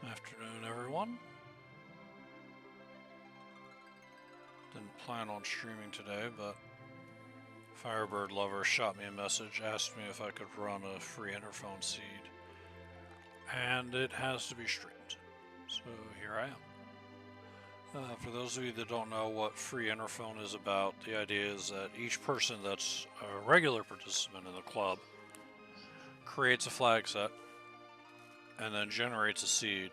Afternoon, everyone. Didn't plan on streaming today, but Firebird Lover shot me a message, asked me if I could run a FreeEnterPhone seed, and it has to be streamed. So here I am. For those of you that don't know what FreeEnterPhone is about, the idea is that each person that's a regular participant in the club creates a flag set and then generates a seed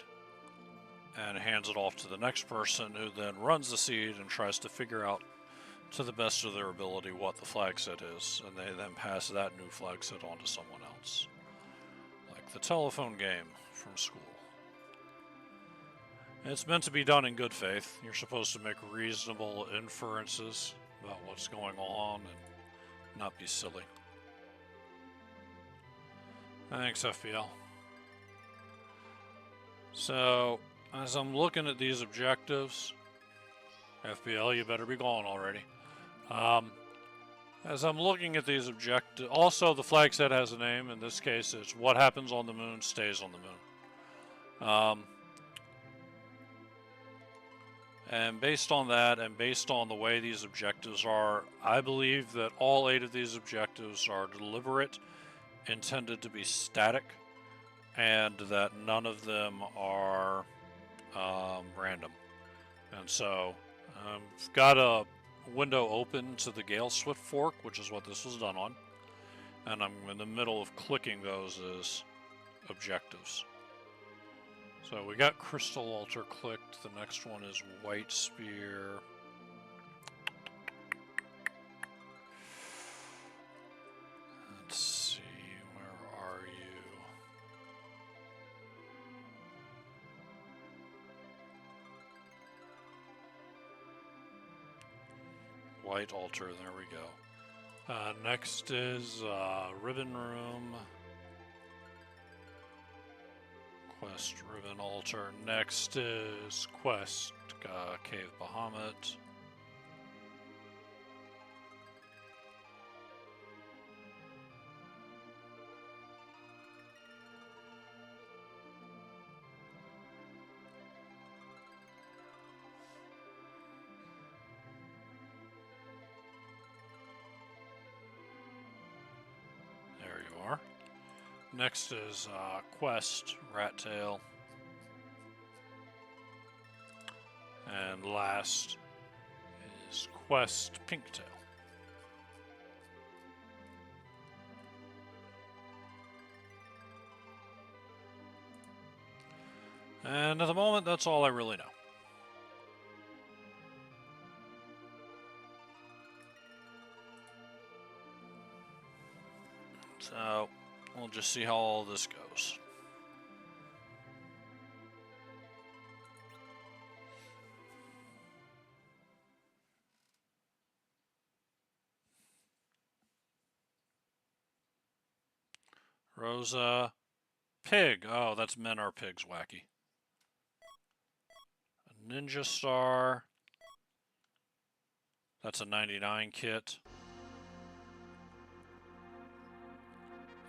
and hands it off to the next person, who then runs the seed and tries to figure out to the best of their ability what the flag set is, and they then pass that new flag set on to someone else. Like the telephone game from school. It's meant to be done in good faith. You're supposed to make reasonable inferences about what's going on and not be silly. Thanks, FPL. So, as I'm looking at these objectives, FPL, you better be gone already. As I'm looking at these objectives, also the flag set has a name. In this case, it's what happens on the moon stays on the moon. And based on that, and based on the way these objectives are, I believe that all 8 of these objectives are deliberate, intended to be static, and that none of them are random. And so I've got a window open to the Gale Swift fork, which is what this was done on, and I'm in the middle of clicking those as objectives. So we got Crystal Altar clicked. The next one is White Spear. Let's see, where are you? White Altar, there we go. Next is Ribbon Room. Quest Ribbon Altar. Next is Quest Cave Bahamut. There you are. Next is Quest Rat Tail. And last is Quest Pinktail. And at the moment, that's all I really know. So we'll just see how all this goes. Rosa. Pig. Oh, that's Men Are Pigs wacky. A Ninja Star. That's a 99 kit.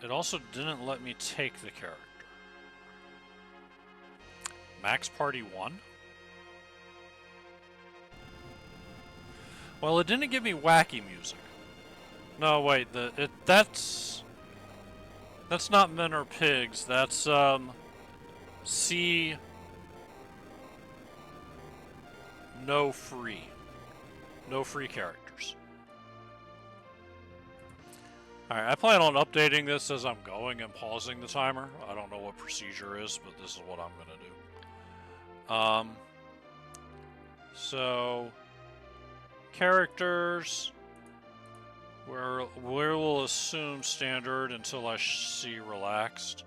It also didn't let me take the character. Max Party 1? Well, it didn't give me wacky music. No, wait, that's not Men Are Pigs. That's C No free characters. Alright, I plan on updating this as I'm going and pausing the timer. I don't know what procedure is, but this is what I'm gonna do. So characters, we will assume standard until I see relaxed.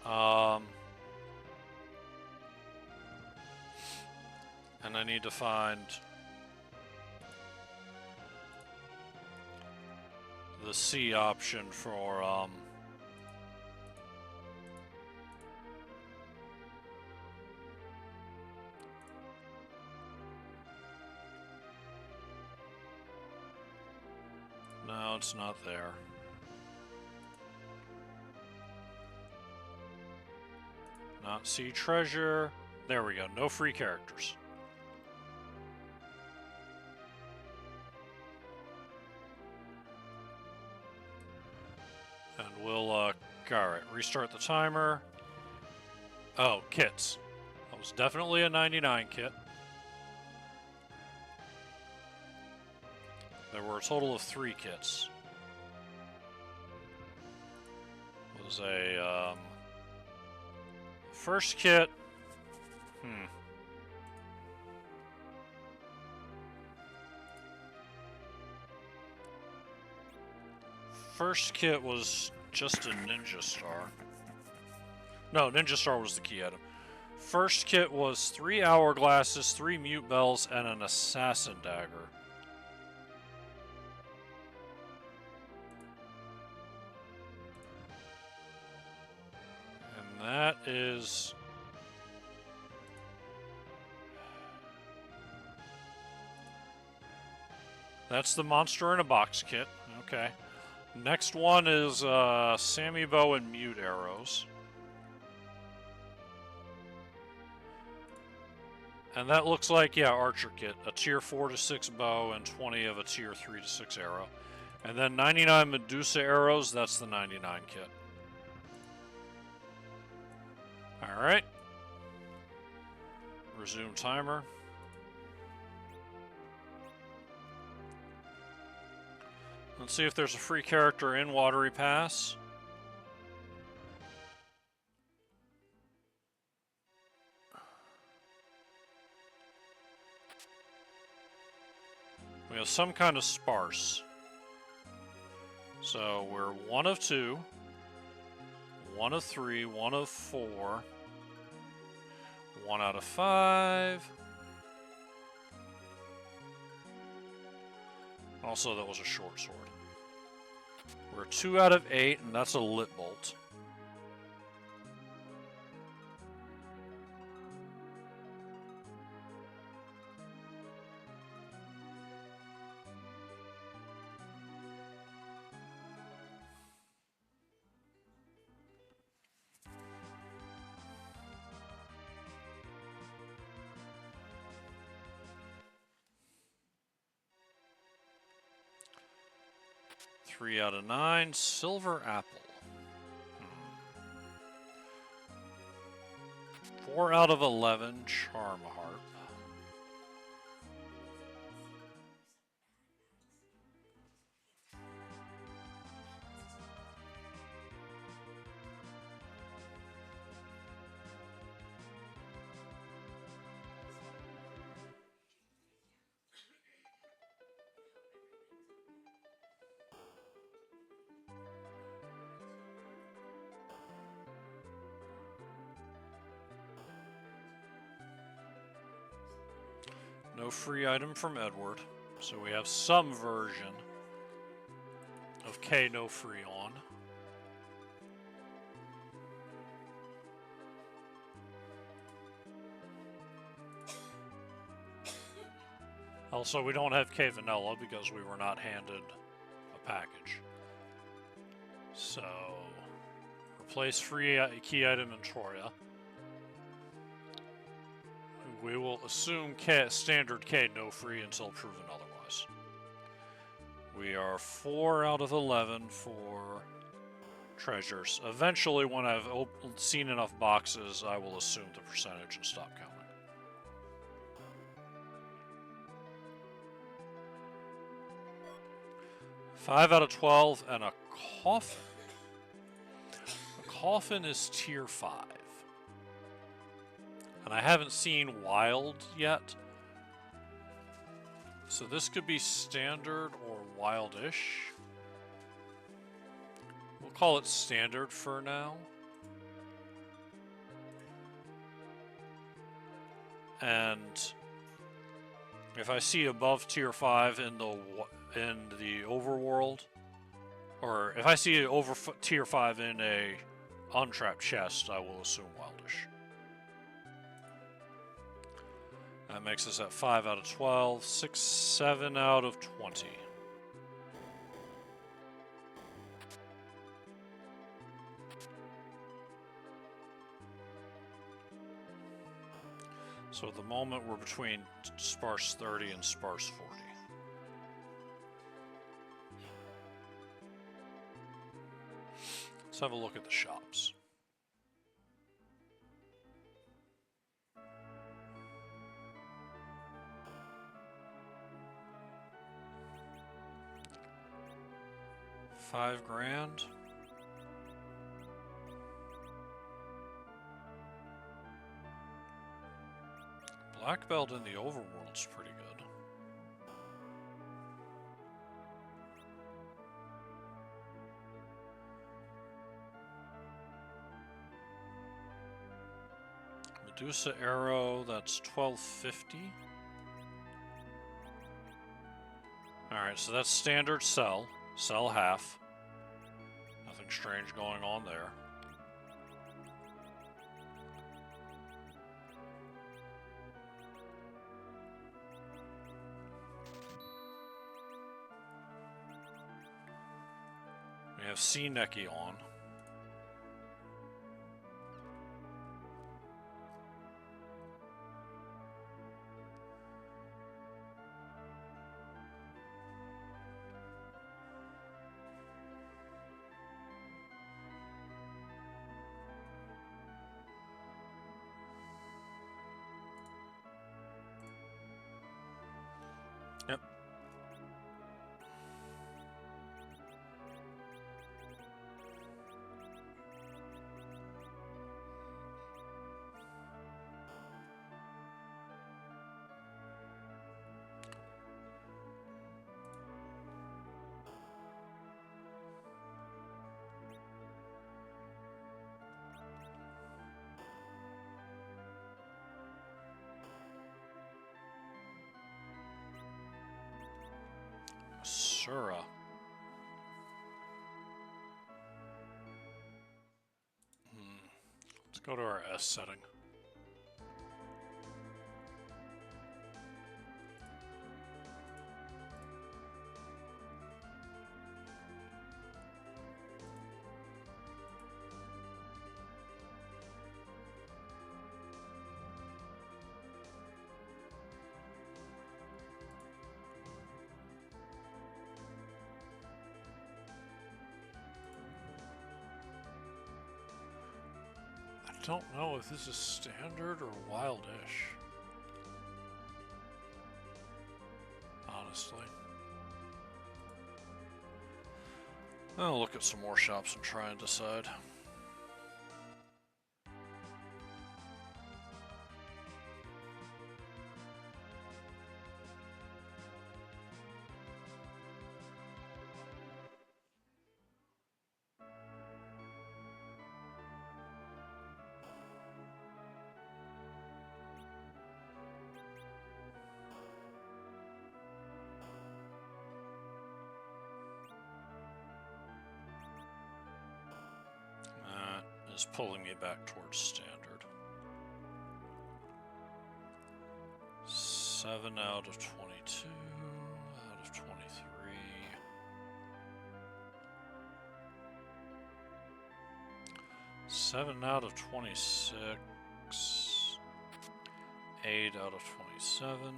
And I need to find the C option for no, it's not there. Not see treasure. There we go. No free characters. And we'll, alright, restart the timer. Oh, kits. That was definitely a 99 kit. There were a total of 3 kits. It was a, first kit. First kit was just a Ninja Star. No, Ninja Star was the key item. First kit was 3 hourglasses, 3 mute bells, and an assassin dagger. And that is... That's the monster in a box kit. Okay. Next one is Sammy Bow and mute arrows. And that looks like, yeah, archer kit. A tier 4 to 6 bow and 20 of a tier 3 to 6 arrow. And then 99 Medusa arrows, that's the 99 kit. Alright. Resume timer. Let's see if there's a free character in Watery Pass. We have some kind of sparse. So we're 1 of 2, 1 of 3, 1 of 4, 1 out of 5. Also, that was a short sword. We're 2 out of 8, and that's a lit bolt. Three out of 9, silver apple. 4 out of 11, charm harp. No free item from Edward, so we have some version of K no free on. Also, we don't have K vanilla because we were not handed a package. So, replace free key item in Troya. We will assume standard K no free until proven otherwise. We are 4 out of 11 for treasures. Eventually, when I've seen enough boxes, I will assume the percentage and stop counting. Five out of 12 and a coffin. A coffin is tier 5. And I haven't seen wild yet. So this could be standard or wildish. We'll call it standard for now. And if I see above tier 5 in the overworld, or if I see over tier 5 in a untrapped chest, I will assume wildish. That makes us at 5 out of 12, 6, 7 out of 20. So at the moment we're between sparse 30 and sparse 40. Let's have a look at the shops. $5,000. Black belt in the overworld's pretty good. Medusa arrow, that's $12.50. Alright, so that's standard sell. Sell half. Nothing strange going on there. We have C-Necky on. Yep. Sura. Let's go to our S setting. I don't know if this is standard or wildish. Honestly. I'll look at some more shops and try and decide. Is pulling me back towards standard. 7 out of 22, out of 23. 7 out of 26. 8 out of 27.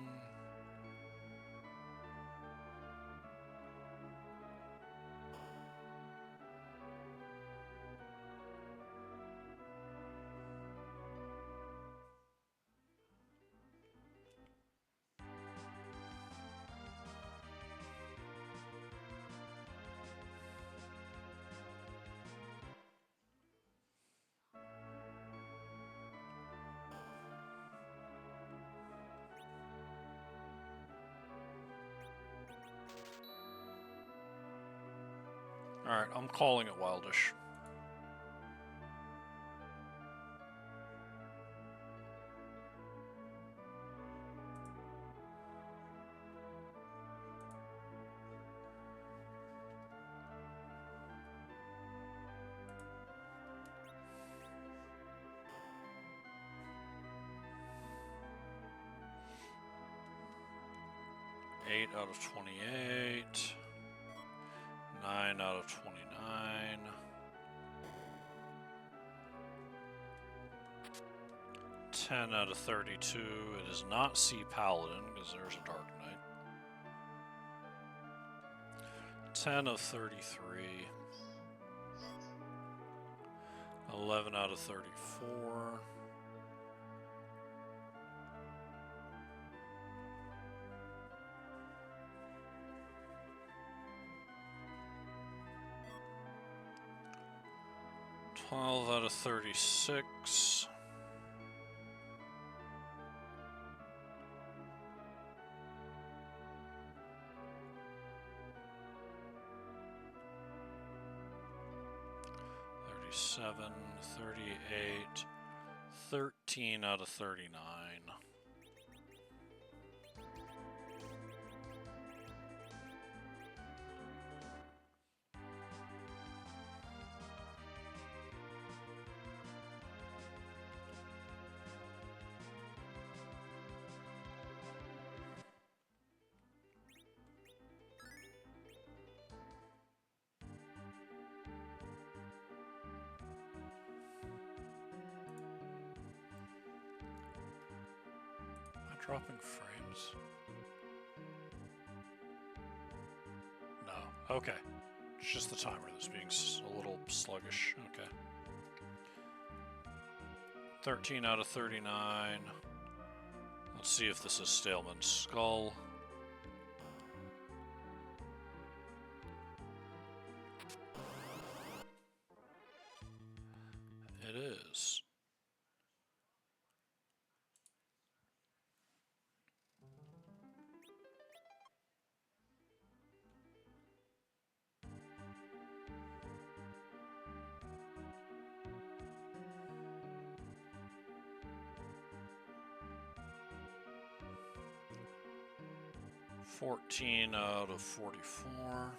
Alright, I'm calling it wildish. Eight out of 28. 9 out of 29. 10 out of 32. It is not C Paladin, because there's a Dark Knight. 10 of 33. 11 out of 34. Twelve out of 36. 37, 38, 13 out of 39. Dropping frames? No. Okay. It's just the timer that's being a little sluggish. Okay. 13 out of 39. Let's see if this is Staleman's Skull. It is. $14 out of 44.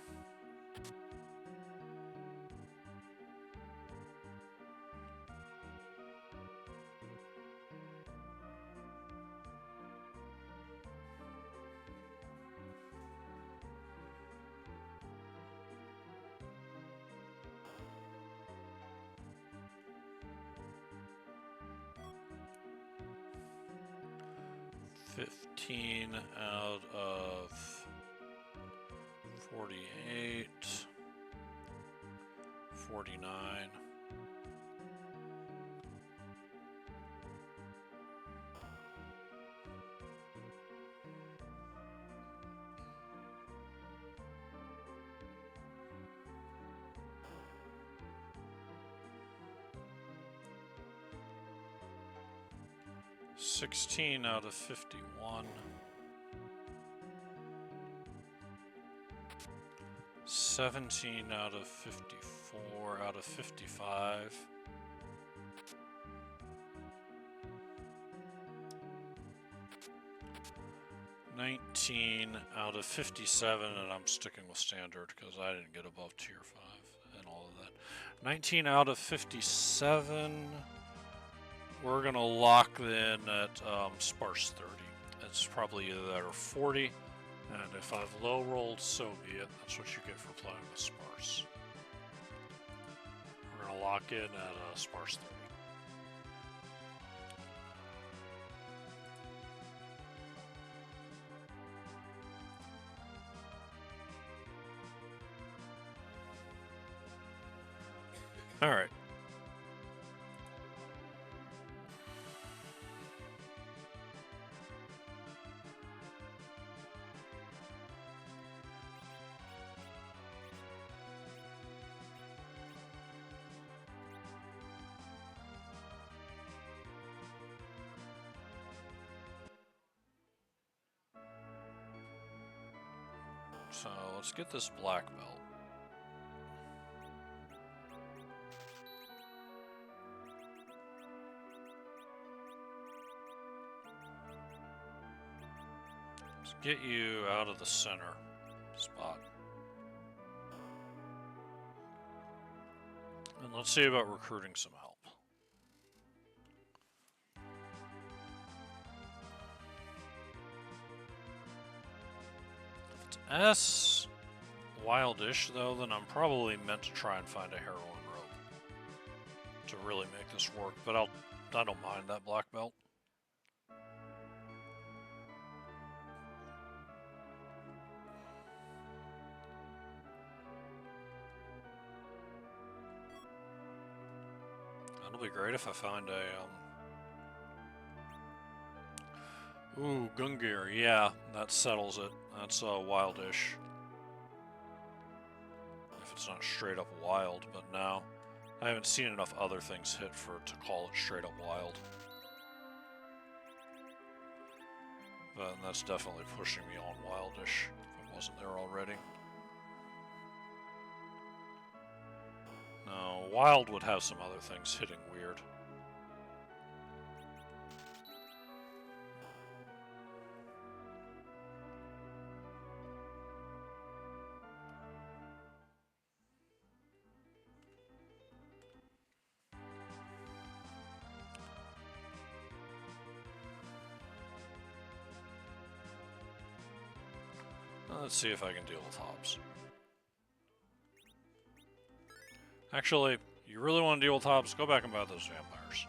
$15 out of 48, 49. $16 out of 51. 17 out of 54 out of 55. 19 out of 57, and I'm sticking with standard because I didn't get above tier 5 and all of that. 19 out of 57. We're going to lock in at sparse 30. It's probably either that or 40. And if I've low rolled, so be it. That's what you get for playing with sparse. We're going to lock in at sparse 30. All right. So let's get this black belt. Let's get you out of the center spot. And let's see about recruiting some help. S wildish though, then I'm probably meant to try and find a heroin rope to really make this work, but I'll I don't mind that black belt. It'll be great if I find a, Ooh, Gungear, yeah, that settles it. That's wildish. If it's not straight up wild, but no. I haven't seen enough other things hit for it to call it straight up wild. But that's definitely pushing me on wildish, if it wasn't there already. No, wild would have some other things hitting weird. Let's see if I can deal with Hobbs. Actually, you really want to deal with Hobbs? Go back and buy those vampires.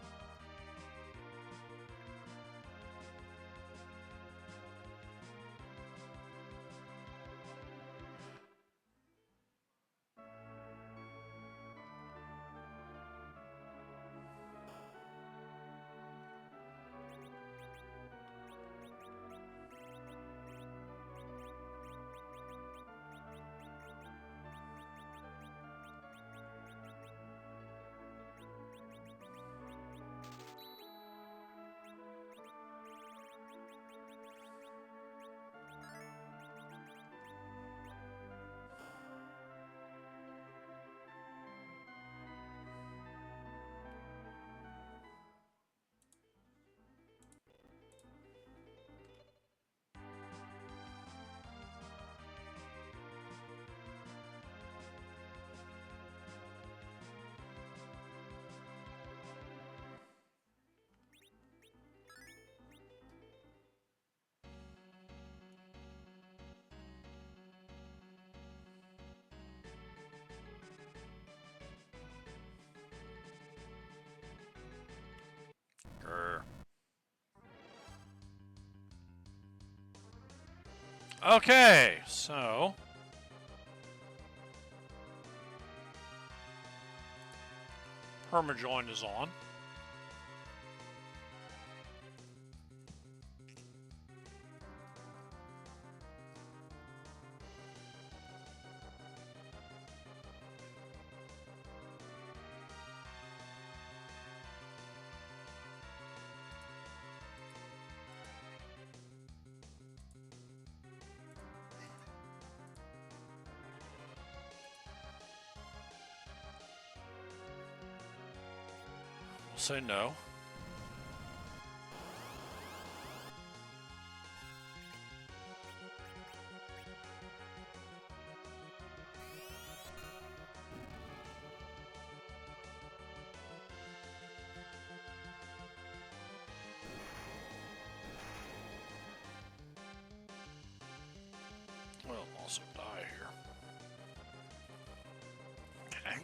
Grr. Okay, so Permajoin is on. We'll say no. We'll also die here. Okay.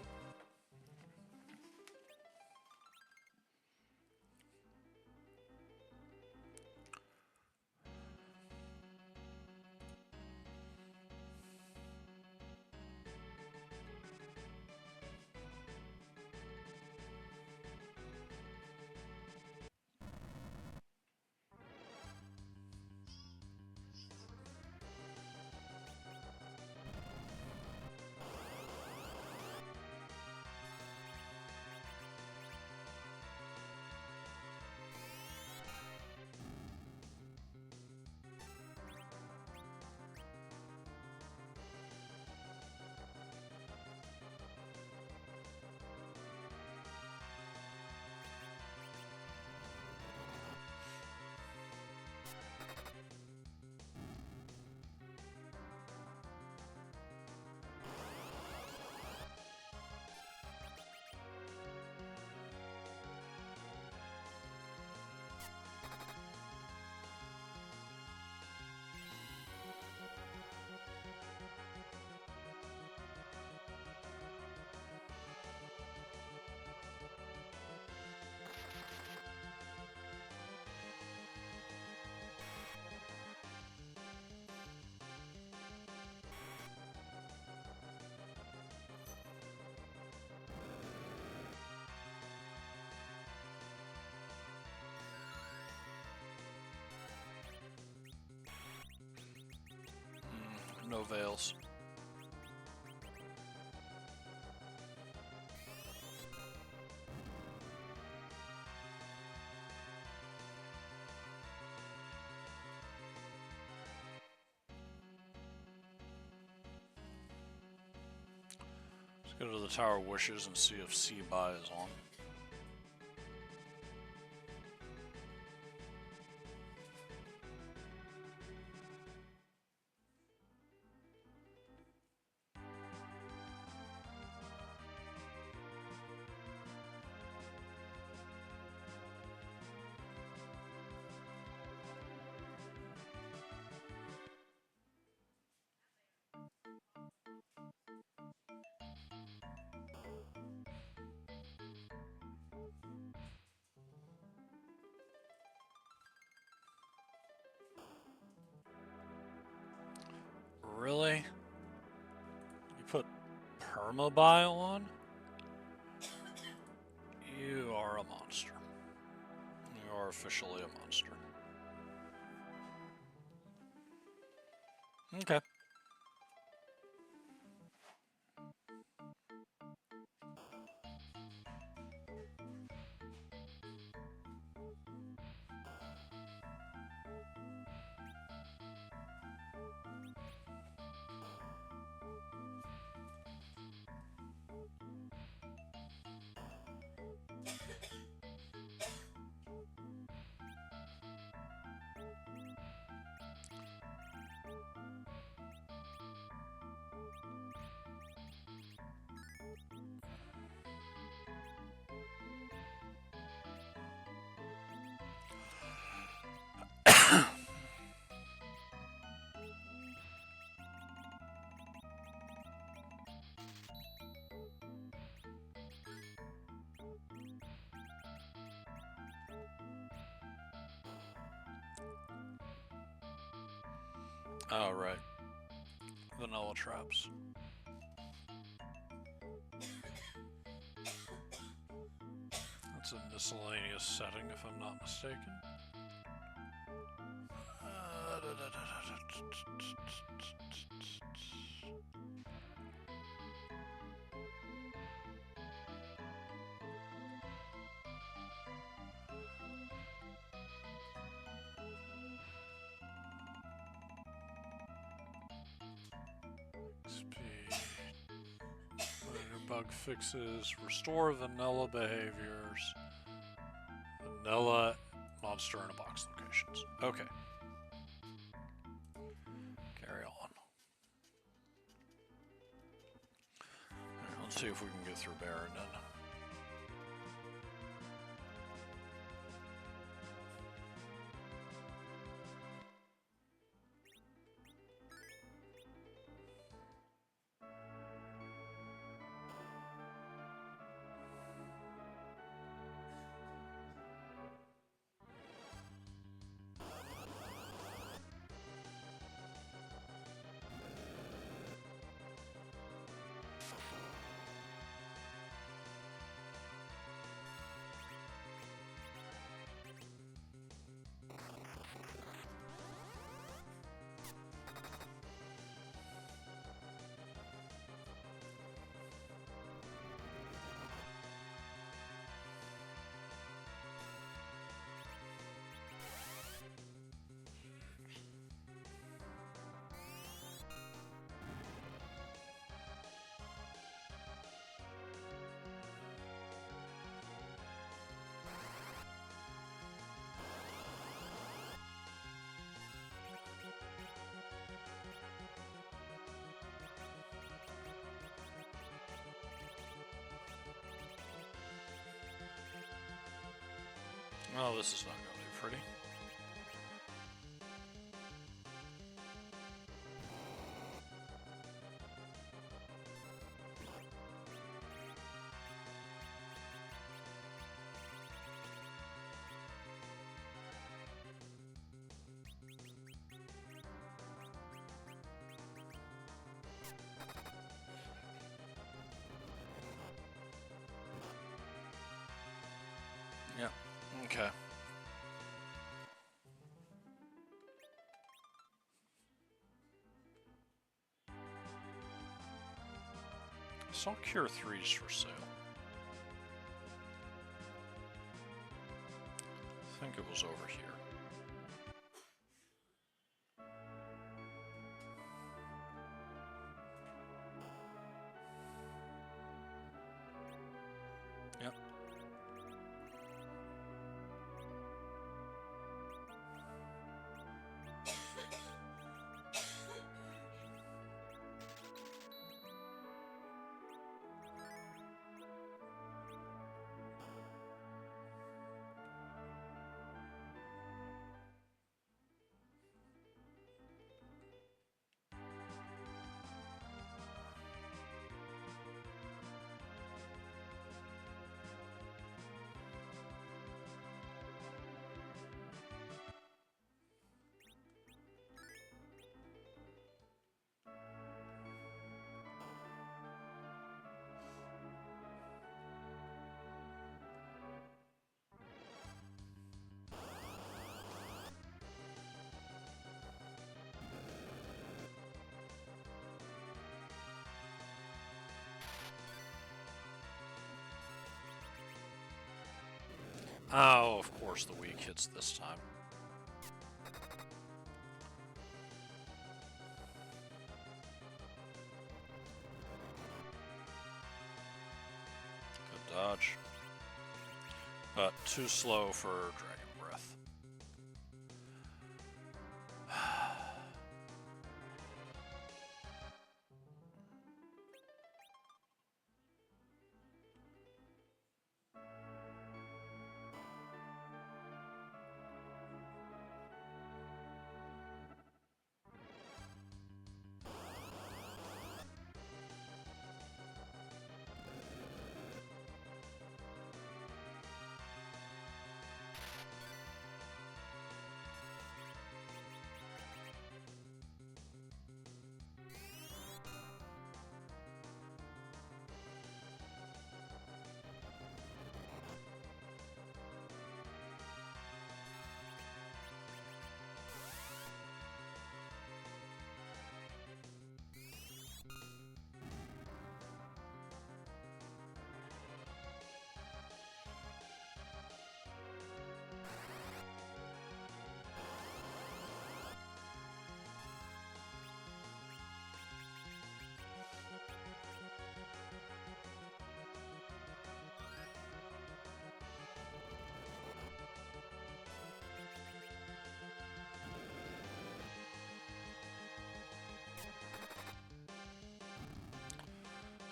No veils. Let's go to the Tower of Wishes and see if C-Buy is on. Really? You put permabile on? You are a monster. You are officially a monster. Okay. Oh, right. Vanilla traps. That's a miscellaneous setting, if I'm not mistaken. Bug fixes, restore vanilla behaviors, vanilla monster in a box locations. Okay. Carry on. Right, let's see if we can get through Baron then. Oh, this is not going to be pretty. Yeah, okay. saw Cure 3's for sale. I think it was over here. Yep. Oh, of course the week hits this time. Good dodge. But too slow for Dragon Breath.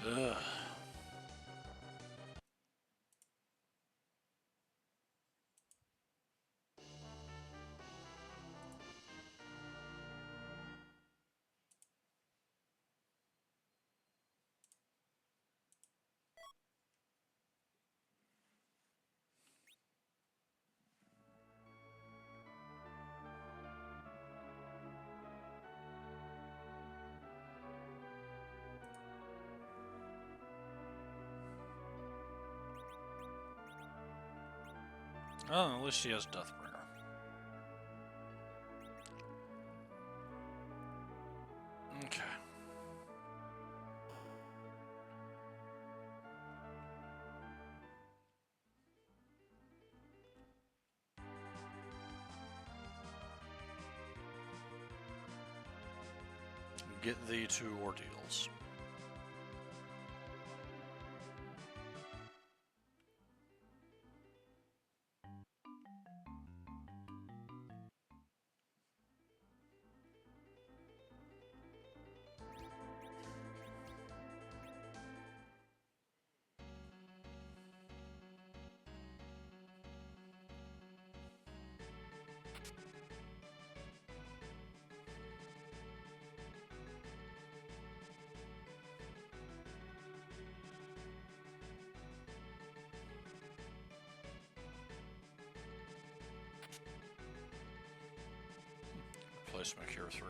Ugh. Oh, at least he has Deathbringer. Okay. Get thee to ordeals. Replace my Cure 3.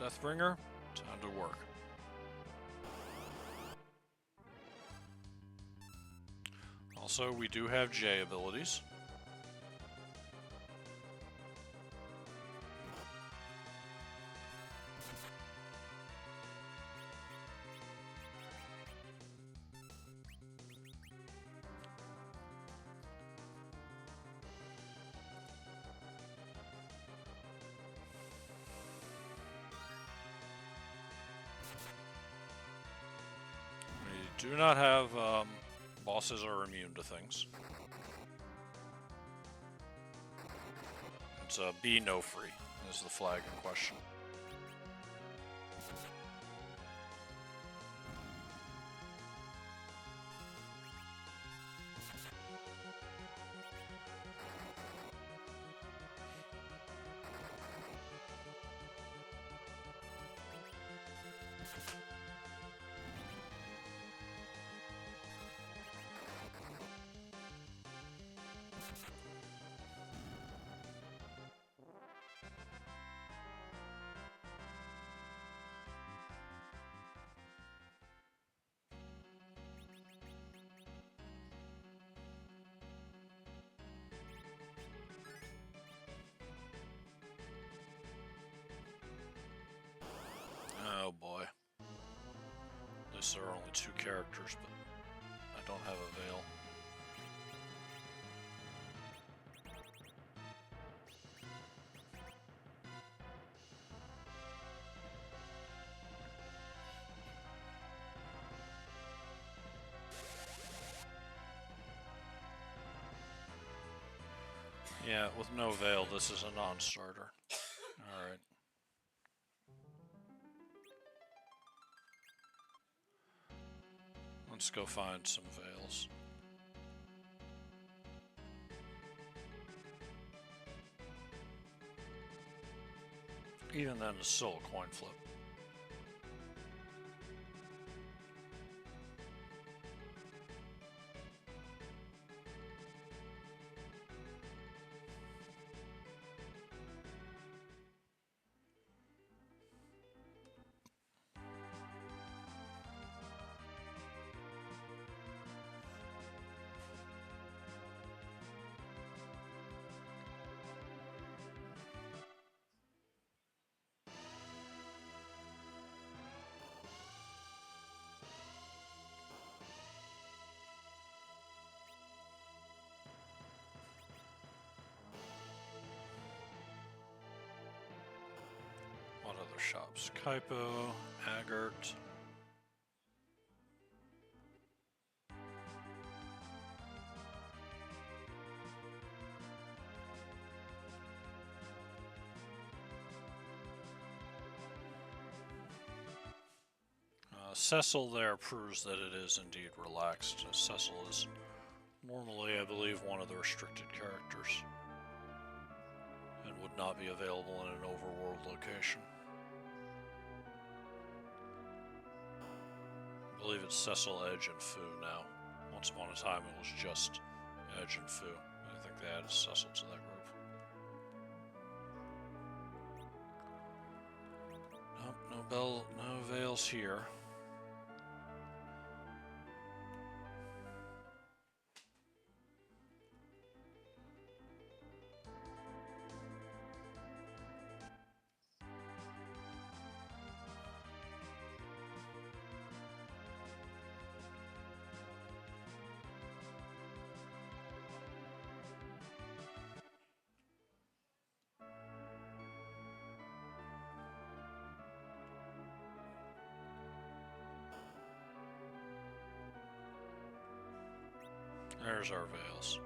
Deathbringer, time to work. Also, we do have J abilities. We do not have bosses are immune to things. It's be no free is the flag in question. Oh boy. At least there are only 2 characters, but I don't have a veil. Yeah, with no veil, this is a non-starter. Alright. Let's go find some veils. Even then, it's still a coin flip. What other shops? Kaipo, Agert. Cecil there proves that it is indeed relaxed. Cecil is normally, I believe, one of the restricted characters and would not be available in an overworld location. I believe it's Cecil, Edge, and Fu now. Once upon a time it was just Edge and Fu. I think they added Cecil to that group. Nope, no veils here. There's our veils.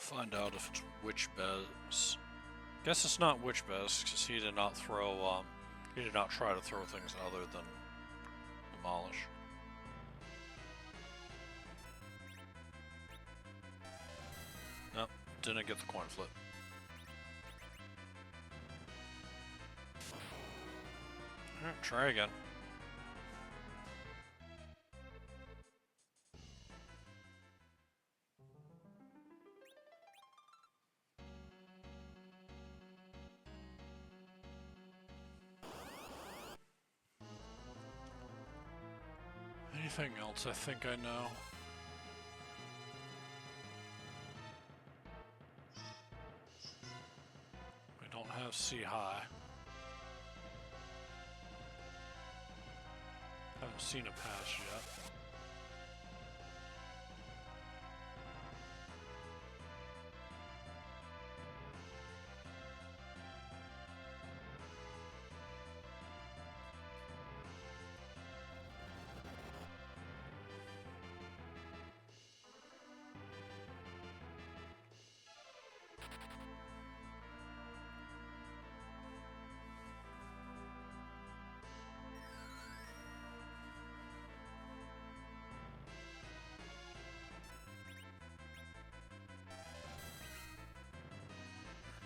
Find out if it's WHotMS. Guess it's not WHotMS because he did not throw. He did not try to throw things other than demolish. Nope, didn't get the coin flip. Alright, try again. Anything else I think I know? We don't have C high. Haven't seen a pass yet.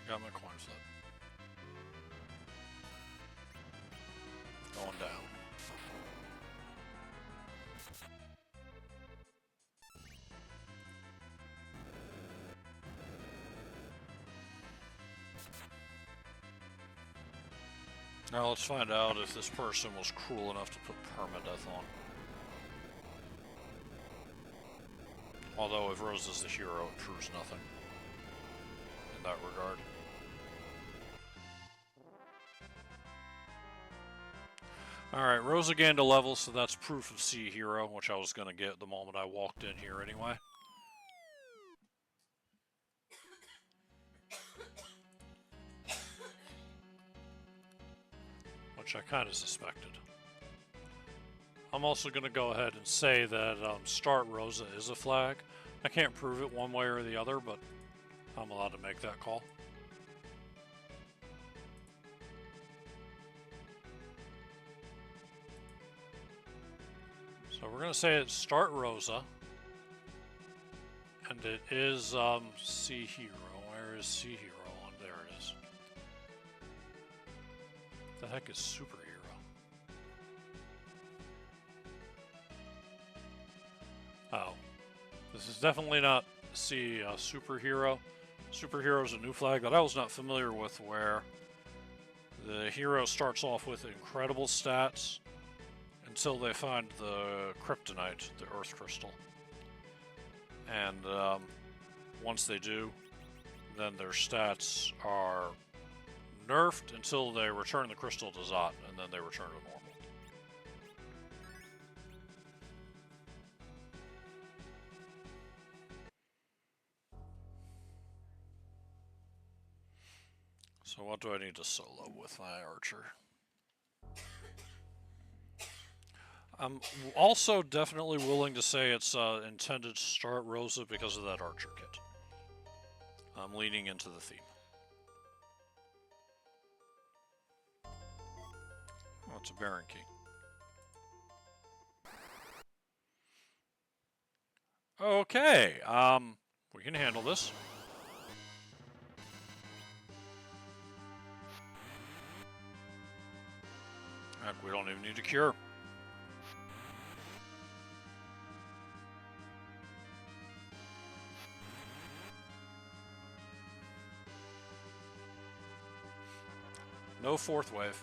Got my coin flip. Going down. Now let's find out if this person was cruel enough to put permadeath on. Although if Rose is the hero, it proves nothing in that regard. Alright, Rosa gained a level, so that's proof of C hero, which I was going to get the moment I walked in here anyway. Which I kind of suspected. I'm also going to go ahead and say that Start Rosa is a flag. I can't prove it one way or the other, but I'm allowed to make that call. So we're going to say it's Start Rosa. And it is C hero. Where is C hero? There it is. The heck is superhero? Oh. This is definitely not C superhero. Superhero is a new flag that I was not familiar with, where the hero starts off with incredible stats until they find the kryptonite, the earth crystal. And once they do, then their stats are nerfed until they return the crystal to Zot, and then they return to normal. So what do I need to solo with my archer? I'm also definitely willing to say it's intended to start Rosa because of that archer kit. I'm leaning into the theme. Oh, it's a Baron key. Okay, we can handle this. Heck, we don't even need to cure. No fourth wave.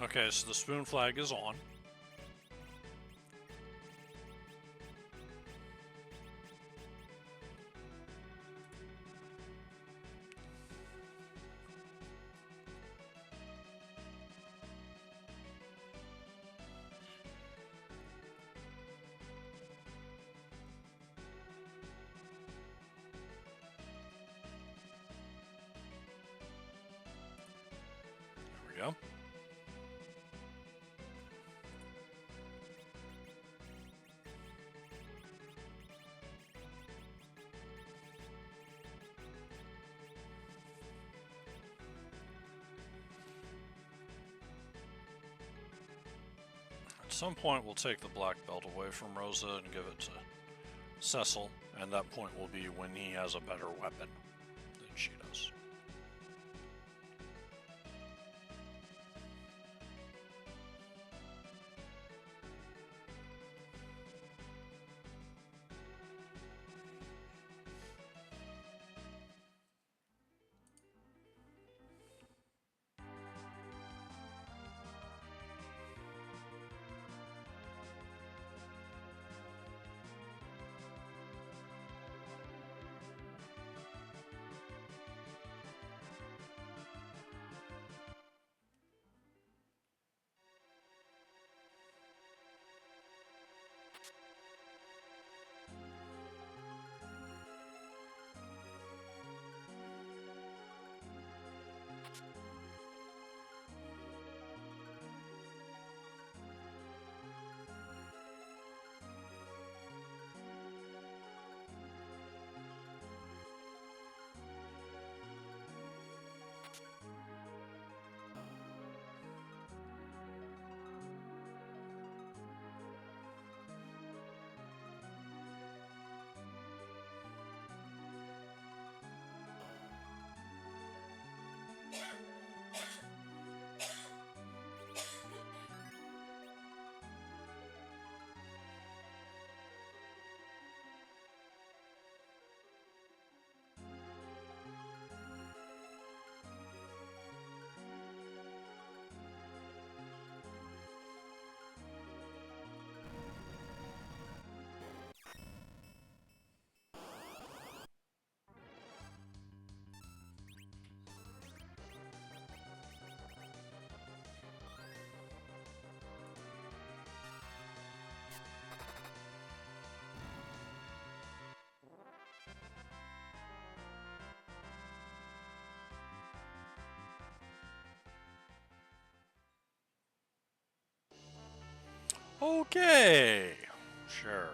Okay, so the spoon flag is on. There we go. At some point, we'll take the black belt away from Rosa and give it to Cecil, and that point will be when he has a better weapon than she does. Okay, sure.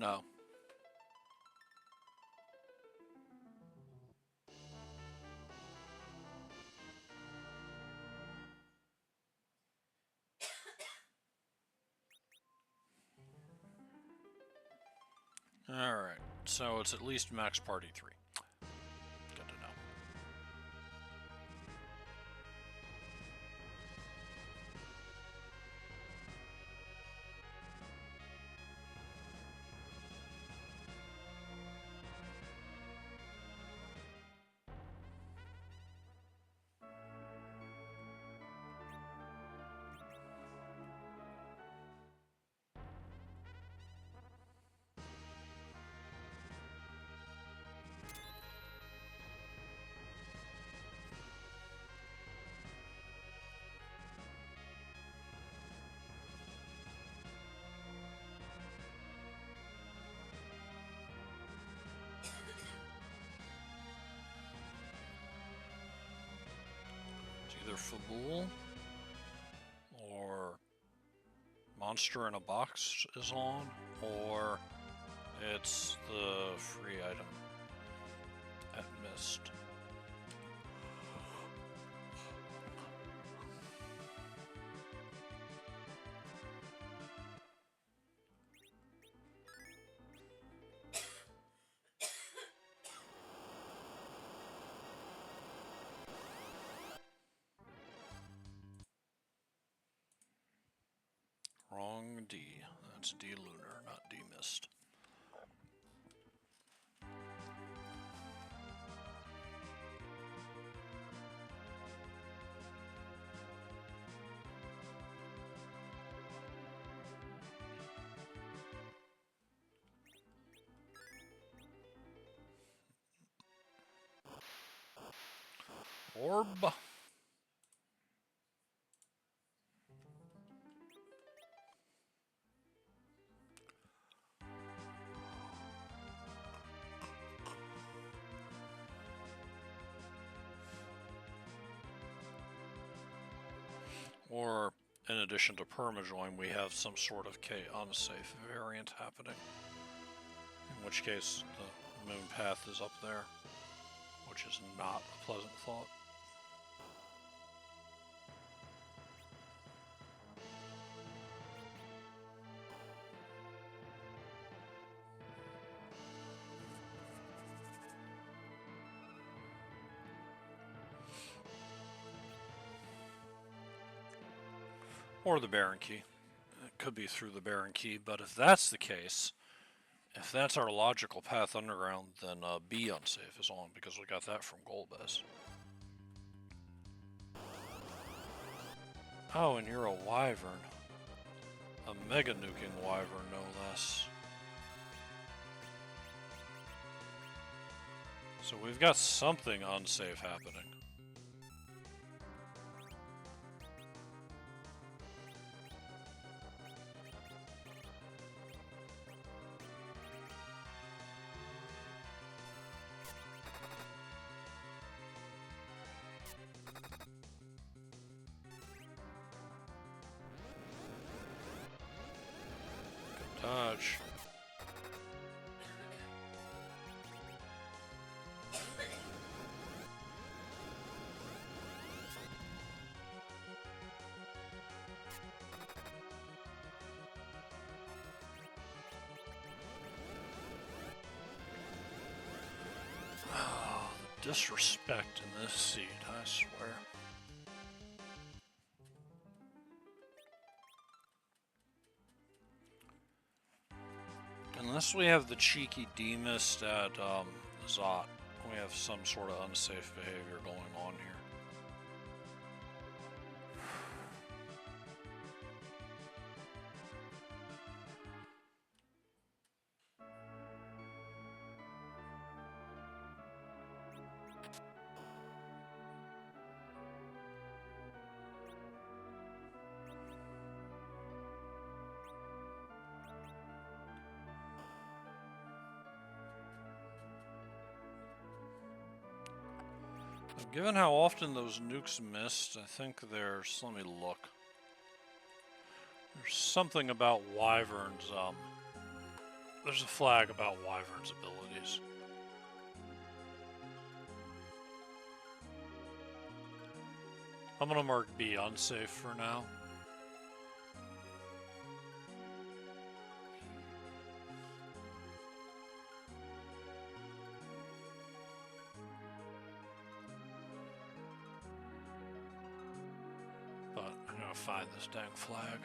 No. Alright, so it's at least max party 3. Good to know. Either Fabul or Monster in a Box is on, or it's the free item at Mist. Wrong D. That's D Lunar, not D Mist. Orb. Or, in addition to Permajoin, we have some sort of K unsafe variant happening. In which case, the moon path is up there, which is not a pleasant thought. Or the Baron Key. It could be through the Baron Key, but if that's the case, if that's our logical path underground, then B unsafe is on, because we got that from Golbez. Oh, and you're a Wyvern. A Mega Nuking Wyvern, no less. So we've got something unsafe happening. Dodge. Oh, the disrespect in this seed, I swear. Unless we have the cheeky D-Mist at Zot, we have some sort of unsafe behavior going on here. Given how often those nukes missed, I think there's, let me look. There's something about Wyverns There's a flag about Wyvern's abilities. I'm gonna mark B unsafe for now. But I'm gonna find this dang flag.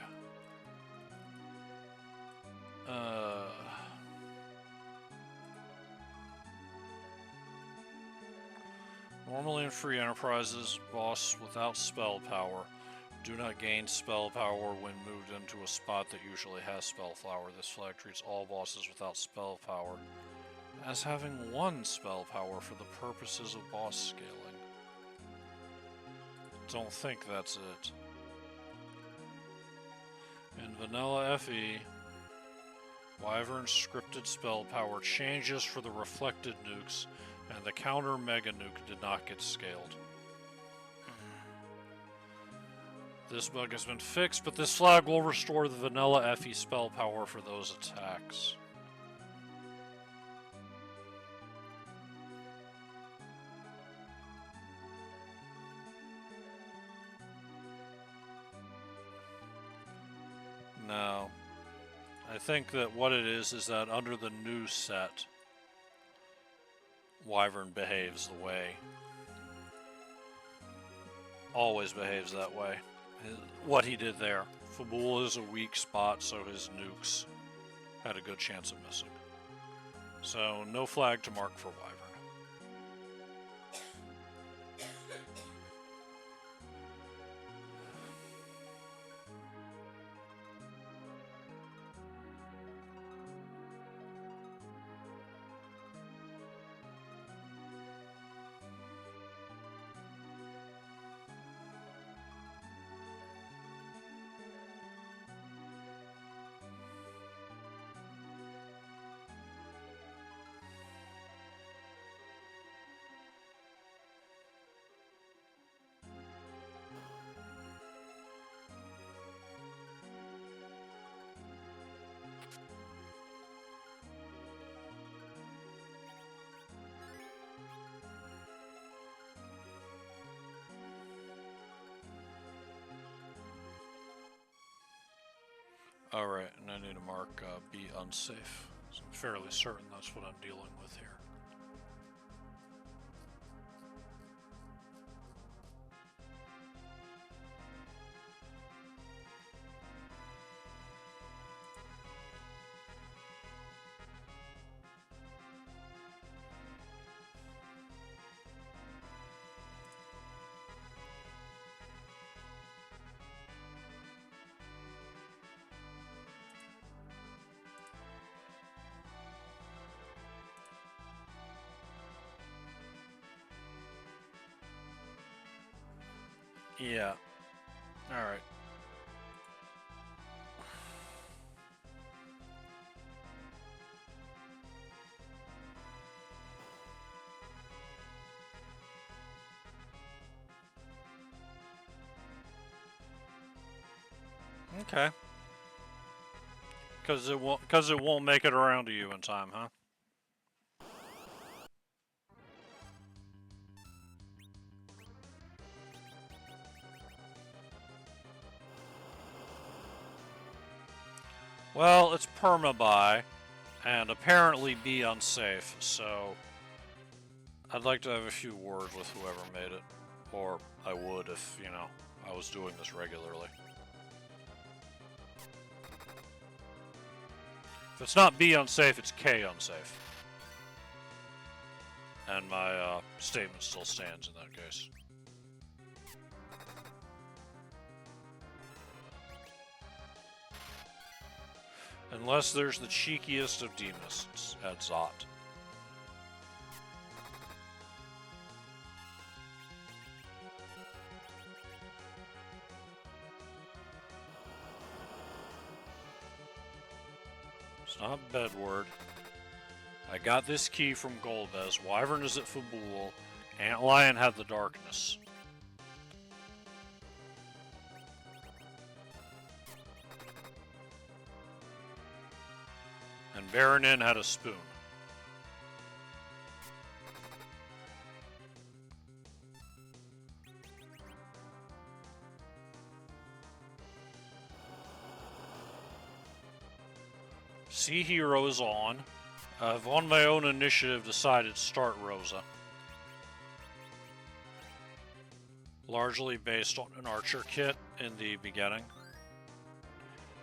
Normally in free enterprises, boss without spell power do not gain spell power when moved into a spot that usually has spell power. This flag treats all bosses without spell power as having 1 spell power for the purposes of boss scaling. Don't think that's it. In vanilla FE, Wyvern's scripted spell power changes for the reflected nukes, and the counter mega nuke did not get scaled. This bug has been fixed, but this flag will restore the vanilla FE spell power for those attacks. No. I think that what it is that under the new set, Wyvern behaves the way. Always behaves that way. What he did there. Fabul is a weak spot, so his nukes had a good chance of missing. So, no flag to mark for Wyvern. Alright, and I need to mark B unsafe. So I'm fairly certain that's what I'm dealing with here. Yeah. Alright. Okay. Because it won't make it around to you in time, huh? Well, it's permabuy, and apparently be unsafe, so I'd like to have a few words with whoever made it. Or I would if, you know, I was doing this regularly. If it's not B unsafe, it's K unsafe. And my statement still stands in that case. Unless there's the cheekiest of demists at Zot. It's not Bedward. I got this key from Golbez. Wyvern is at Fabul. Antlion had the darkness. And and Baronin had a spoon. Sea Heroes on. I've on my own initiative decided to start Rosa. Largely based on an archer kit in the beginning.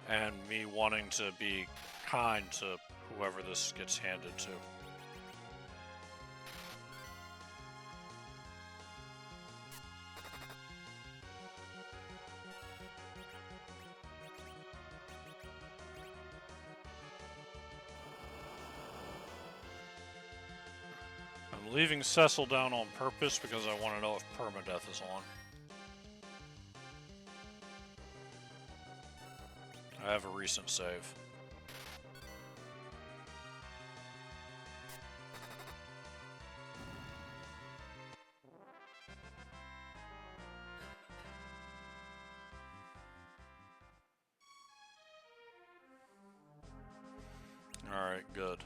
And me wanting to be kind to whoever this gets handed to. I'm leaving Cecil down on purpose because I want to know if permadeath is on. I have a recent save. Alright, good.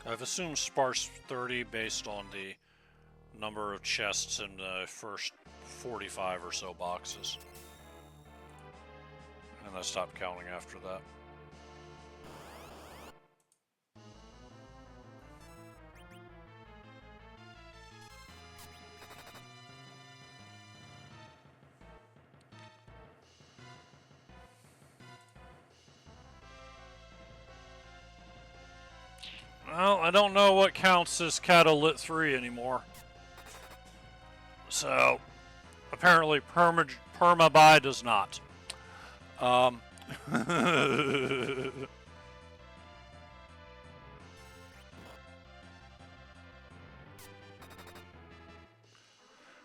I've assumed sparse 30 based on the number of chests in the first 45 or so boxes. And I stopped counting after that. Well, I don't know what counts as Catalyt 3 anymore. So, apparently Permabuy does not.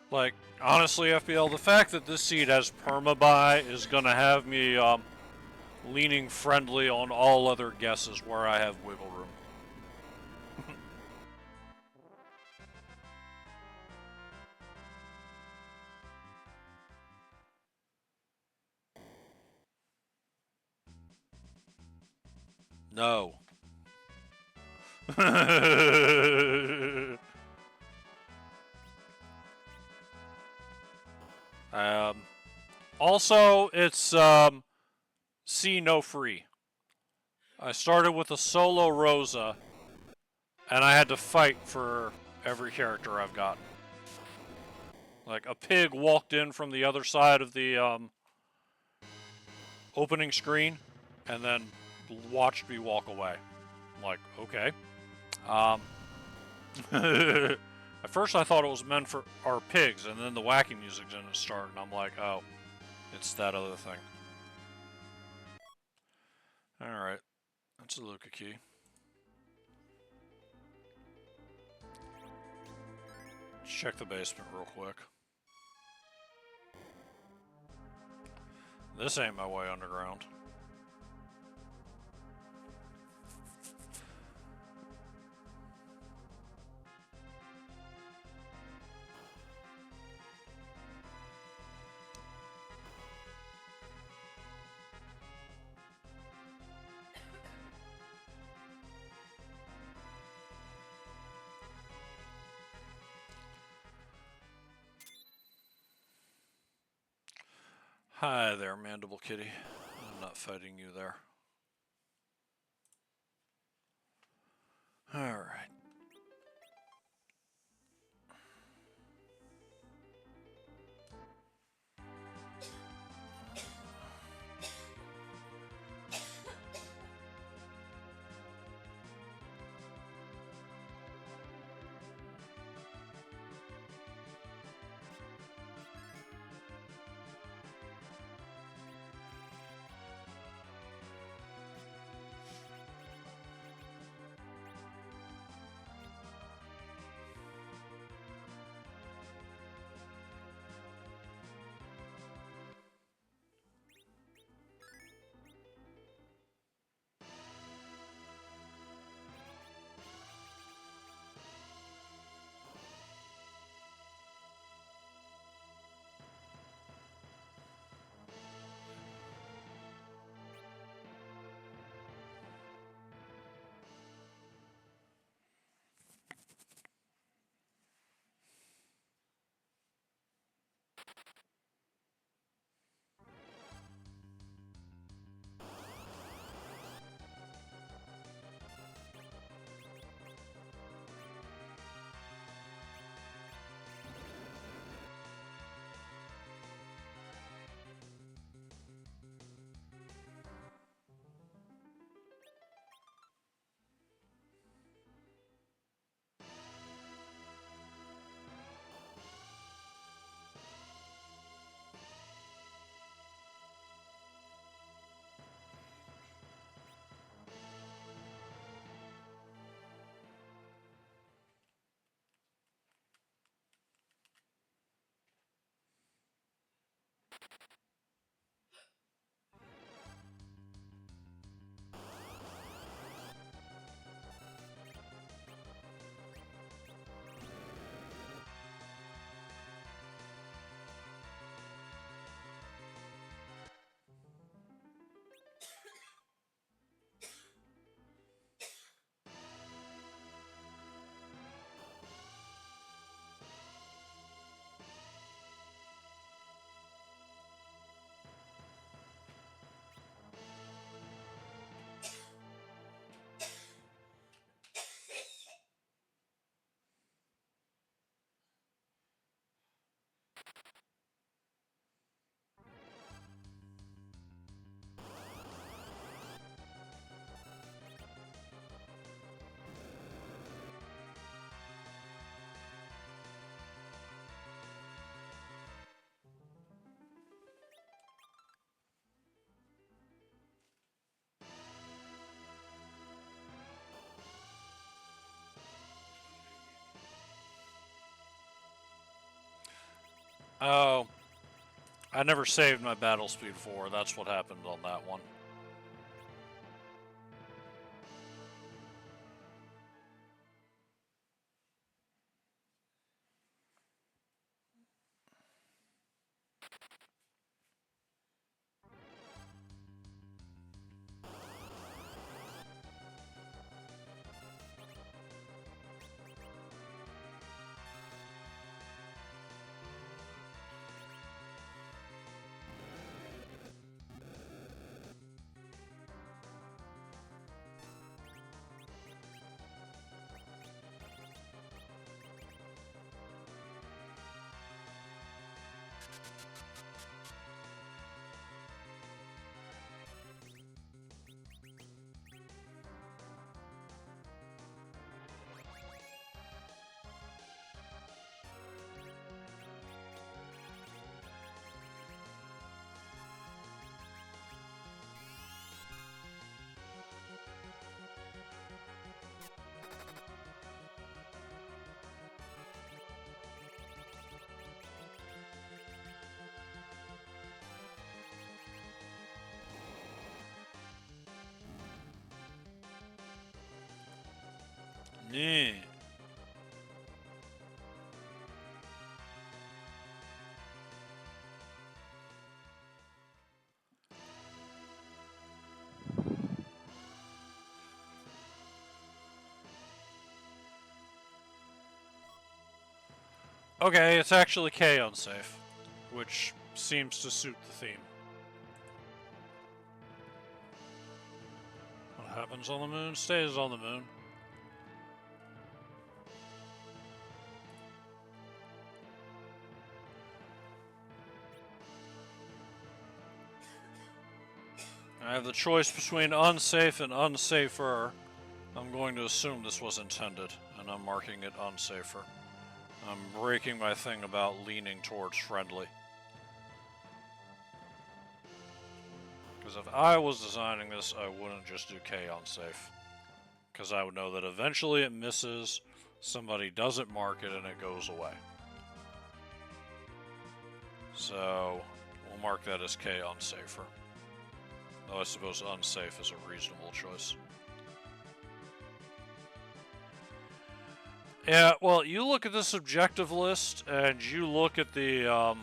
Like, honestly, FBL, the fact that this seed has Permabuy is going to have me leaning friendly on all other guesses where I have wiggle room. No. Also, it's C no free. I started with a solo Rosa, and I had to fight for every character I've gotten. Like, a pig walked in from the other side of the opening screen, and then watched me walk away. I'm like, okay. At first I thought it was meant for our pigs, and then the wacky music didn't start, and I'm like, oh, it's that other thing. Alright, that's a Luca key. Let's check the basement real quick. This ain't my way underground. Hi there, Mandible Kitty. I'm not fighting you there. Alright. Oh, I never saved my battle speed 4. That's what happened on that one. Yeah. Okay, it's actually K unsafe, which seems to suit the theme. What happens on the moon stays on the moon. I have the choice between unsafe and unsafer. I'm going to assume this was intended, and I'm marking it unsafer. I'm breaking my thing about leaning towards friendly. Because if I was designing this, I wouldn't just do K unsafe. Because I would know that eventually it misses, somebody doesn't mark it, and it goes away. So, we'll mark that as K unsafer. Though I suppose unsafe is a reasonable choice. Yeah, well, you look at this objective list, and you look at the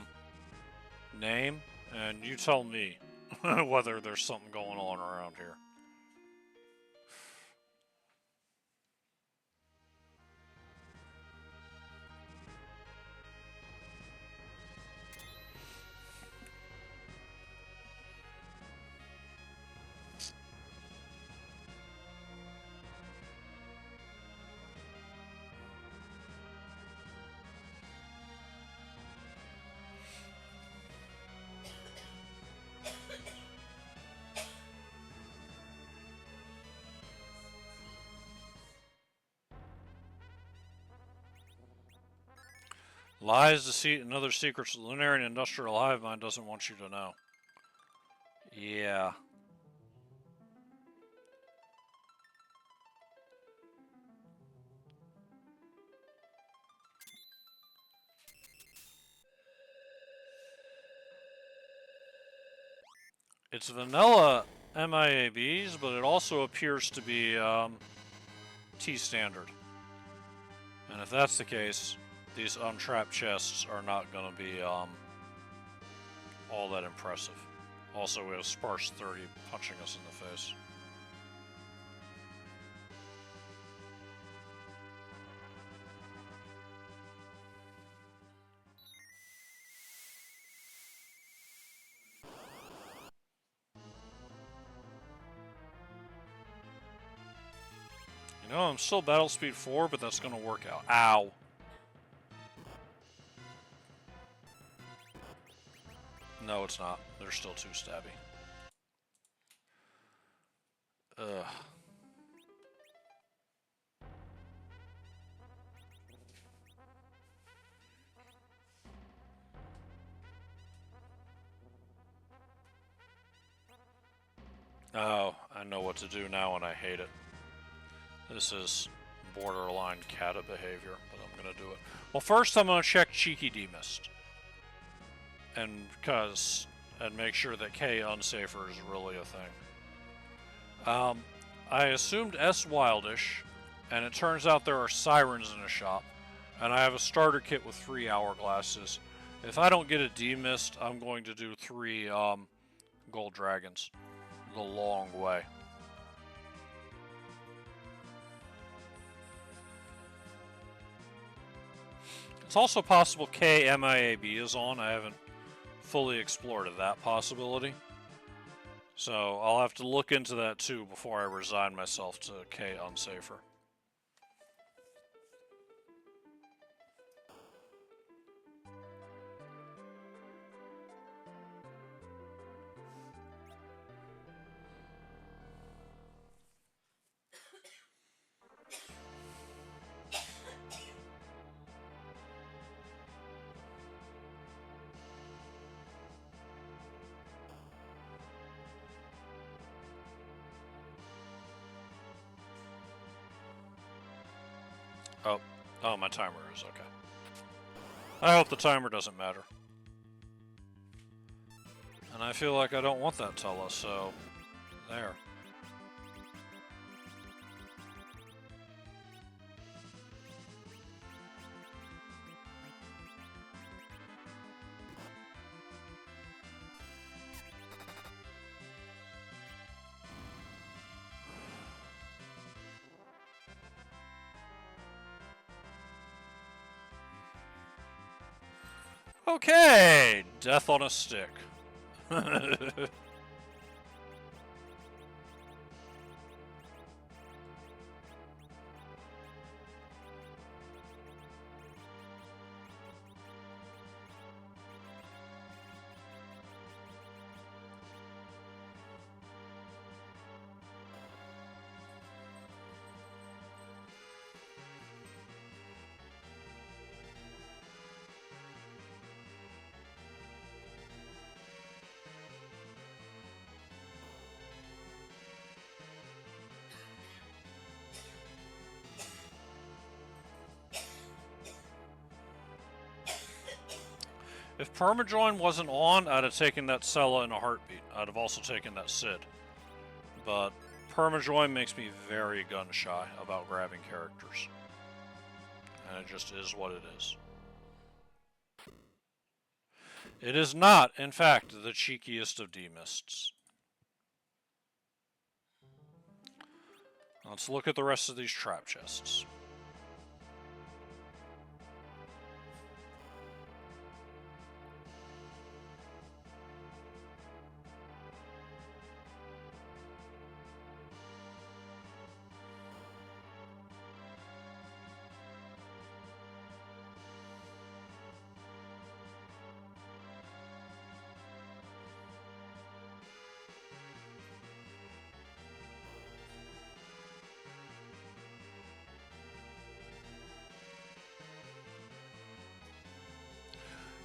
name, and you tell me whether there's something going on around here. Lies, deceit, and other secrets the Lunarian industrial Hivemind doesn't want you to know. Yeah. It's vanilla MIABs, but it also appears to be T standard. And if that's the case, these untrapped chests are not going to be all that impressive. Also, we have Sparse 30 punching us in the face. You know, I'm still battle speed 4, but that's going to work out. Ow. No, it's not. They're still too stabby. Ugh. Oh, I know what to do now and I hate it. This is borderline cata behavior, but I'm going to do it. Well, first I'm going to check Cheeky Demist. And make sure that K Unsafer is really a thing. I assumed S Wildish, and it turns out there are sirens in a shop, and I have a starter kit with 3 hourglasses. If I don't get a demist, I'm going to do 3 gold dragons the long way. It's also possible KMIAB is on. I haven't fully explored that possibility. So I'll have to look into that too before I resign myself to K Unsafer. Oh, my timer is okay. I hope the timer doesn't matter. And I feel like I don't want that Tella, so there. Okay, death on a stick. If Permajoin wasn't on, I'd have taken that Sella in a heartbeat. I'd have also taken that Sid. But Permajoin makes me very gun-shy about grabbing characters. And it just is what it is. It is not, in fact, the cheekiest of demists. Let's look at the rest of these trap chests.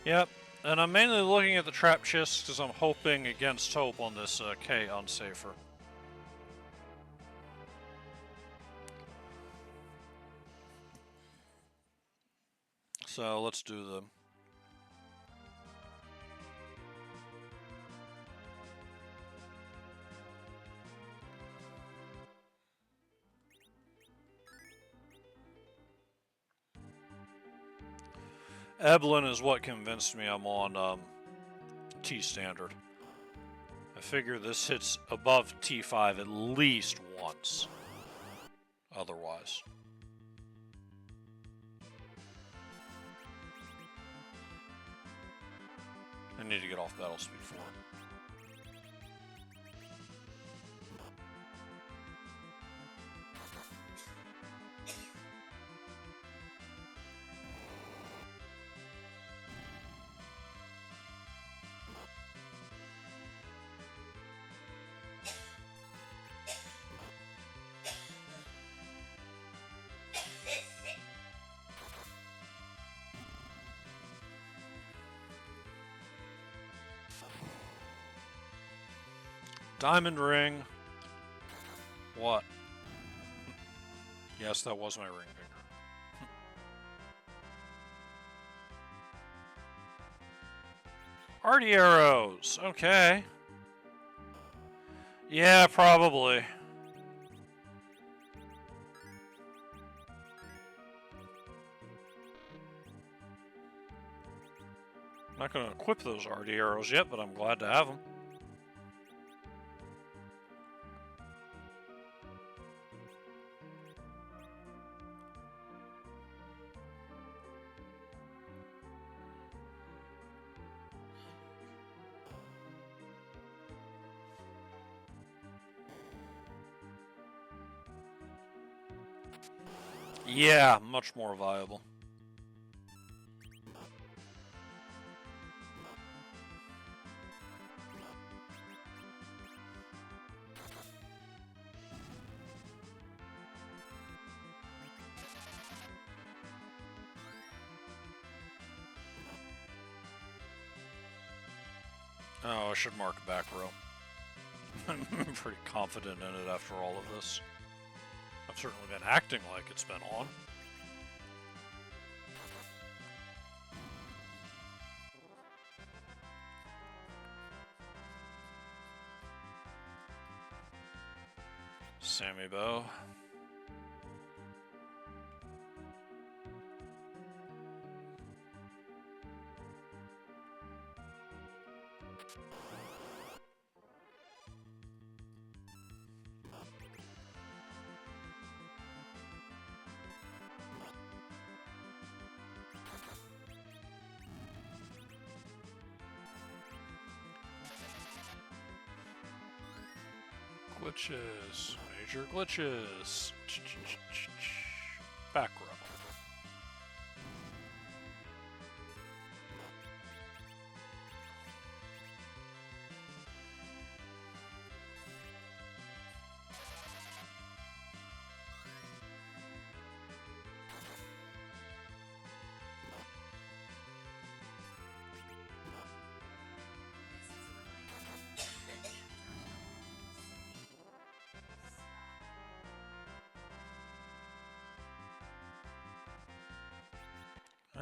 Yep, and I'm mainly looking at the trap chests because I'm hoping against hope on this K Unsafer. So let's do them. Eblin is what convinced me I'm on T standard. I figure this hits above T5 at least once. Otherwise. I need to get off battle speed 4. Diamond ring. What? Yes, that was my ring finger. Arty arrows. Okay. Yeah, probably. I'm not going to equip those Arty arrows yet, but I'm glad to have them. Yeah, much more viable. Oh, I should mark back row. I'm pretty confident in it after all of this. I've certainly been acting like it's been on. Sammy Bow. Glitches. Major glitches. Back row.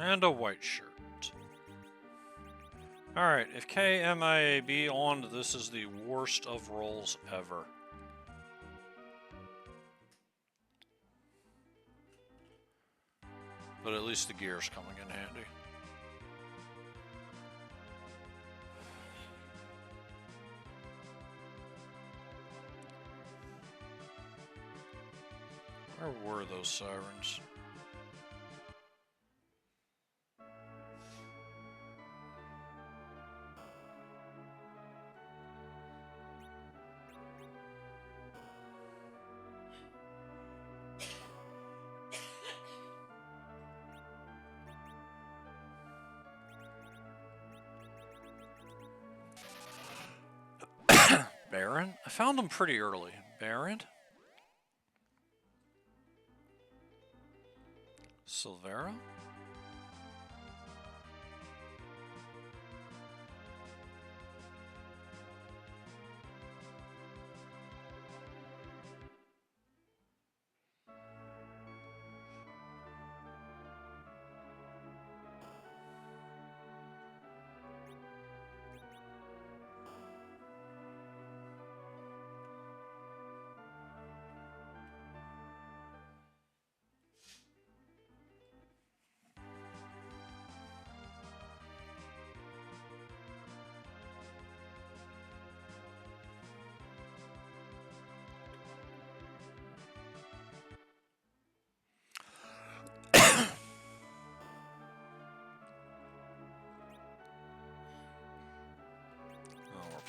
And a white shirt. Alright, if KMIAB on, this is the worst of rolls ever. But at least the gear's coming in handy. Where were those sirens? Baron? I found them pretty early. Baron? Silvera?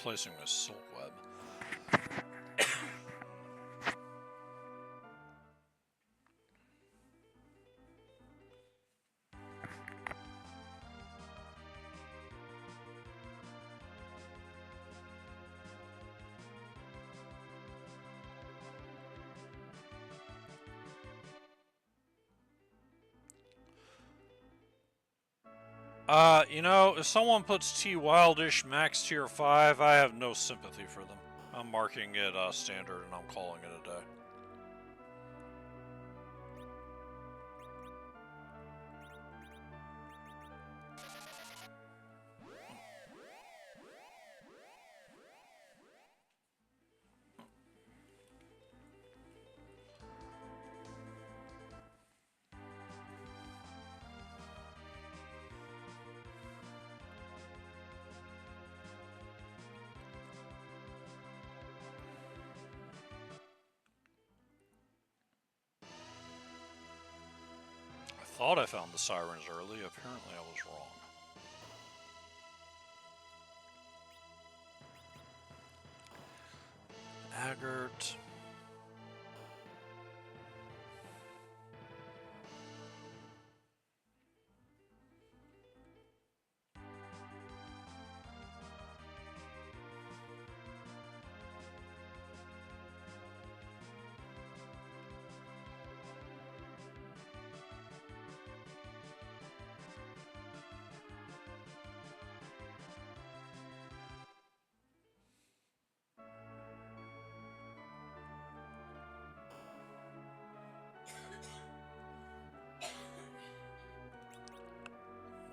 replacing my silk web. You know, if someone puts T Wildish max tier 5, I have no sympathy for them. I'm marking it standard and I'm calling it a day. I thought I found the sirens early, apparently I was wrong. Agert.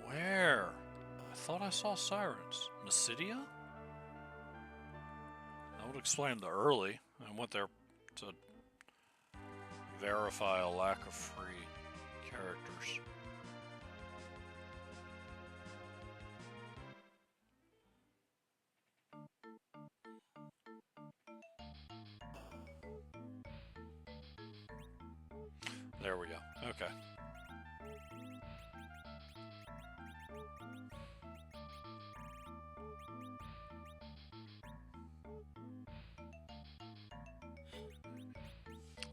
Where? I thought I saw sirens. Mysidia? That would explain the early. I went there to verify a lack of free characters. There we go. Okay.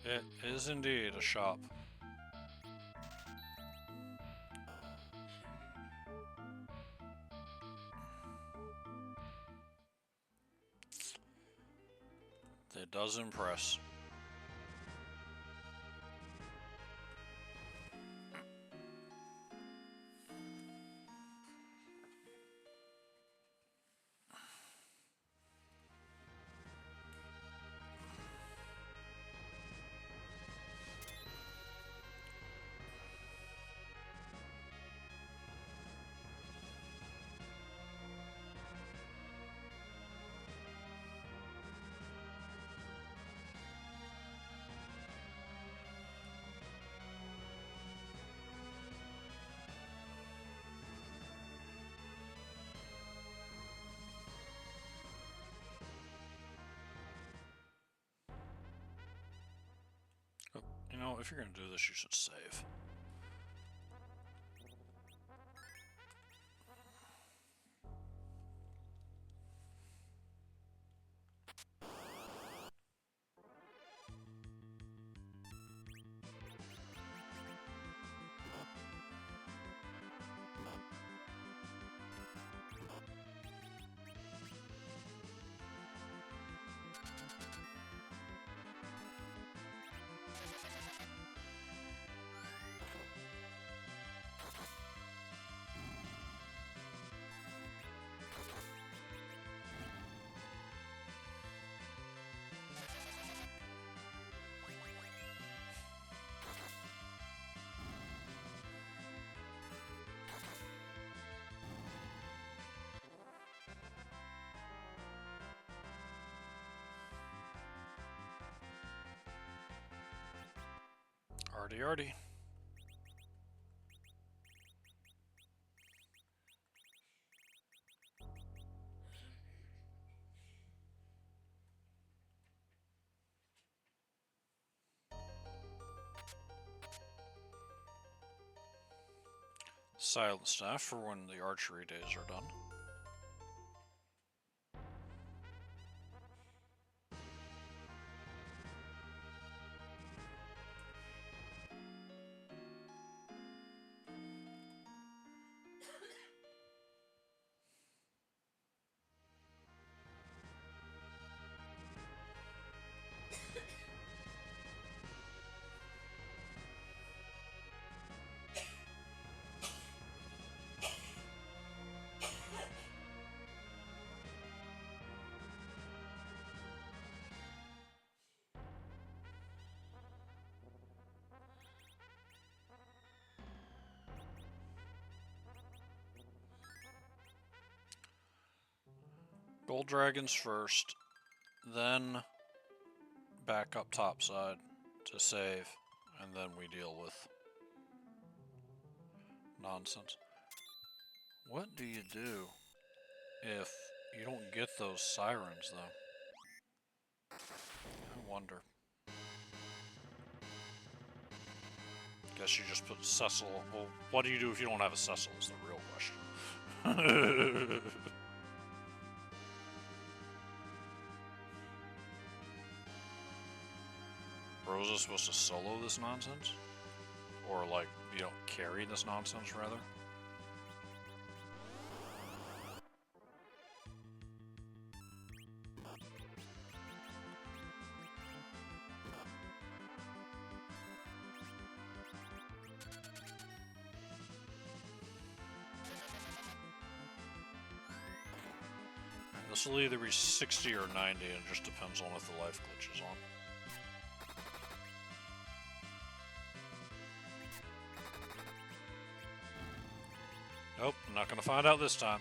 It is indeed a shop. It does impress. You know, if you're gonna do this, you should save. Arty. Silent staff for when the archery days are done. Gold dragons first, then back up topside to save, and then we deal with nonsense. What do you do if you don't get those sirens, though? I wonder. Guess you just put Cecil. Well, what do you do if you don't have a Cecil is the real question. Rosa's supposed to solo this nonsense? Or, like, you know, carry this nonsense, rather? This will either be 60 or 90, and it just depends on if the life glitch is on. Nope, I'm not going to find out this time.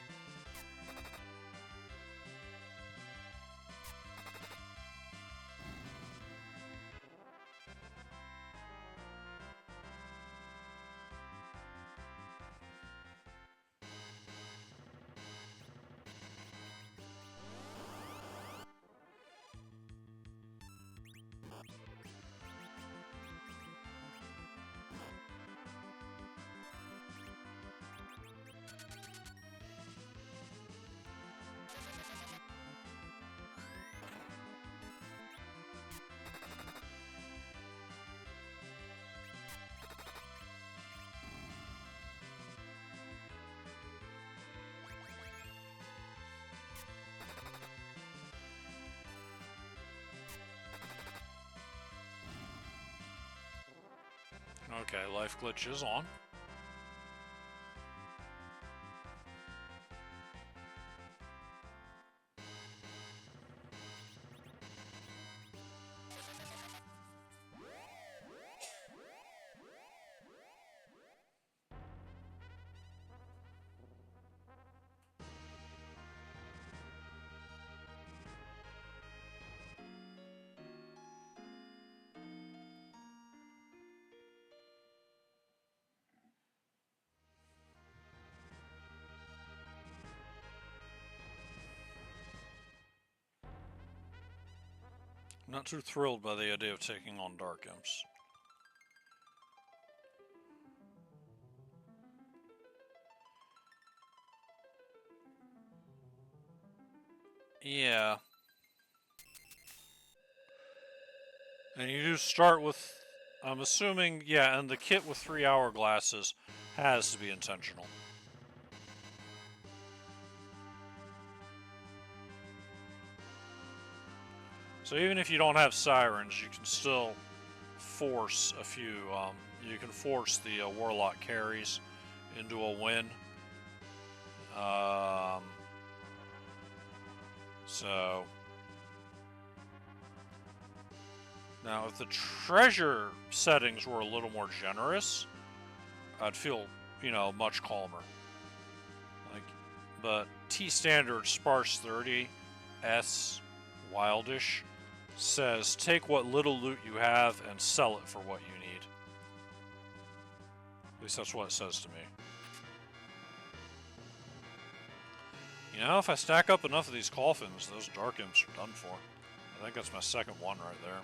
Okay, life glitch is on. I'm not too thrilled by the idea of taking on Dark Imps. Yeah. And you do start with, I'm assuming, yeah, and the kit with 3 hourglasses has to be intentional. So even if you don't have sirens, you can still force a few, you can force the Warlock carries into a win. So now if the treasure settings were a little more generous, I'd feel, you know, much calmer. Like, but T standard sparse 30, S wildish says take what little loot you have and sell it for what you need. At least that's what it says to me. You know, if I stack up enough of these coffins, those Dark Imps are done for. I think that's my second one right there.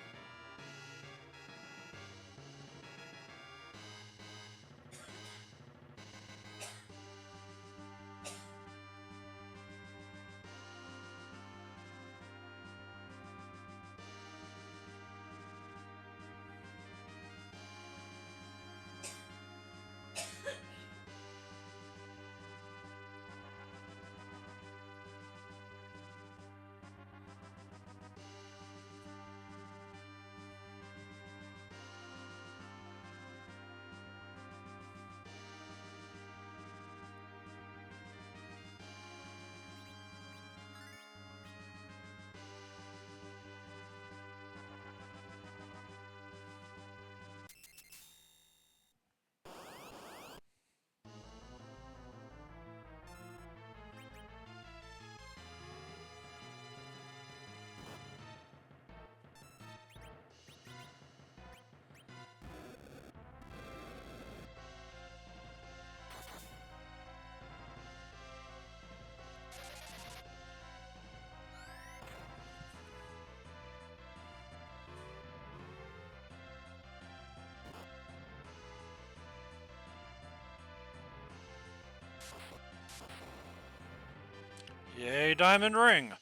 Yay, diamond ring!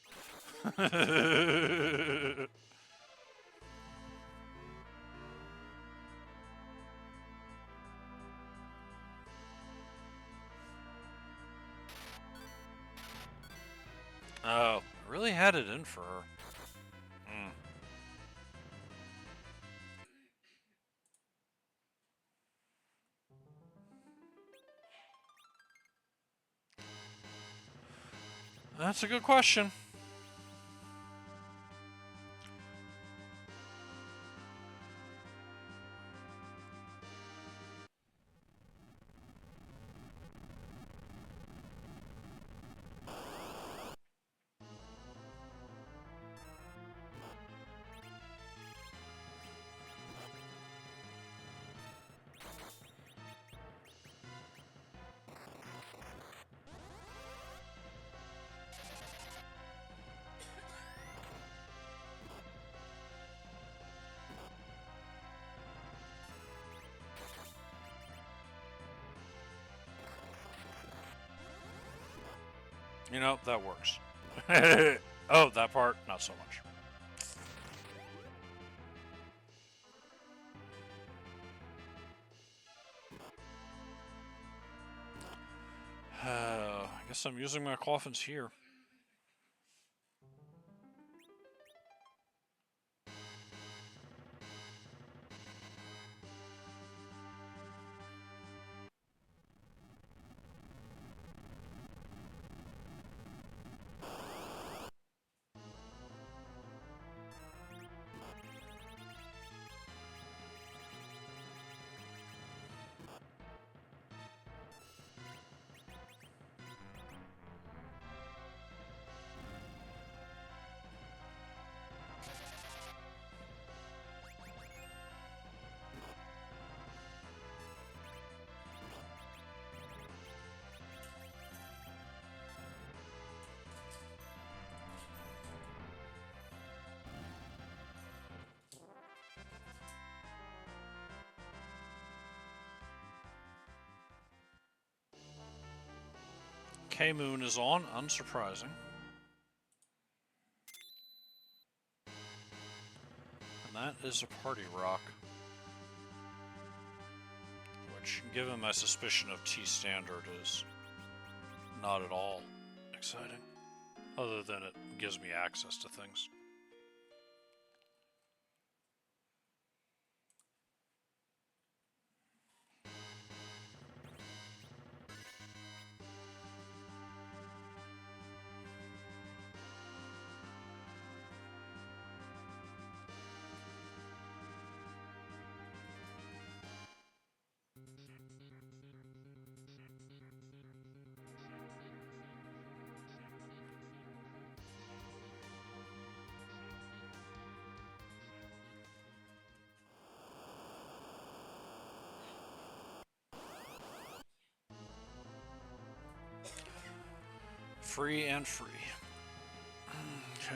Oh, really had it in for her. That's a good question. You know, that works. Oh, that part, not so much. I guess I'm using my coffins here. K-Moon is on, unsurprising. And that is a party rock. Which, given my suspicion of T-Standard, is not at all exciting. Other than it gives me access to things. Free and free. Okay.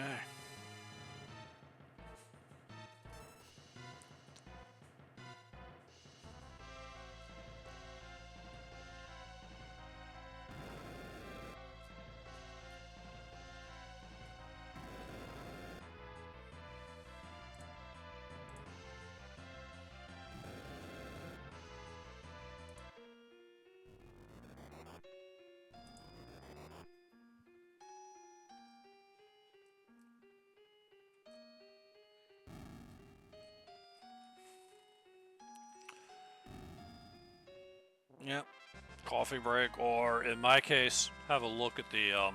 Yep. Coffee break, or in my case, have a look at the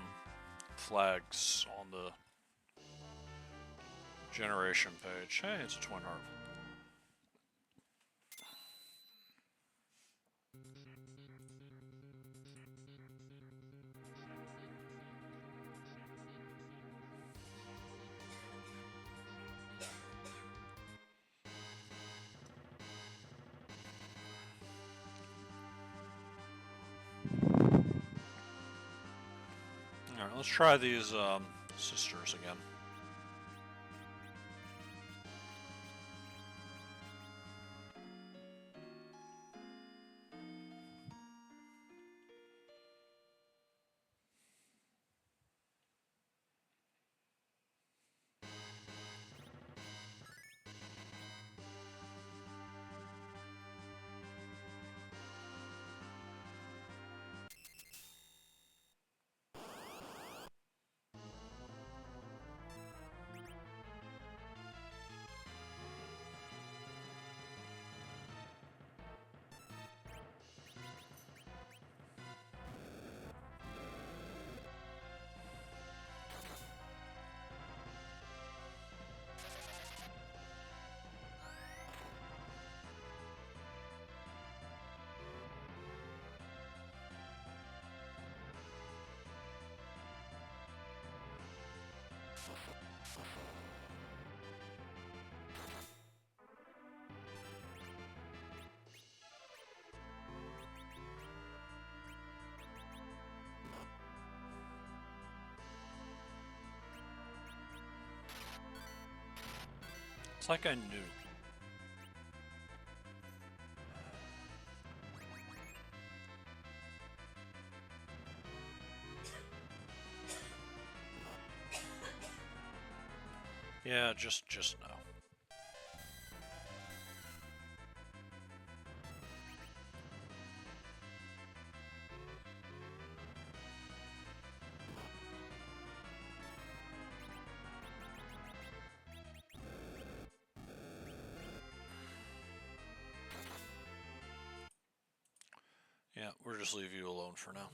flags on the generation page. Hey, it's a twin harp. Alright, let's try these sisters again. It's like I knew. Yeah, just no. Yeah, we'll just leave you alone for now.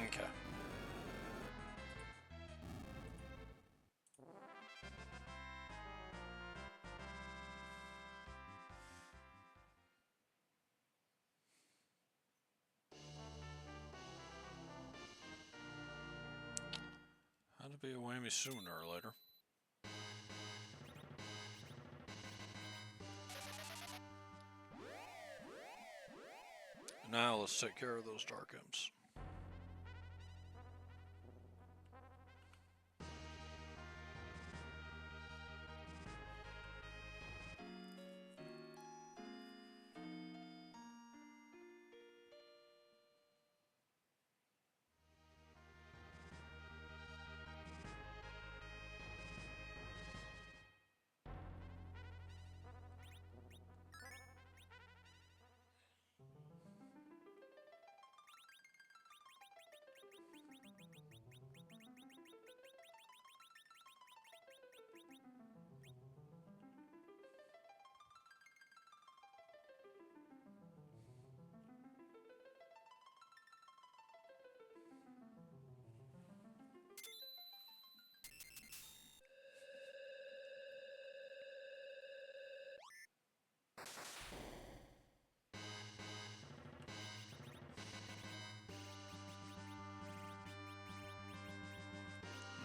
Okay. Had to be a whammy sooner or later. Now let's take care of those dark imps.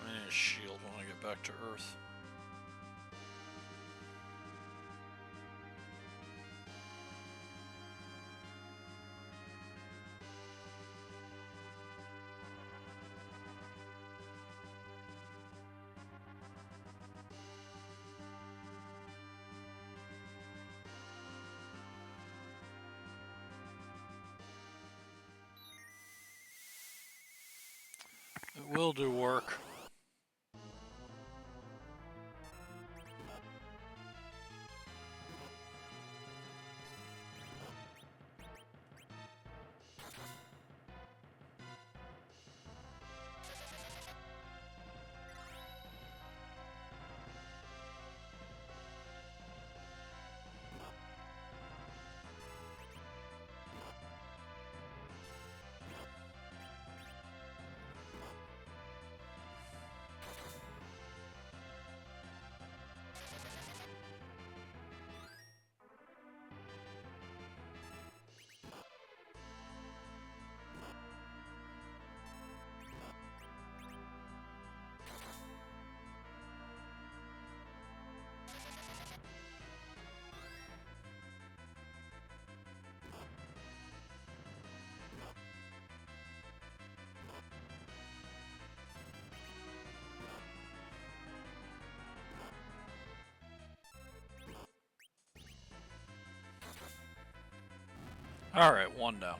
I need a shield when I get back to Earth. It will do work. Alright, one down.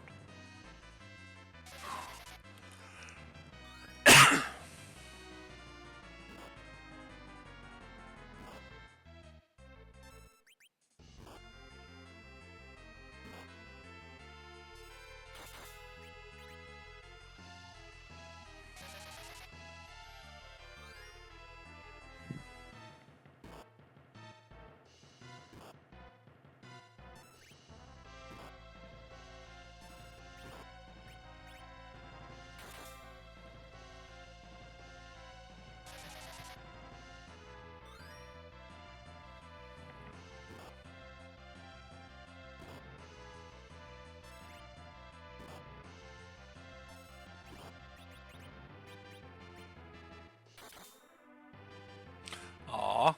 Aw.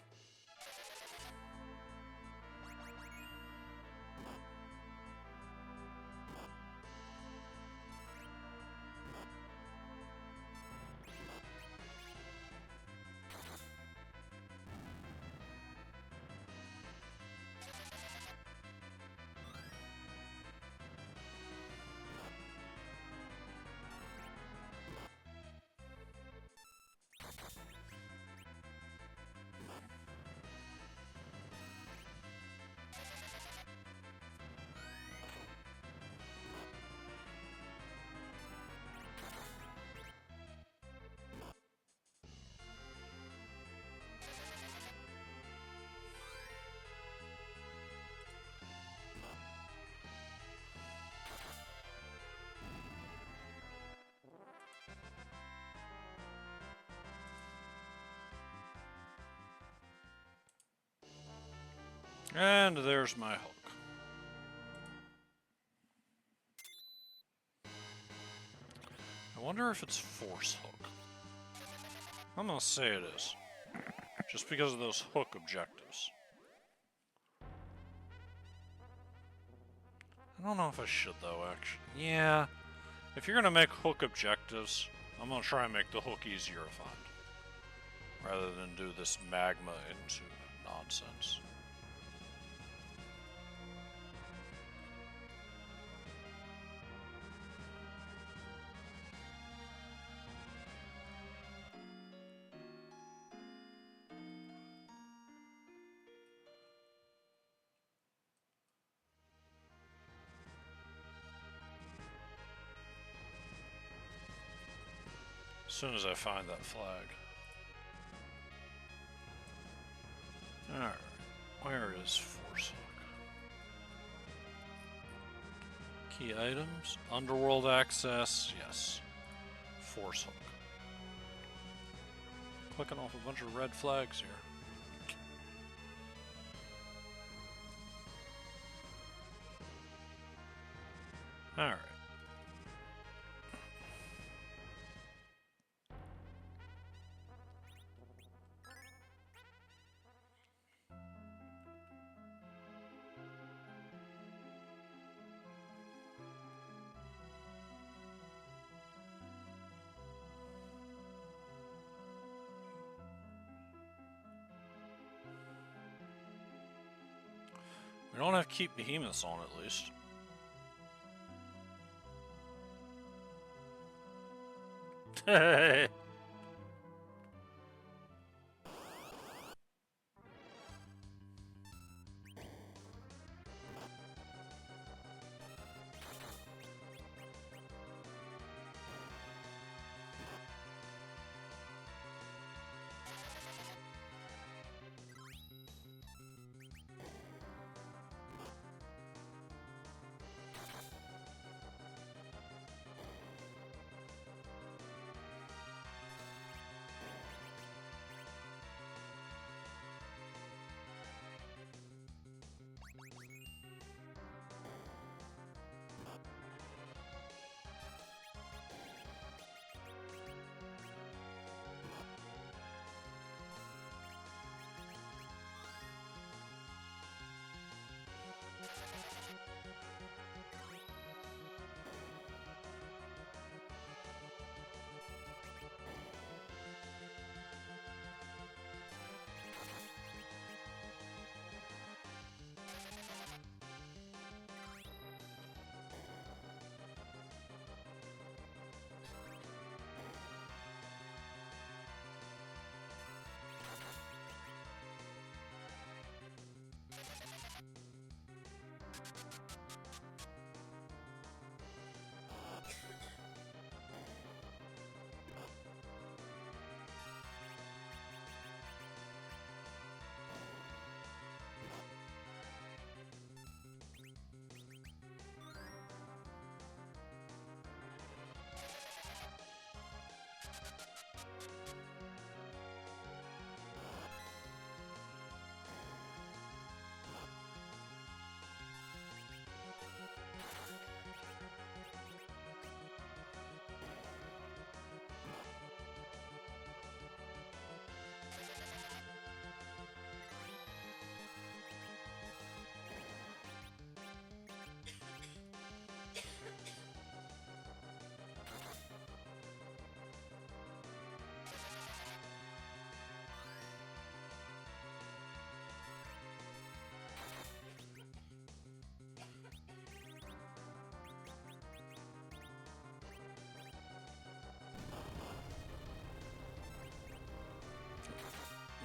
And there's my hook. I wonder if it's force hook. I'm gonna say it is. Just because of those hook objectives. I don't know if I should though, actually. Yeah. If you're gonna make hook objectives, I'm gonna try and make the hook easier to find. Rather than do this magma into nonsense. As soon as I find that flag. Alright, where is force hook? Key items, underworld access, yes. Force hook. Clicking off a bunch of red flags here. Alright. We don't have to keep behemoths on at least.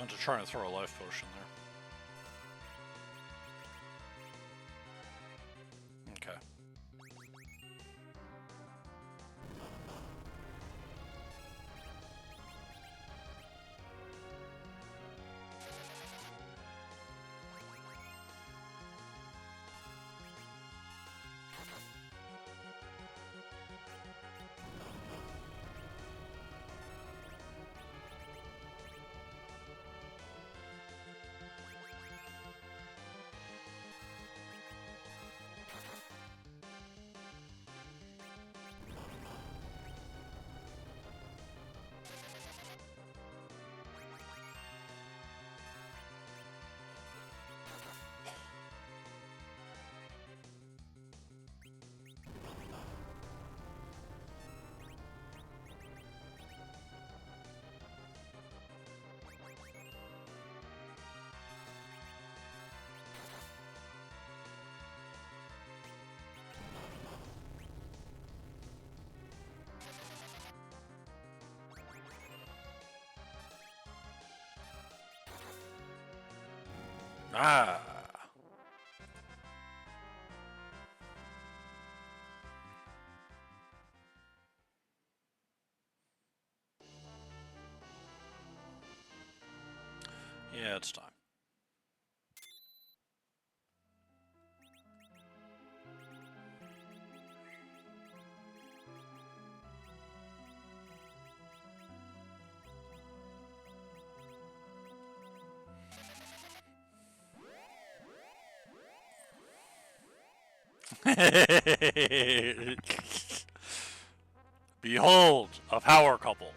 meant to try and throw a life potion there. Okay. Ah. Yeah, it's time. Behold, a power couple.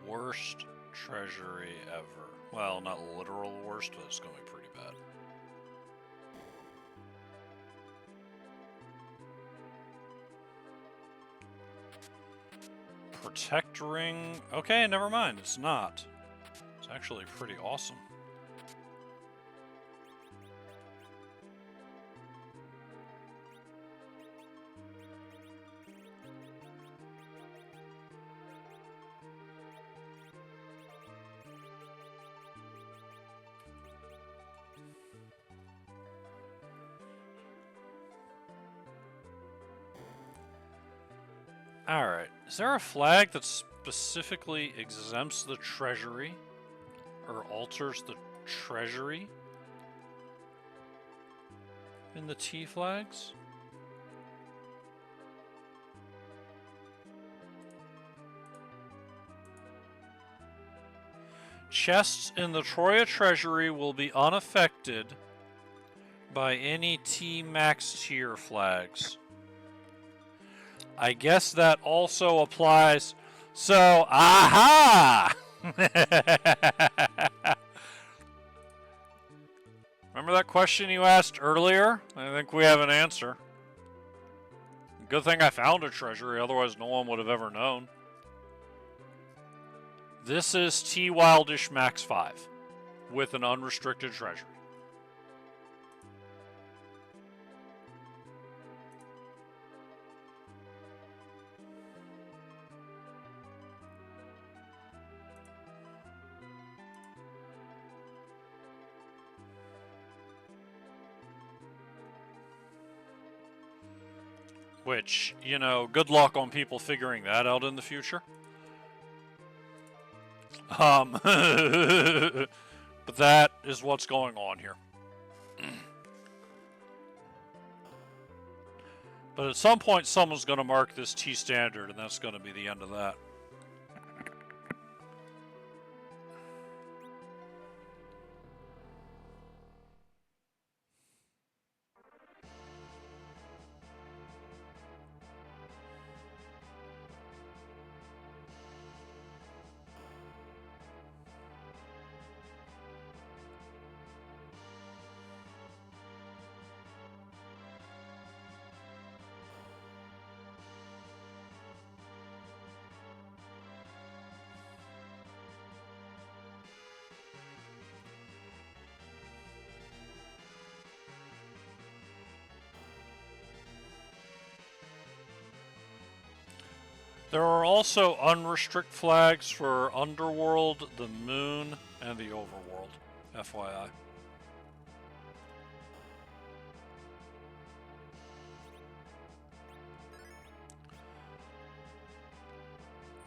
Worst treasury ever. Well, not literal worst, but it's going to be pretty bad. Protect ring. Okay, never mind. It's not. It's actually pretty awesome. Alright, is there a flag that specifically exempts the treasury? Or alters the treasury? In the T flags? Chests in the Troya treasury will be unaffected by any T max tier flags. I guess that also applies. So, aha! Remember that question you asked earlier? I think we have an answer. Good thing I found a treasury, otherwise no one would have ever known. This is T Wildish Max 5 with an unrestricted treasury. Which, you know, good luck on people figuring that out in the future. But that is what's going on here. But at some point, someone's going to mark this T standard, and that's going to be the end of that. There are also unrestricted flags for Underworld, the Moon, and the Overworld, FYI.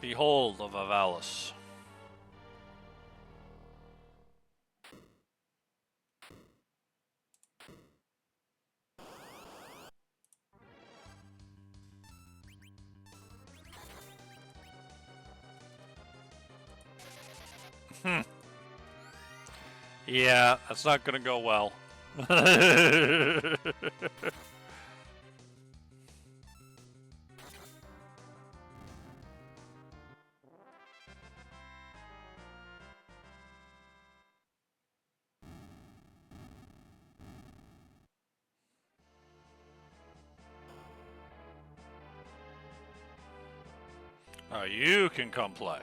Behold of Avalis. Yeah, that's not gonna go well. You can come play.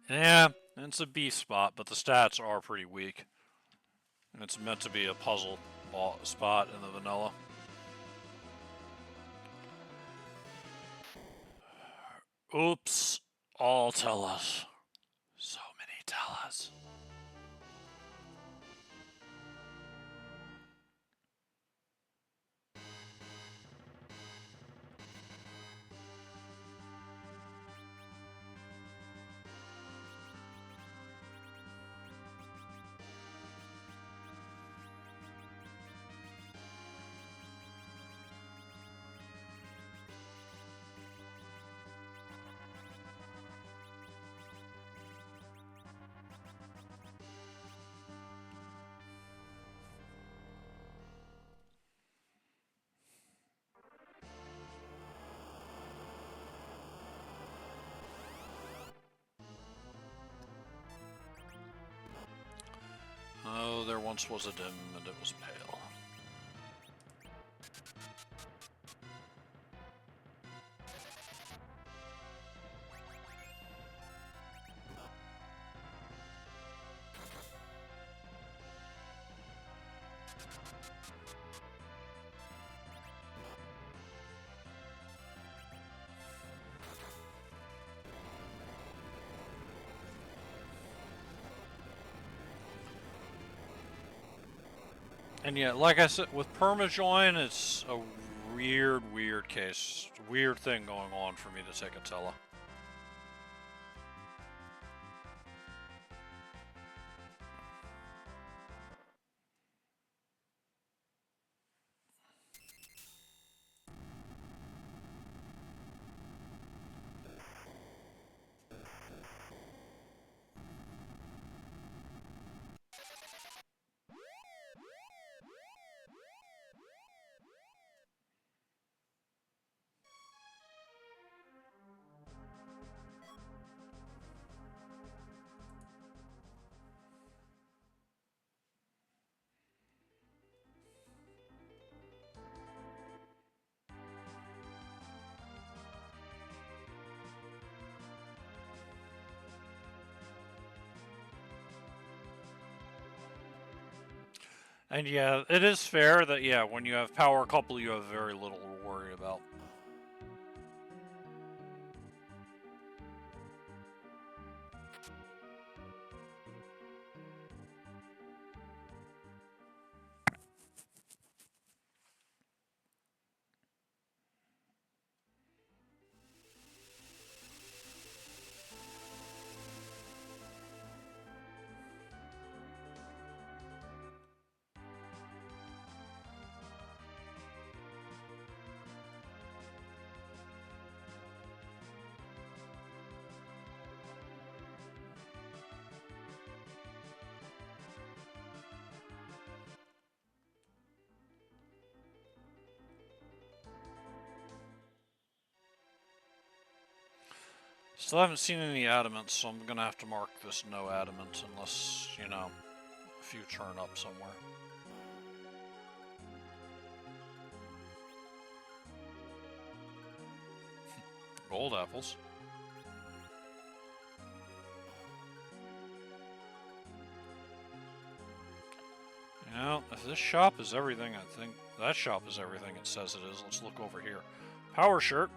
Yeah, it's a B spot, but the stats are pretty weak. And it's meant to be a puzzle spot in the vanilla. Oops, all tell us. So many tell us. Oh, there once was a dim, and it was pale. And yet, like I said, with permajoin, it's a weird case. Weird thing going on for me to take a tele. And yeah, it is fair that, yeah, when you have power couple, you have very little to worry about. Still haven't seen any adamants, so I'm gonna have to mark this no adamant unless, you know, a few turn up somewhere. Gold apples. You know, if this shop is everything, I think that shop is everything it says it is. Let's look over here. Power shirt.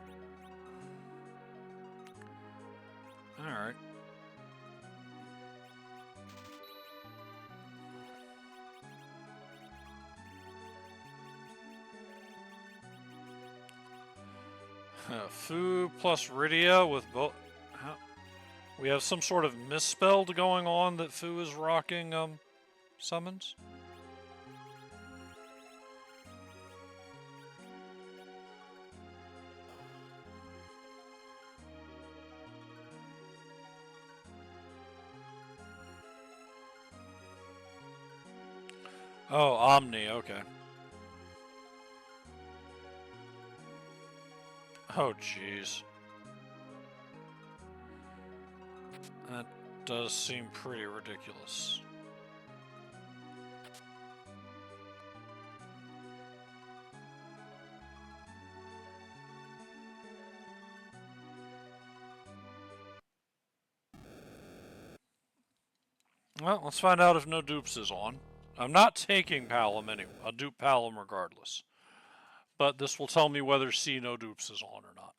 Alright. Fu plus Rydia with both. We have some sort of misspelled going on that Fu is rocking summons. Oh, Omni, okay. Oh, jeez. That does seem pretty ridiculous. Well, let's find out if no dupes is on. I'm not taking Palom anyway. I'll dupe Palom regardless. But this will tell me whether C no dupes is on or not.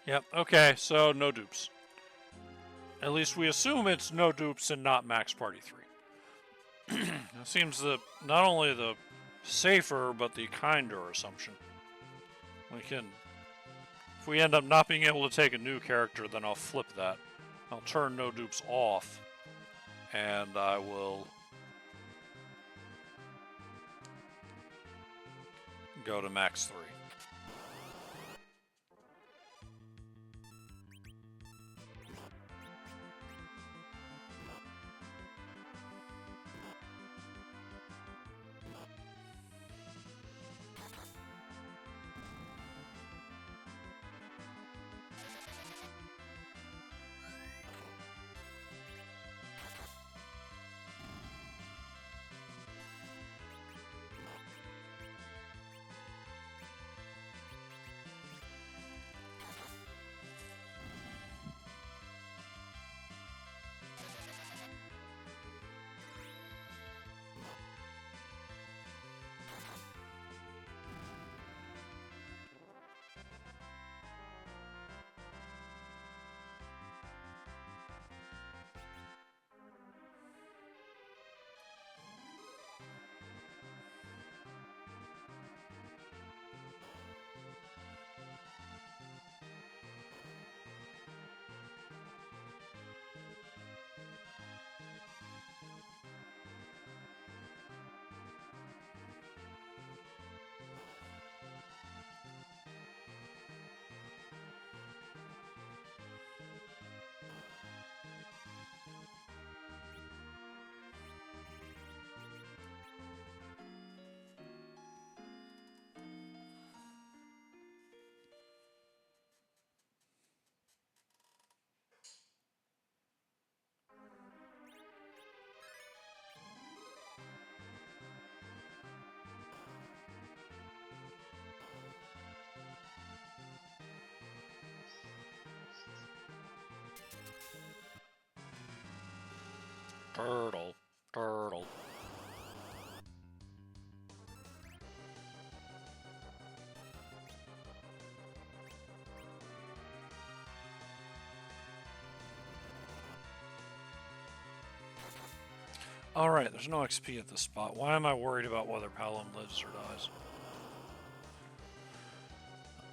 Yep, okay, so no dupes. At least we assume it's no dupes and not max party 3. It seems that not only the safer, but the kinder assumption. We can, if we end up not being able to take a new character, then I'll flip that. I'll turn no dupes off, and I will go to max 3. Turtle. Turtle. Alright, there's no XP at this spot. Why am I worried about whether Paladin lives or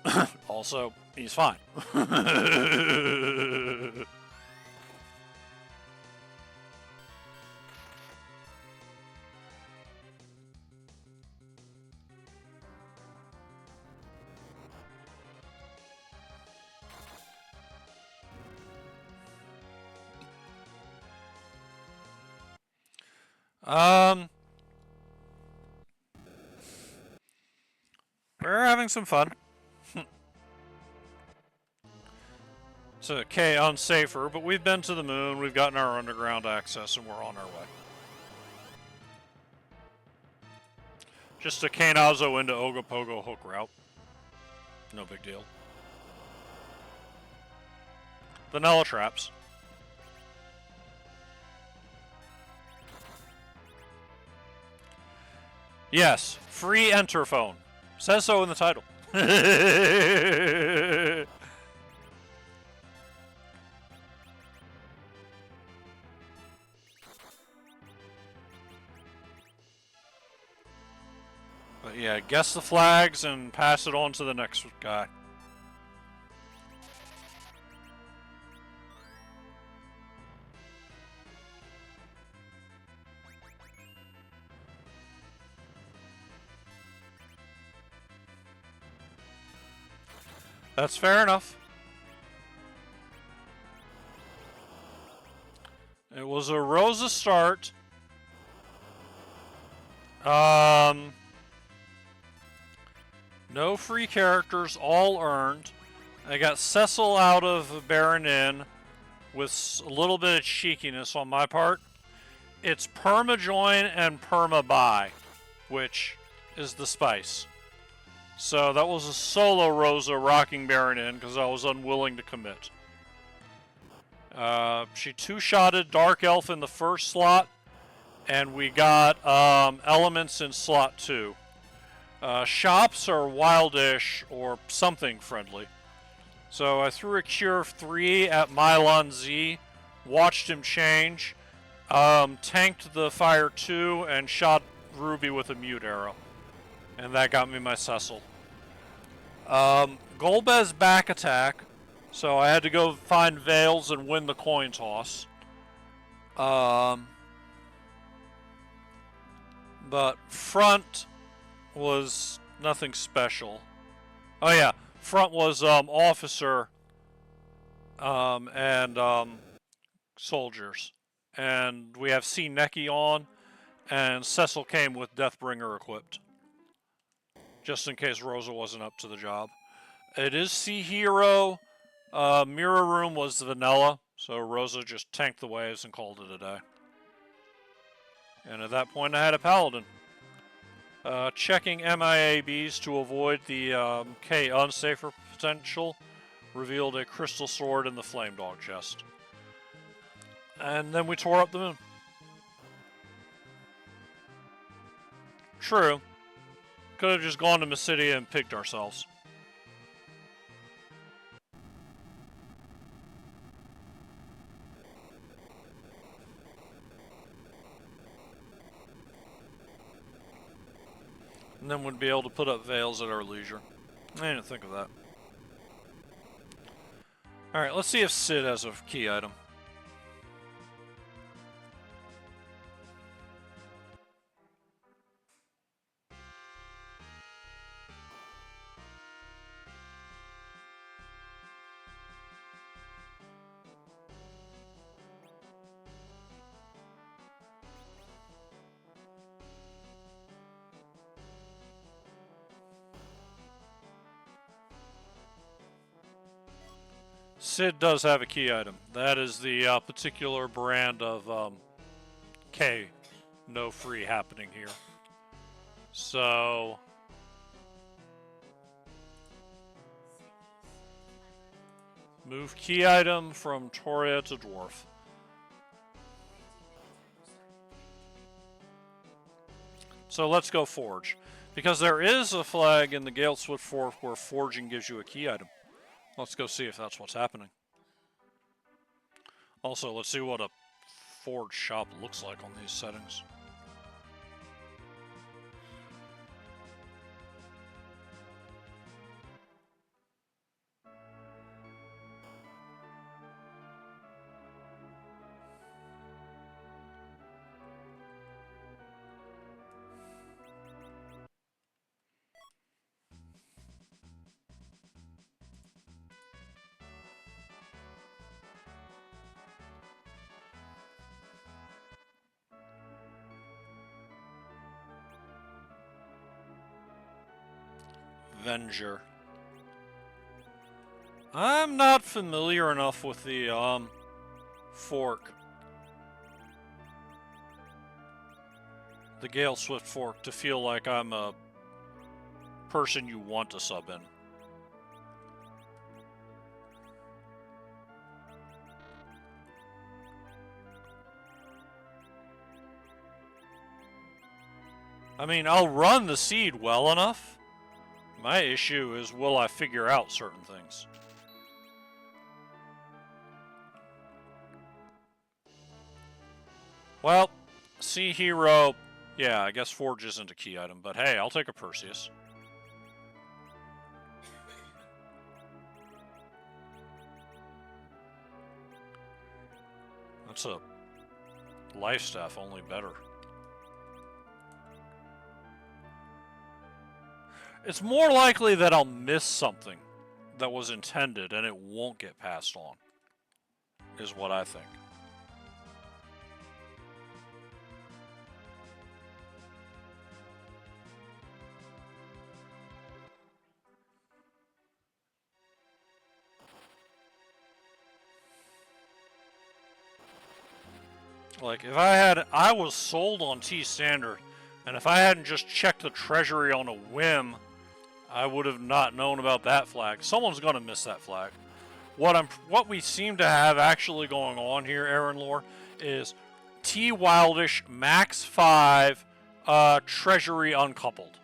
dies? Also, he's fine. We're having some fun. It's a K unsafer, but we've been to the moon, we've gotten our underground access, and we're on our way. Just a Kainazo into Ogopogo hook route. No big deal. Vanilla traps. Yes, FreeEnterPhone. Says so in the title. But yeah, guess the flags and pass it on to the next guy. That's fair enough. It was a Rosa start. No free characters, all earned. I got Cecil out of Baron Inn with a little bit of cheekiness on my part. It's perma-join and perma-buy, which is the spice. So that was a solo Rosa rocking Baron Inn because I was unwilling to commit. She two-shotted Dark Elf in the first slot, and we got elements in slot 2. Shops are wildish or something friendly. So I threw a Cure 3 at Mylon Z, watched him change, tanked the Fire 2, and shot Ruby with a Mute Arrow. And that got me my Cecil. Golbez back attack, so I had to go find Veils and win the coin toss. But front was nothing special. Oh yeah, front was officer and soldiers. And we have C. Neki on, and Cecil came with Deathbringer equipped. Just in case Rosa wasn't up to the job. It is C. Hero. Mirror Room was vanilla, so Rosa just tanked the waves and called it a day. And at that point I had a Paladin. Checking MIABs to avoid the K unsafer potential, revealed a crystal sword in the Flame Dog chest. And then we tore up the moon. True. Could have just gone to Mysidia and picked ourselves. And then we'd be able to put up Veils at our leisure. I didn't think of that. Alright, let's see if Sid has a key item. Sid does have a key item. That is the particular brand of K. No free happening here. So... move key item from Toria to Dwarf. So let's go forge. Because there is a flag in the Gale Swift Fork where forging gives you a key item. Let's go see if that's what's happening. Also, let's see what a forge shop looks like on these settings. Avenger. I'm not familiar enough with the fork. The Gale Swift Fork to feel like I'm a person you want to sub in. I mean, I'll run the seed well enough. My issue is, will I figure out certain things? Well, Sea Hero, yeah, I guess Forge isn't a key item, but hey, I'll take a Perseus. That's a life staff, only better. It's more likely that I'll miss something that was intended and it won't get passed on, is what I think. Like, if I was sold on T Standard, and if I hadn't just checked the treasury on a whim, I would have not known about that flag. Someone's gonna miss that flag. What we seem to have actually going on here, Aaron Lore, is T Wildish max 5 treasury uncoupled.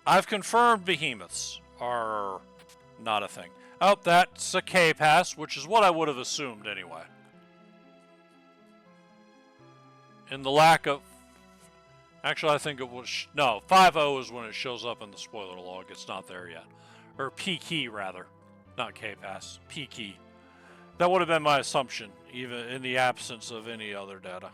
I've confirmed behemoths are not a thing. Oh, that's a K pass, which is what I would have assumed anyway. In the lack of... Actually, I think it was... No, 5-0 is when it shows up in the spoiler log. It's not there yet. Or P-key, rather. Not K-pass. P-key. That would have been my assumption, even in the absence of any other data.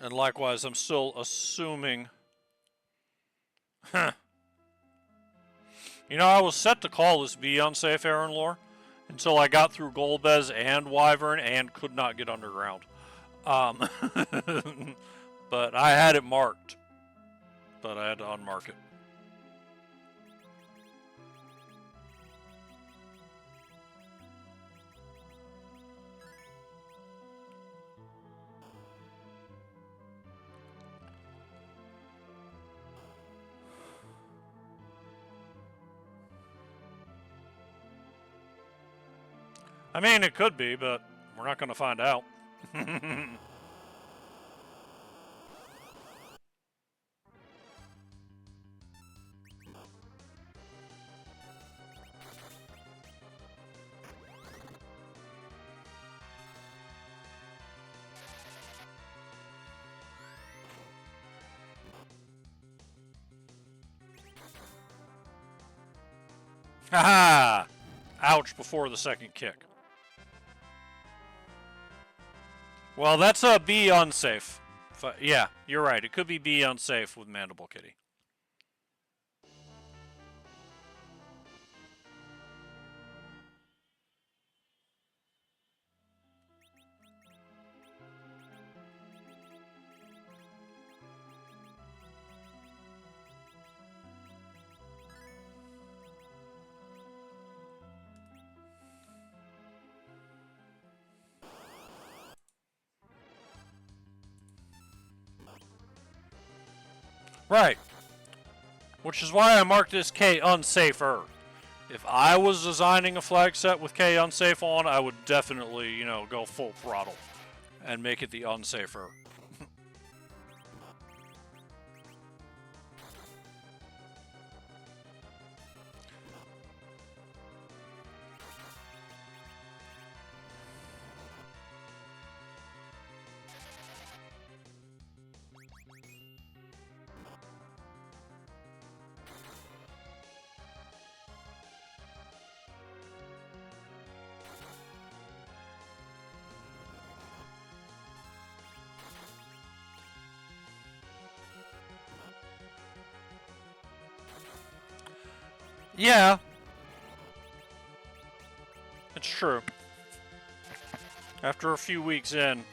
And likewise, I'm still assuming... You know, I was set to call this be unsafe, Aaron Lore, until I got through Golbez and Wyvern and could not get underground. But I had it marked. But I had to unmark it. I mean, it could be, but we're not going to find out. Haha! Ouch, before the second kick. Well, that's a B unsafe. Yeah, you're right. It could be B unsafe with Mandible Kitty. Right. Which is why I marked this K unsafer. If I was designing a flag set with K unsafe on, I would definitely, you know, go full throttle and make it the unsafer. Yeah, it's true. After a few weeks in,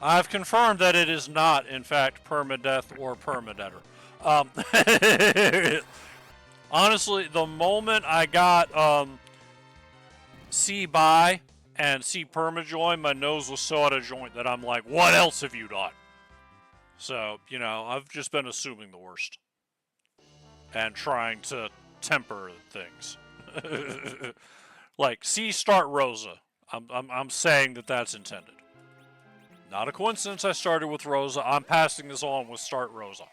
I've confirmed that it is not, in fact, permadeath or permadeader. Honestly, the moment I got C buy and C permajoin, my nose was so out of joint that I'm like, what else have you done? So, you know, I've just been assuming the worst and trying to temper things. Like, C start Rosa. I'm saying that that's intended. Not a coincidence I started with Rosa. I'm passing this on with start Rosa.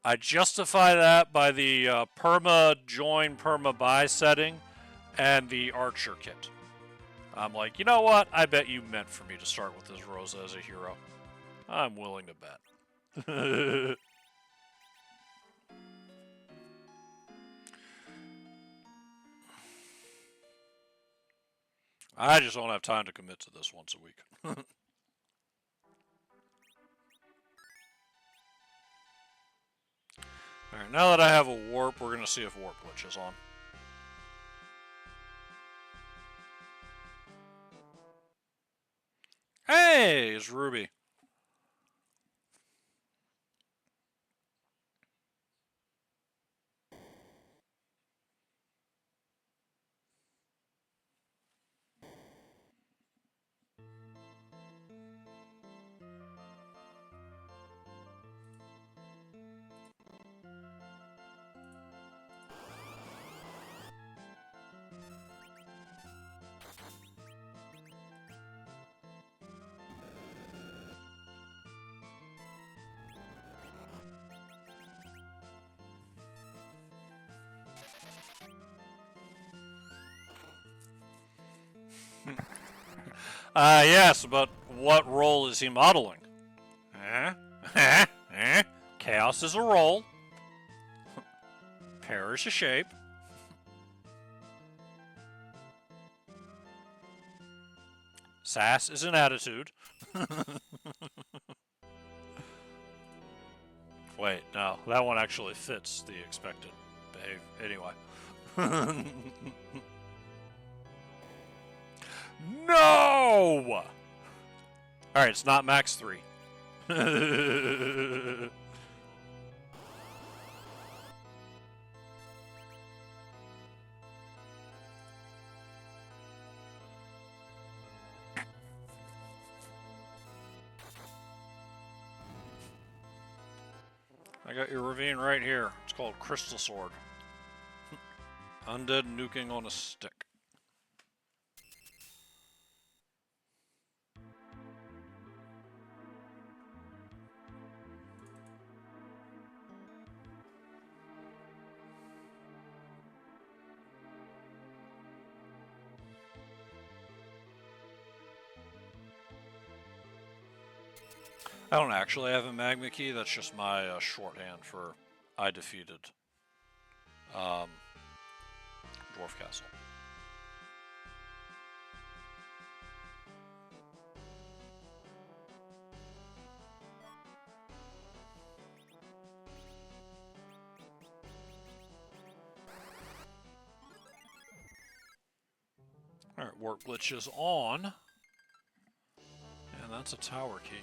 I justify that by the perma join perma buy setting and the archer kit. I'm like, you know what? I bet you meant for me to start with this Rosa as a hero. I'm willing to bet. I just don't have time to commit to this once a week. Alright, now that I have a warp, we're going to see if warp glitch is on. Hey, it's Ruby. Yes, but what role is he modeling? Chaos is a role. Perish a shape. Sass is an attitude. Wait, no, that one actually fits the expected behavior. Anyway. No! Alright, it's not max 3. I got your ravine right here. It's called Crystal Sword. Undead nuking on a stick. I don't actually have a magma key. That's just my shorthand for I defeated Dwarf Castle. Alright, warp glitch is on. And that's a tower key.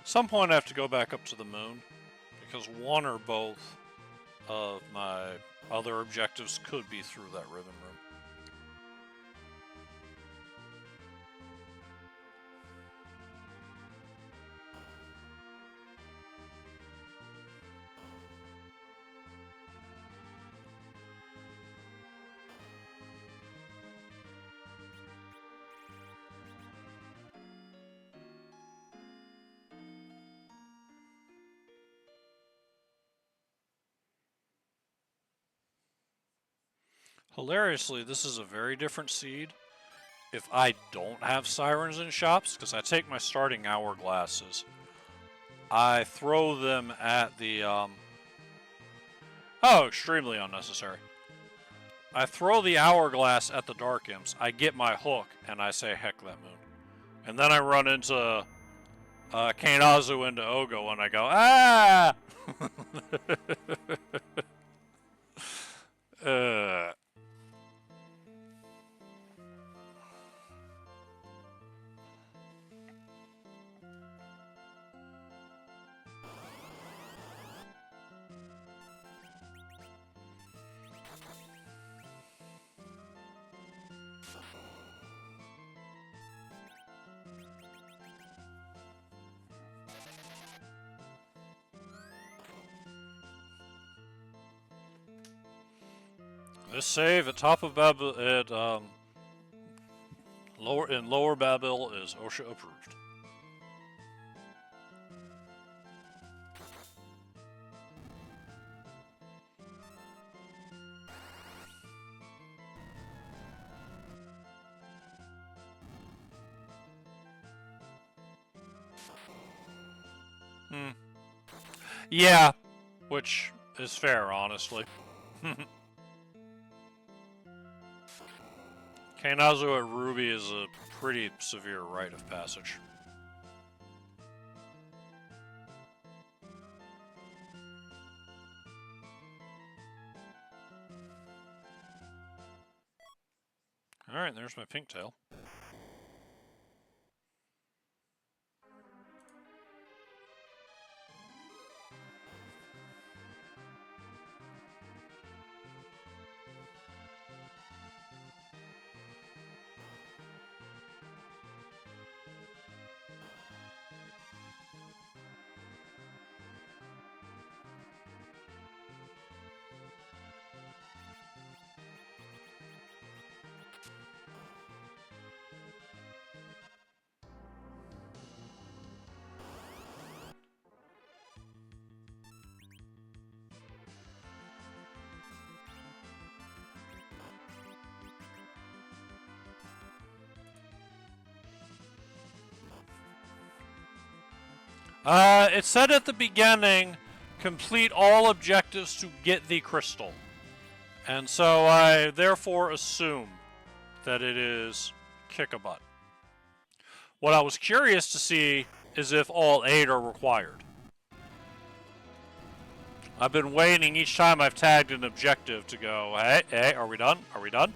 some point I have to go back up to the moon, because one or both of my other objectives could be through that ribbon room. Hilariously, this is a very different seed if I don't have sirens in shops, because I take my starting hourglasses, I throw them at the, oh, extremely unnecessary. I throw the hourglass at the Dark Imps, I get my hook, and I say, heck that moon. And then I run into Kainazu into Ogo, and I go, ah! This save at top of Babel at lower Babel is OSHA approved. Yeah, which is fair, honestly. Kainazu at Ruby is a pretty severe rite of passage. Alright, there's my pink tail. It said at the beginning, complete all objectives to get the crystal. And so I therefore assume that it is kick a butt. What I was curious to see is if all 8 are required. I've been waiting each time I've tagged an objective to go, hey, are we done? Are we done?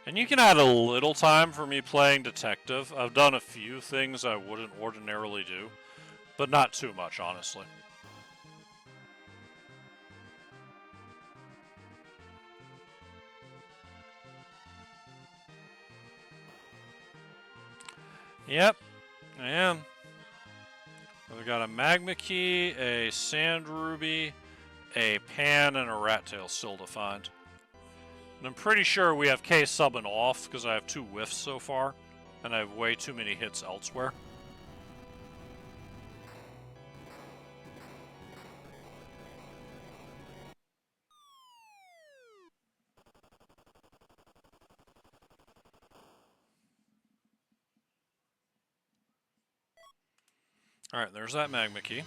And you can add a little time for me playing detective. I've done a few things I wouldn't ordinarily do, but not too much, honestly. Yep, I am. We've got a magma key, a sand ruby, a pan, and a rat tail still to find. And I'm pretty sure we have K subbing off because I have 2 whiffs so far, and I have way too many hits elsewhere. Alright, there's that magma key.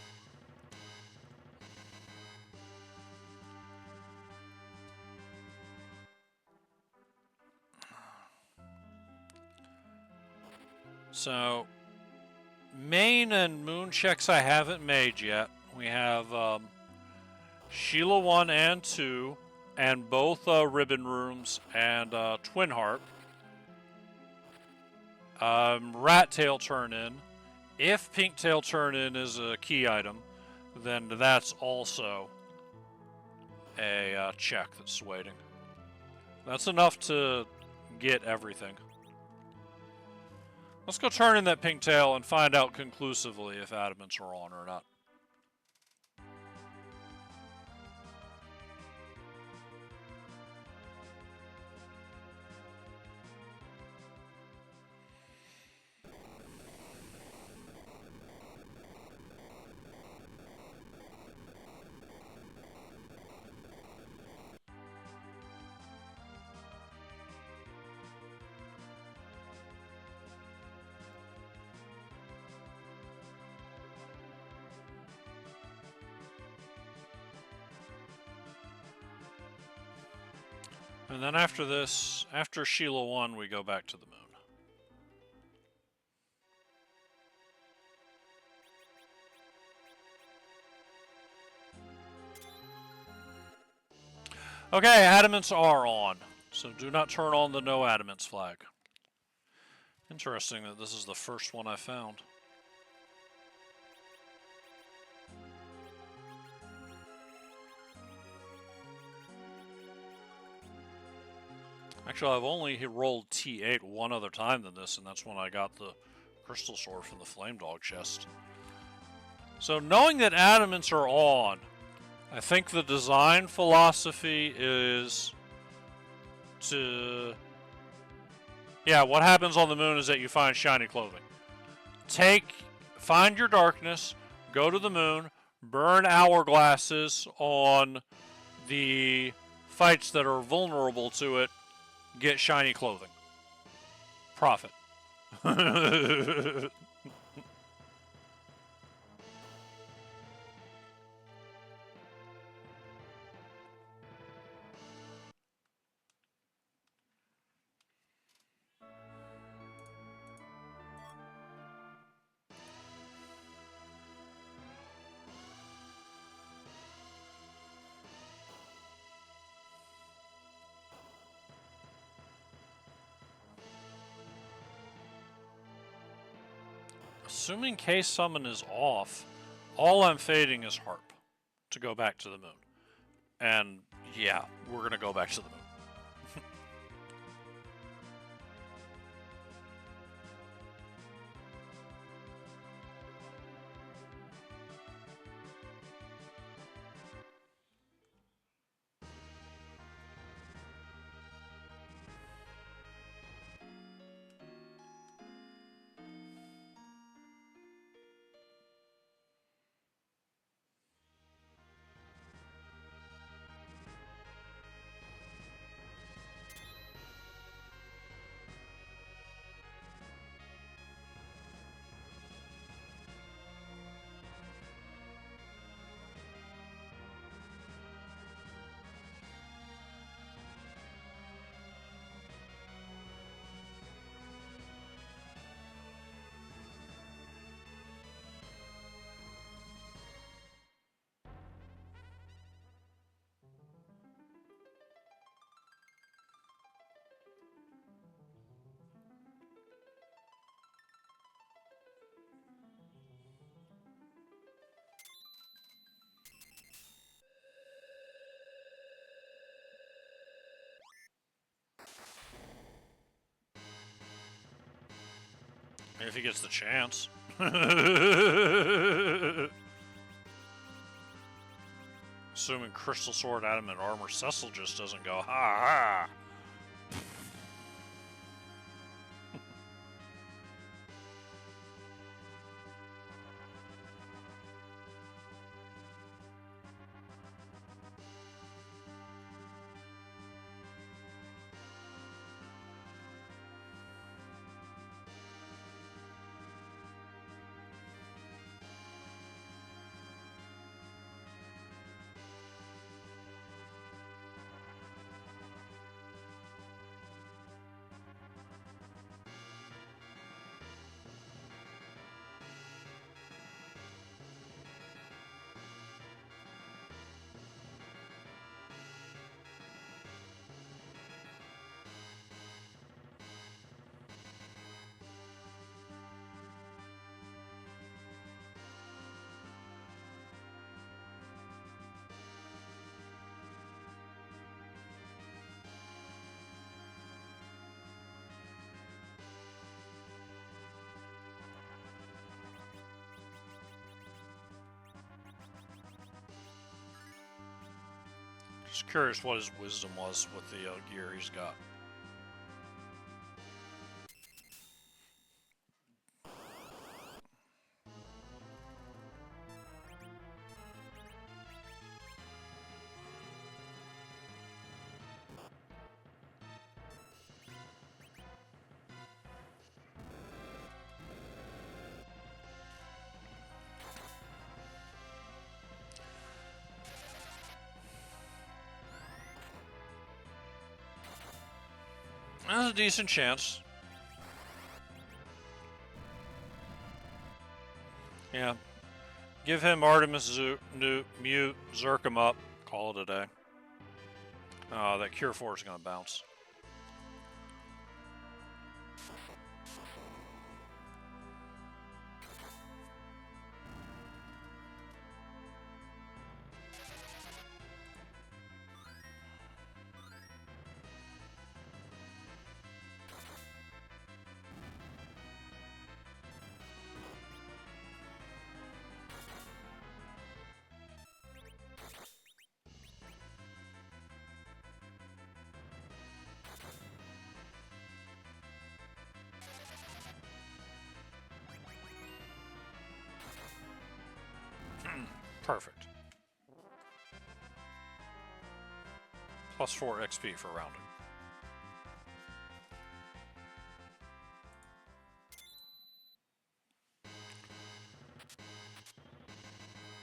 So, main and moon checks I haven't made yet. We have Sheila 1 and 2, and both ribbon rooms and Twin Heart. Rat Tail Turn-In. If Pink Tail Turn-In is a key item, then that's also a check that's waiting. That's enough to get everything. Let's go turn in that Pink Tail and find out conclusively if adamants are on or not. And then after this, after Sheila 1, we go back to the moon. Okay, adamants are on. So do not turn on the no adamants flag. Interesting that this is the first one I found. Actually, I've only rolled T8 one other time than this, and that's when I got the crystal sword from the Flame Dog chest. So knowing that adamants are on, I think the design philosophy is to... Yeah, what happens on the moon is that you find shiny clothing. Find your darkness, go to the moon, burn hourglasses on the fights that are vulnerable to it, get shiny clothing. Profit. Assuming case summon is off, all I'm fading is Harp to go back to the moon. And yeah, we're going to go back to the moon. If he gets the chance. Assuming Crystal Sword, Adamant Armor, Cecil just doesn't go, ha ha. Just curious what his wisdom was with the gear he's got. That's a decent chance. Yeah. Give him Artemis Mute, Zerk him up, call it a day. That Cure 4 is going to bounce. Perfect. Plus 4 XP for rounding.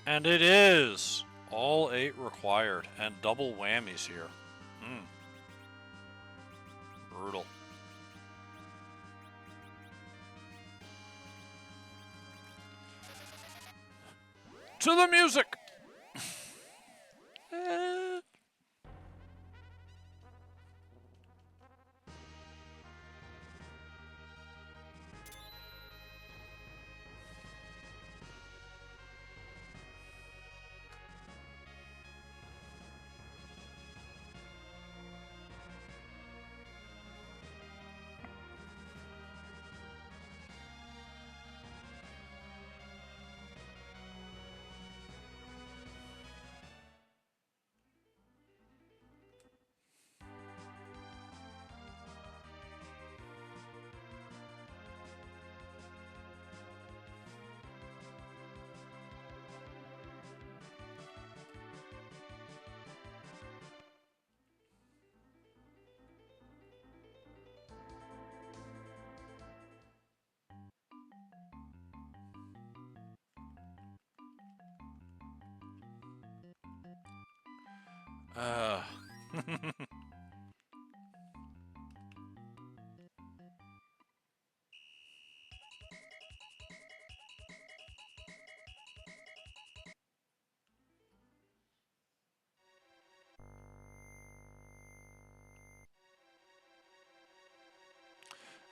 And it is all 8 required and double whammies here. Brutal. To the music!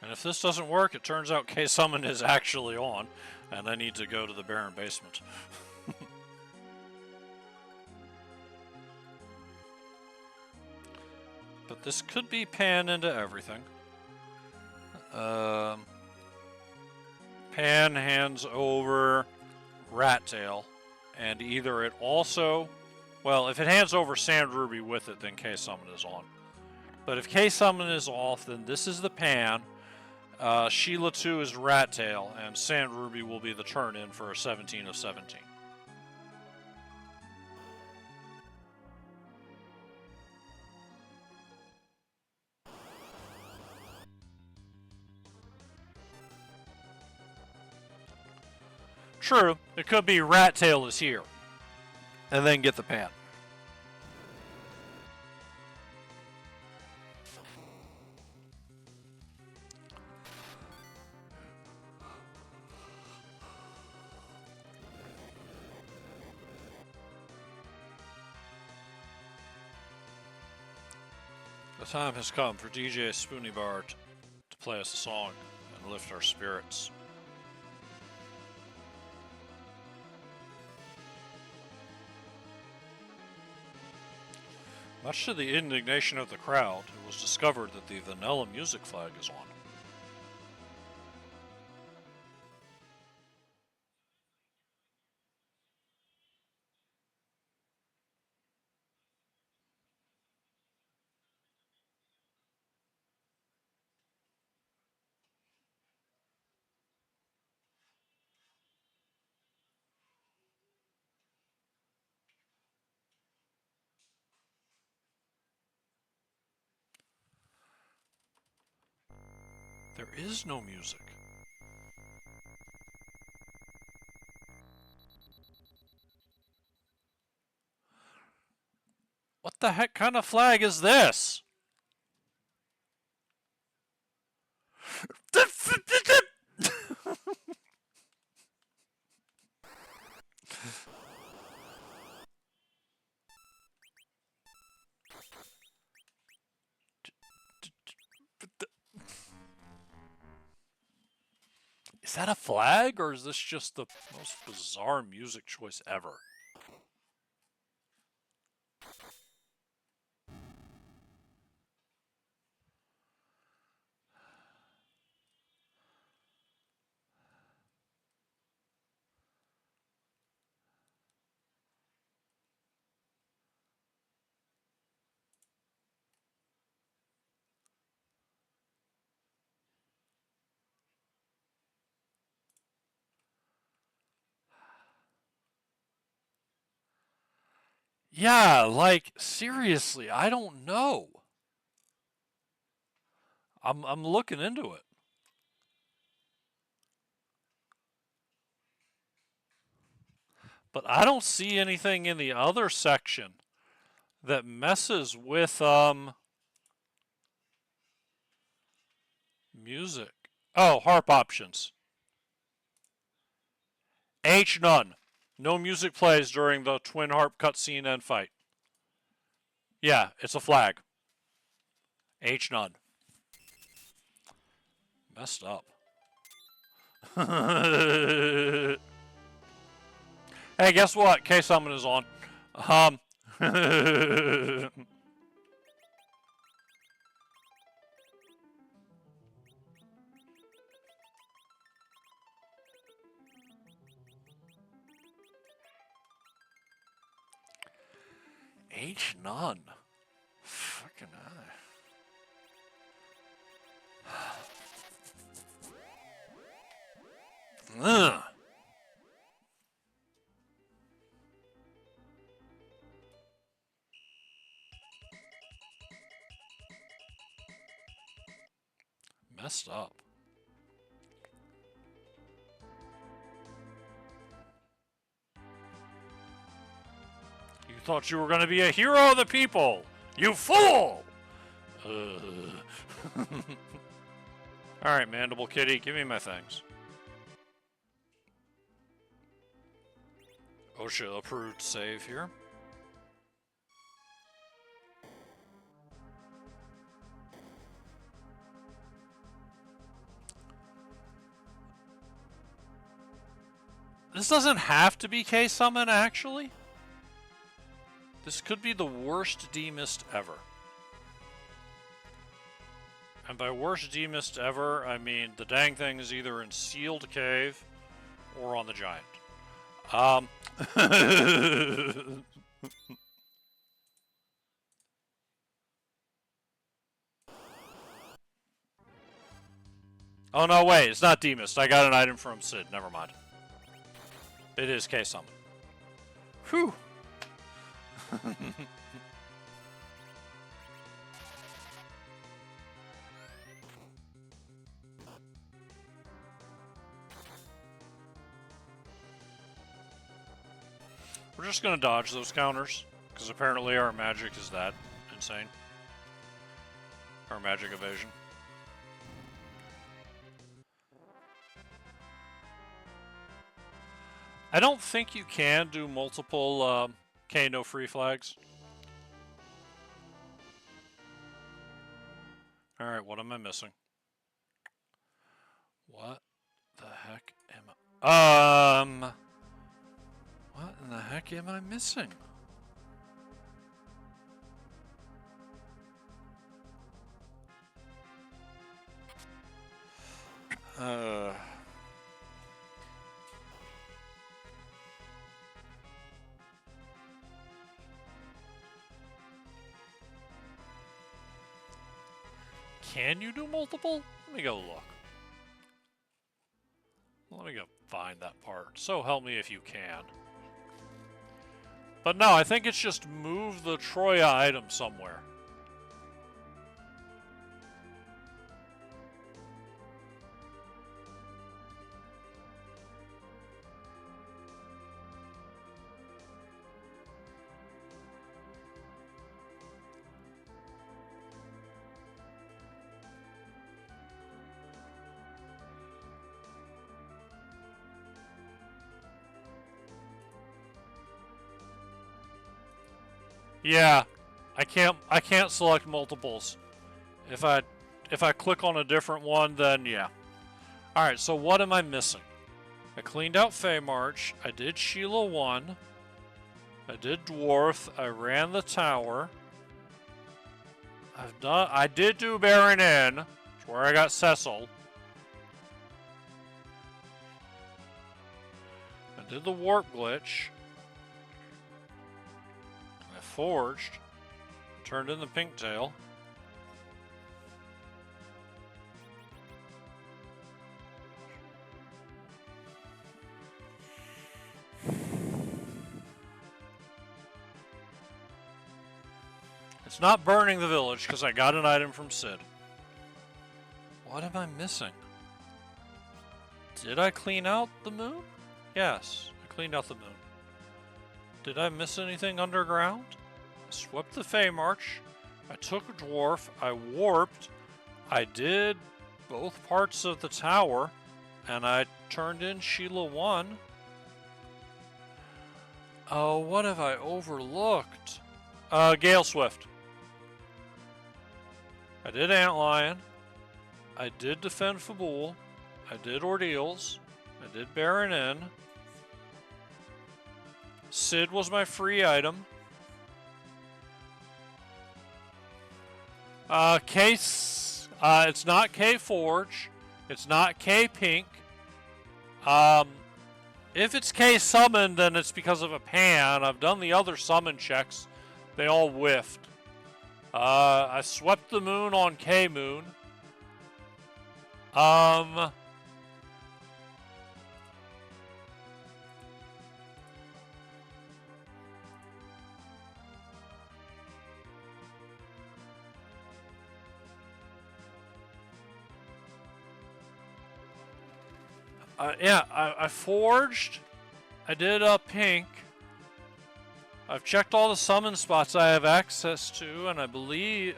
And if this doesn't work, it turns out K-Summon is actually on, and I need to go to the Barren Basement. But this could be pan into everything. Pan hands over Rat Tail, and either it also... Well, if it hands over Sand Ruby with it, then K-Summon is on. But if K-Summon is off, then this is the pan. Sheila 2 is Rat Tail, and Sand Ruby will be the turn-in for a 17 of 17. True, it could be Rat Tail is here, and then get the pan. The time has come for DJ Spoony Bar to play us a song and lift our spirits. Much to the indignation of the crowd, it was discovered that the vanilla music flag is on. There is no music. What the heck kind of flag is this? Is that a flag, or is this just the most bizarre music choice ever? Yeah, like, seriously, I don't know. I'm looking into it. But I don't see anything in the other section that messes with music. Oh, harp options. H none. No music plays during the twin harp cutscene and fight. Yeah, it's a flag. H none. Messed up. Hey, guess what? K-Summon is on. H none. Fucking ugh. Messed up. You thought you were going to be a hero of the people. You fool! Alright, Mandible Kitty, give me my things. OSHA approved save here. This doesn't have to be K-Summon, actually. This could be the worst demist ever. And by worst demist ever, I mean the dang thing is either in sealed cave or on the giant. Oh no, wait, it's not demist. I got an item from Sid, never mind. It is K-Summon. Whew. We're just gonna dodge those counters, because apparently our magic is that insane. Our magic evasion. I don't think you can do multiple K no free flags. Alright, what am I missing? What the heck am I... What in the heck am I missing? Can you do multiple? Let me go look. Let me go find that part. So help me if you can. But no, I think it's just move the Troya item somewhere. Yeah, I can't select multiples. If I click on a different one, then yeah. All right, so what am I missing? I cleaned out Feymarch. I did Sheila 1. I did Dwarf. I ran the tower. I did do Baron Inn. That's where I got Cecil. I did the warp glitch. I forged. Turned in the pink tail. It's not burning the village because I got an item from Sid. What am I missing? Did I clean out the moon? Yes, I cleaned out the moon. Did I miss anything underground? I swept the Feymarch. I took a dwarf. I warped. I did both parts of the tower. And I turned in Sheila 1. Oh, what have I overlooked? Gale Swift. I did Antlion. I did defend Fabul. I did Ordeals. I did Baron Inn. Sid was my free item. Case. It's not K Forge. It's not K Pink. If it's K Summon, then it's because of a pan. I've done the other summon checks. They all whiffed. I swept the moon on K Moon. Yeah, I forged. I did pink. I've checked all the summon spots I have access to, and I believe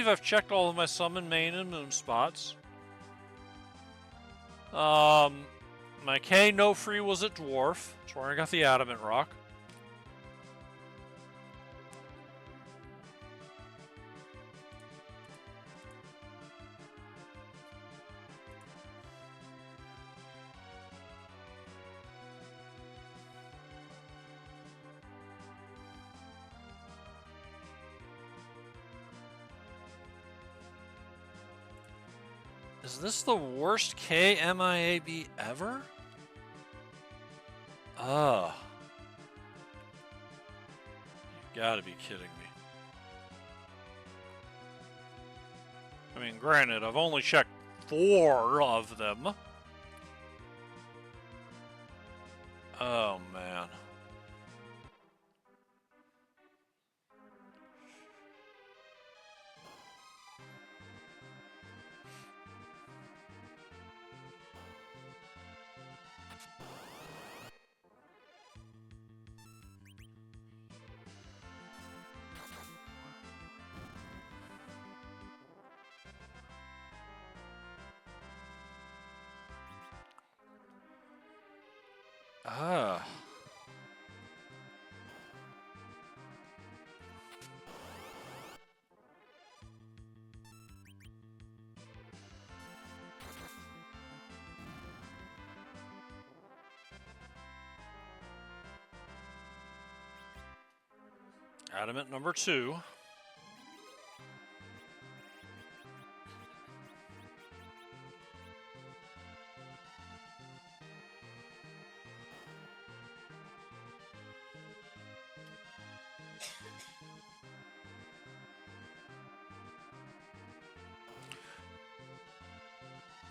I've checked all of my summon main and moon spots. My K no free was at Dwarf. That's where I got the Adamant Rock. Is this the worst KMIAB ever? You've gotta be kidding me. I mean, granted, I've only checked 4 of them. Oh, man. Adamant number 2.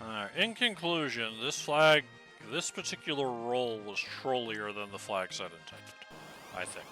Alright, in conclusion, this particular roll was trollier than the Flagset intended, I think.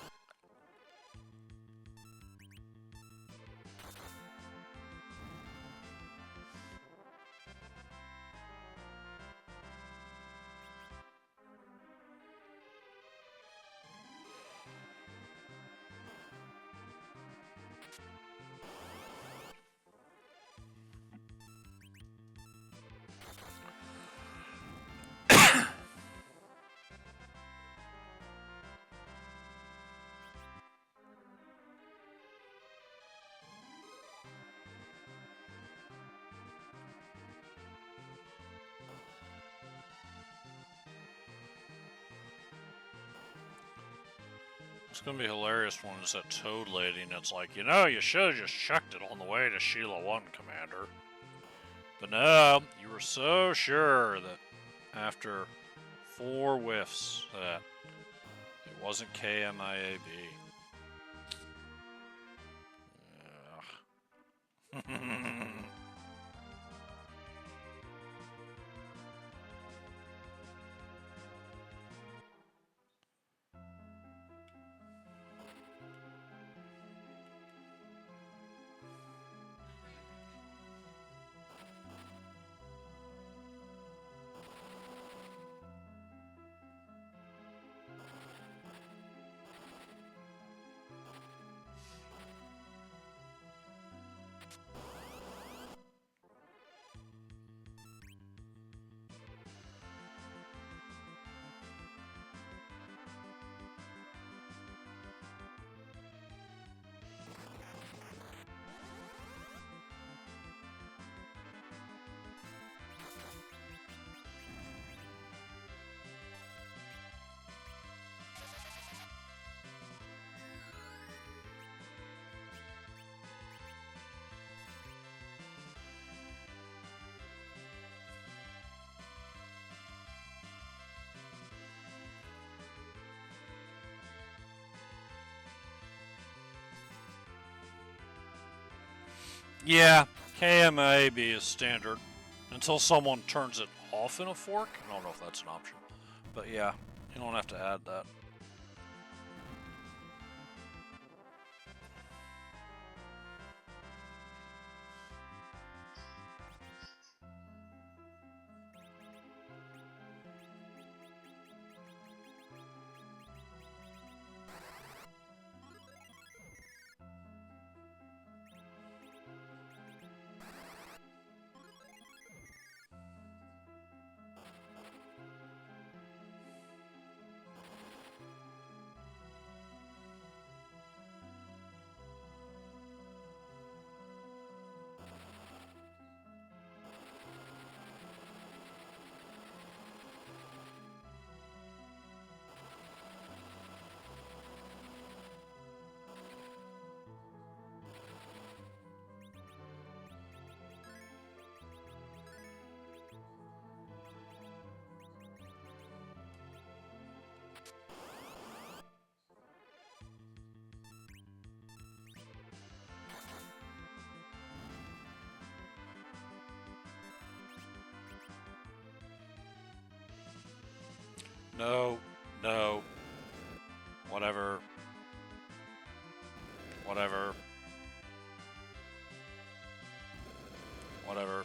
It's gonna be hilarious when it's that Toad lady and it's like, you know, you should have just checked it on the way to Sheila 1, Commander. But no, you were so sure that after 4 whiffs that it wasn't KMIAB. Yeah, KMIAB is standard until someone turns it off in a fork. I don't know if that's an option, but yeah, you don't have to add that. No, no, whatever, whatever, whatever.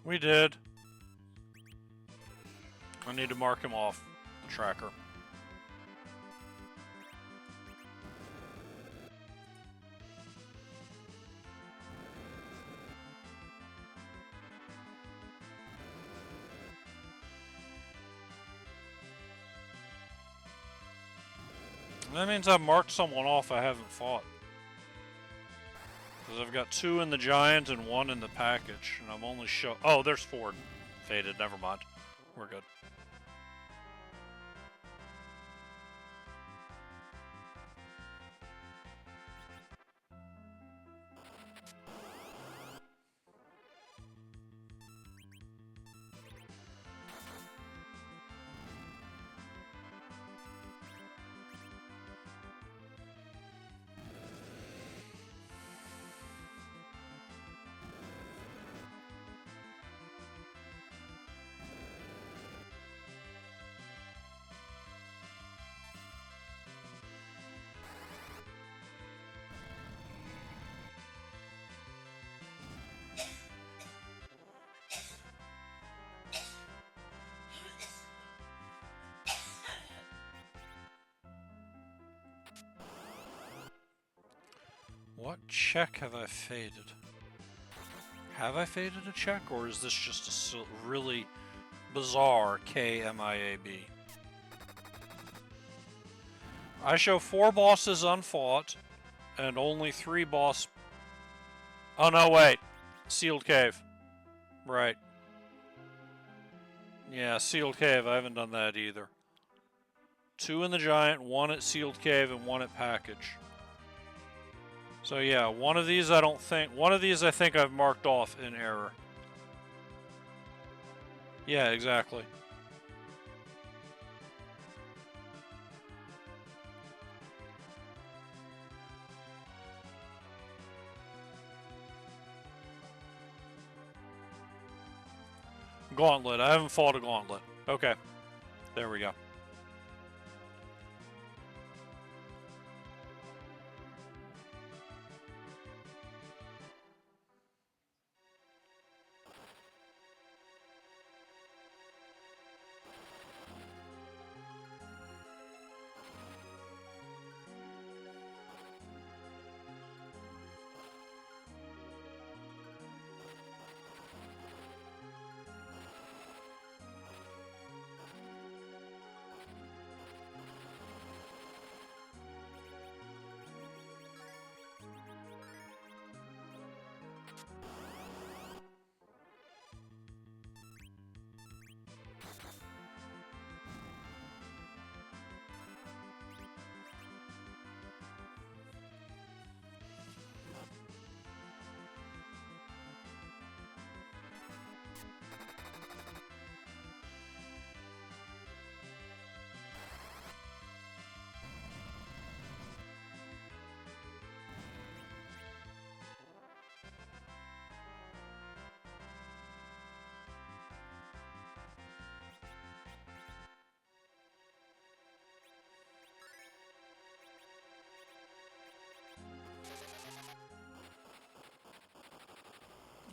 We did. I need to mark him off the tracker. That means I've marked someone off I haven't fought. Because I've got 2 in the giant and 1 in the package, and I'm only show. Oh, there's Ford. Faded, never mind. We're good. What check have I faded? Have I faded a check, or is this just a really bizarre KMIAB? I show 4 bosses unfought, and only 3 boss... Oh no, wait. Sealed cave. Right. Yeah, sealed cave. I haven't done that either. 2 in the giant, 1 at sealed cave, and 1 at package. So yeah, one of these I think I've marked off in error. Yeah, exactly. Gauntlet. I haven't fought a gauntlet. Okay. There we go.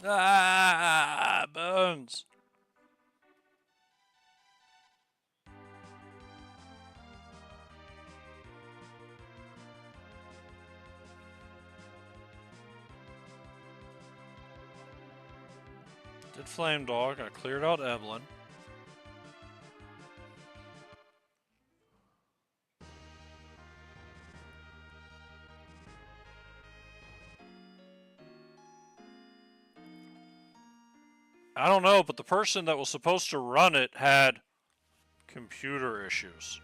Ah, bones. Did Flame Dog. I cleared out Evelyn. I don't know, but the person that was supposed to run it had computer issues.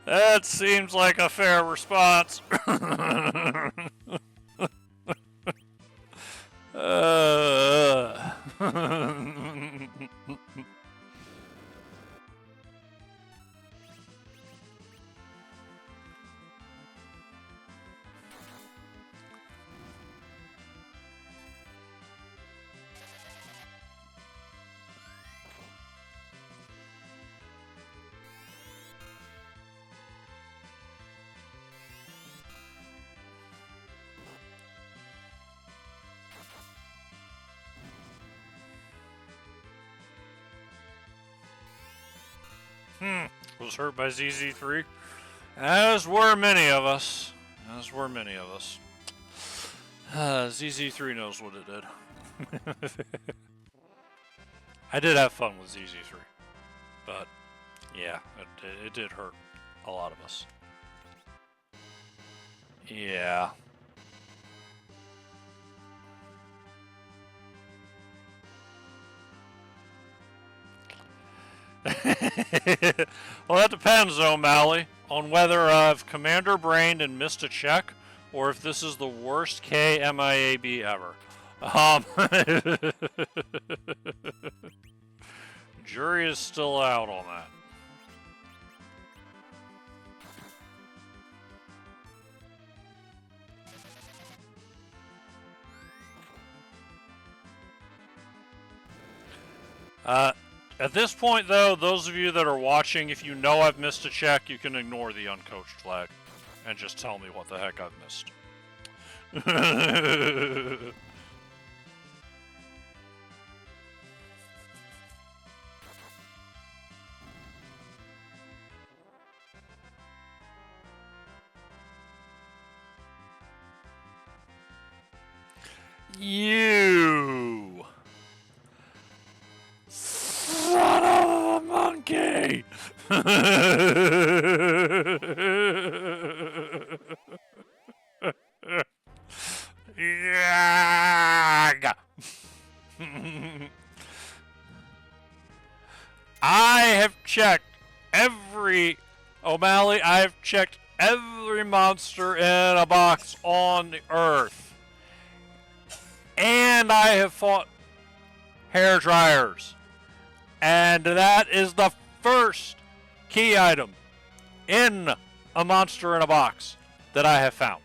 That seems like a fair response. Was hurt by ZZ3? As were many of us. As were many of us. ZZ3 knows what it did. I did have fun with ZZ3. But, yeah, it did hurt a lot of us. Yeah. Well, that depends, O'Malley, on whether I've commander brained and missed a check, or if this is the worst KMIAB ever. Jury is still out on that. At this point, though, those of you that are watching, if you know I've missed a check, you can ignore the uncoached flag and just tell me what the heck I've missed. You son of a monkey! I have checked every O'Malley. I have checked every monster in a box on the earth. And I have fought hair dryers. And that is the first key item in a monster in a box that I have found.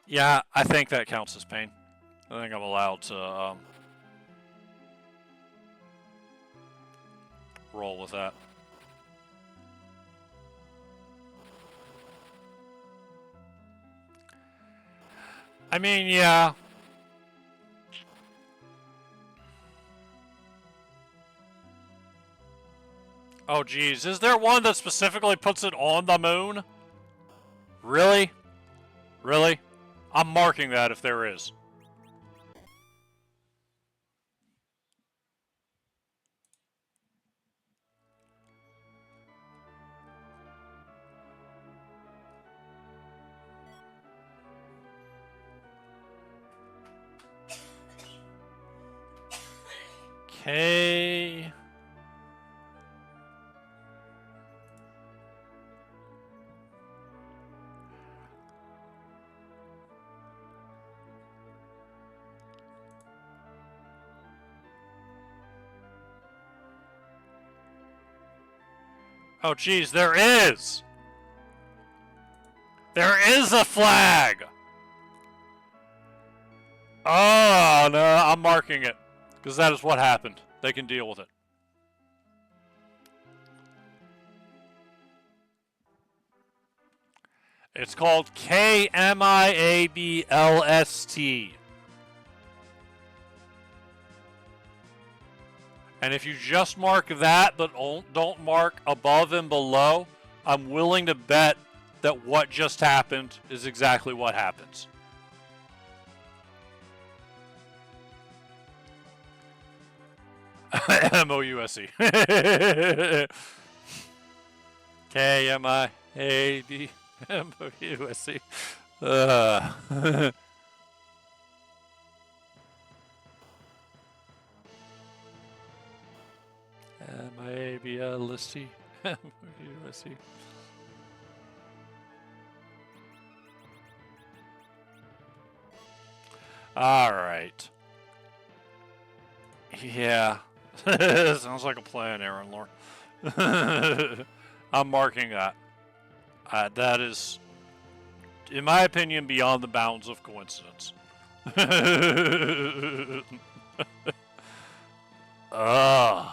Yeah, I think that counts as pain. I think I'm allowed to roll with that. I mean, yeah. Oh, geez. Is there one that specifically puts it on the moon? Really? Really? I'm marking that if there is. Okay. Oh, geez, there is! There is a flag! Oh, no, I'm marking it. Because that is what happened. They can deal with it. It's called KMIABLST. And if you just mark that, but don't mark above and below, I'm willing to bet that what just happened is exactly what happens. MOUSE. KMIAB. MOUSE. MIABLST. MOUSE. All right. Yeah. Sounds like a plan, Aaron Lore. I'm marking that. That is, in my opinion, beyond the bounds of coincidence. Ugh.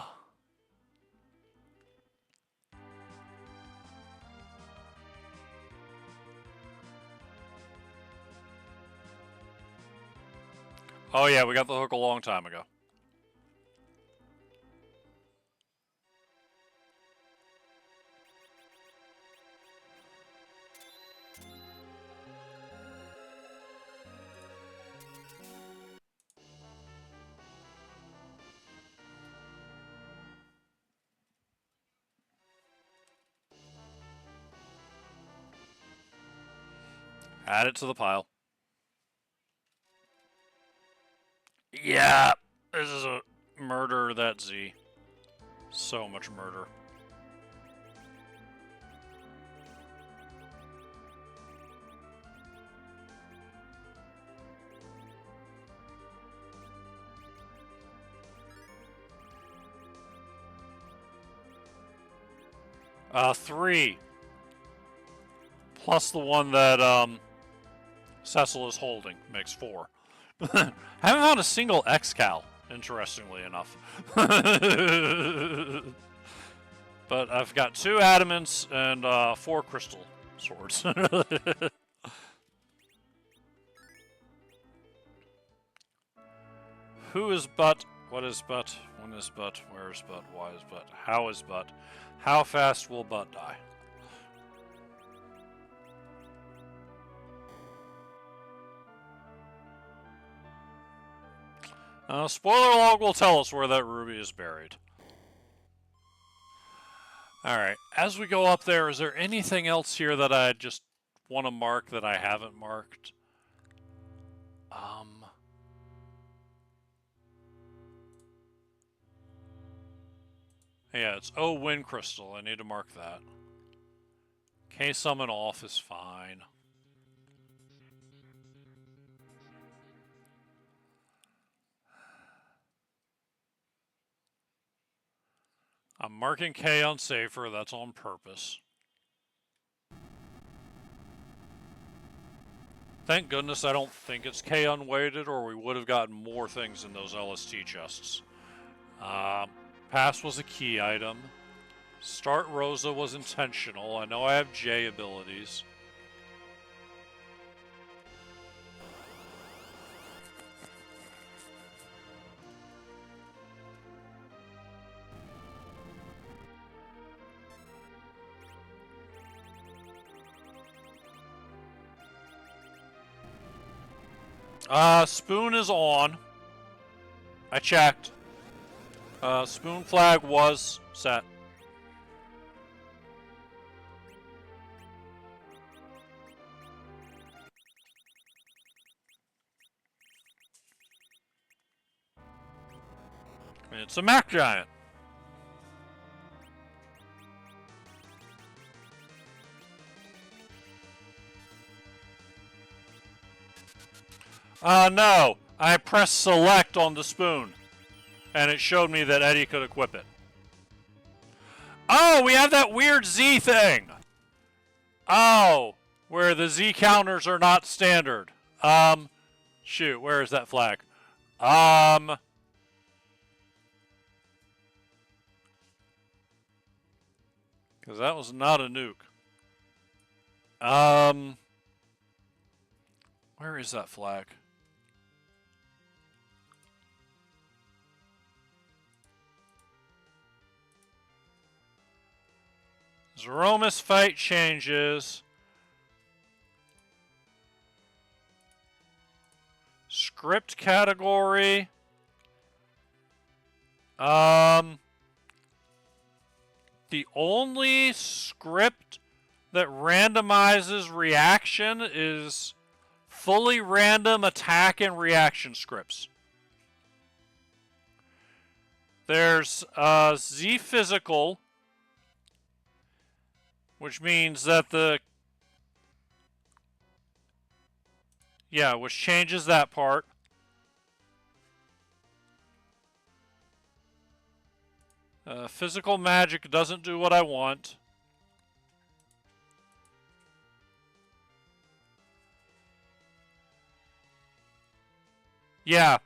Oh yeah, we got the hook a long time ago. Add it to the pile. Yeah, this is a murder, that Z. So much murder. Three. Plus the one that, Cecil is holding. Makes 4. I haven't found a single X-Cal, interestingly enough. But I've got 2 adamants and 4 crystal swords. Who is but? What is but? When is but? Where is but? Why is but? How is but? How fast will but die? Spoiler log will tell us where that ruby is buried. Alright, as we go up there, is there anything else here that I just want to mark that I haven't marked? Yeah, it's wind crystal. I need to mark that. K-summon off is fine. I'm marking K on safer. That's on purpose. Thank goodness I don't think it's K unweighted, or we would have gotten more things in those LST chests. Pass was a key item. Start Rosa was intentional. I know I have J abilities. Spoon is on. I checked. Spoon flag was set. It's a Mac Giant. No. I pressed select on the spoon, and it showed me that Eddie could equip it. Oh, we have that weird Z thing. Oh, where the Z counters are not standard. Shoot, where is that flag? Because that was not a nuke. Where is that flag? Zeromus fight changes. Script category. The only script that randomizes reaction is fully random attack and reaction scripts. There's Z physical, which means that which changes that part. Physical magic doesn't do what I want. Yeah.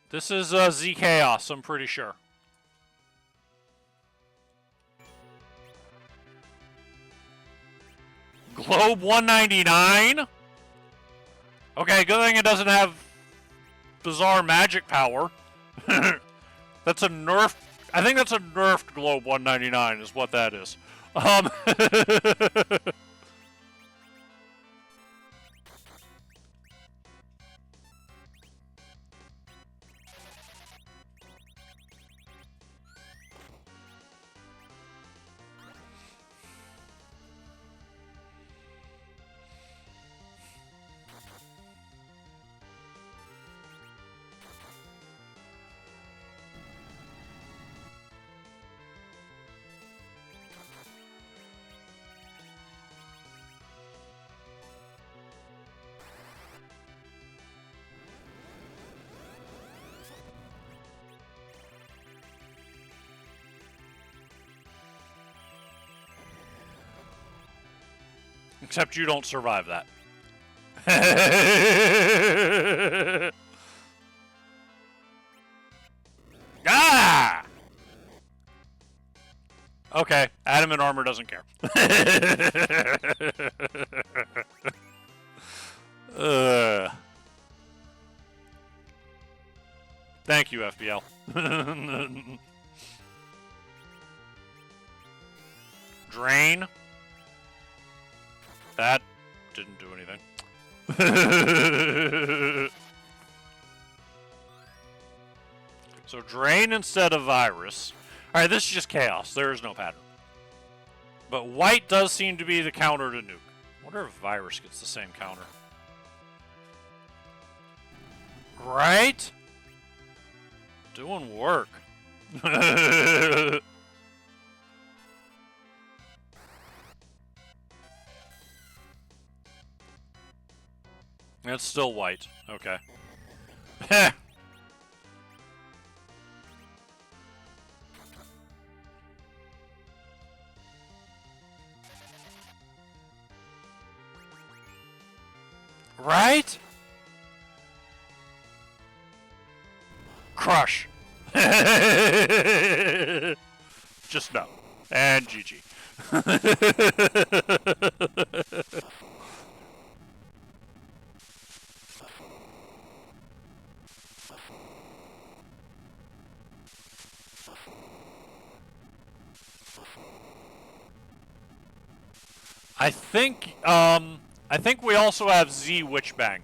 This is Z Chaos, I'm pretty sure. Globe 199? Okay, good thing it doesn't have bizarre magic power. That's a nerf. I think that's a nerfed Globe 199 is what that is. Except you don't survive that. Ah! Okay, adamant armor doesn't care. Thank you, FBL. Drain. That didn't do anything. So drain instead of virus. Alright, this is just chaos. There is no pattern. But white does seem to be the counter to nuke. I wonder if virus gets the same counter. Right? Doing work. It's still white. Okay. Right? Crush. Just no. And GG. I think we also have Z Witch Bang,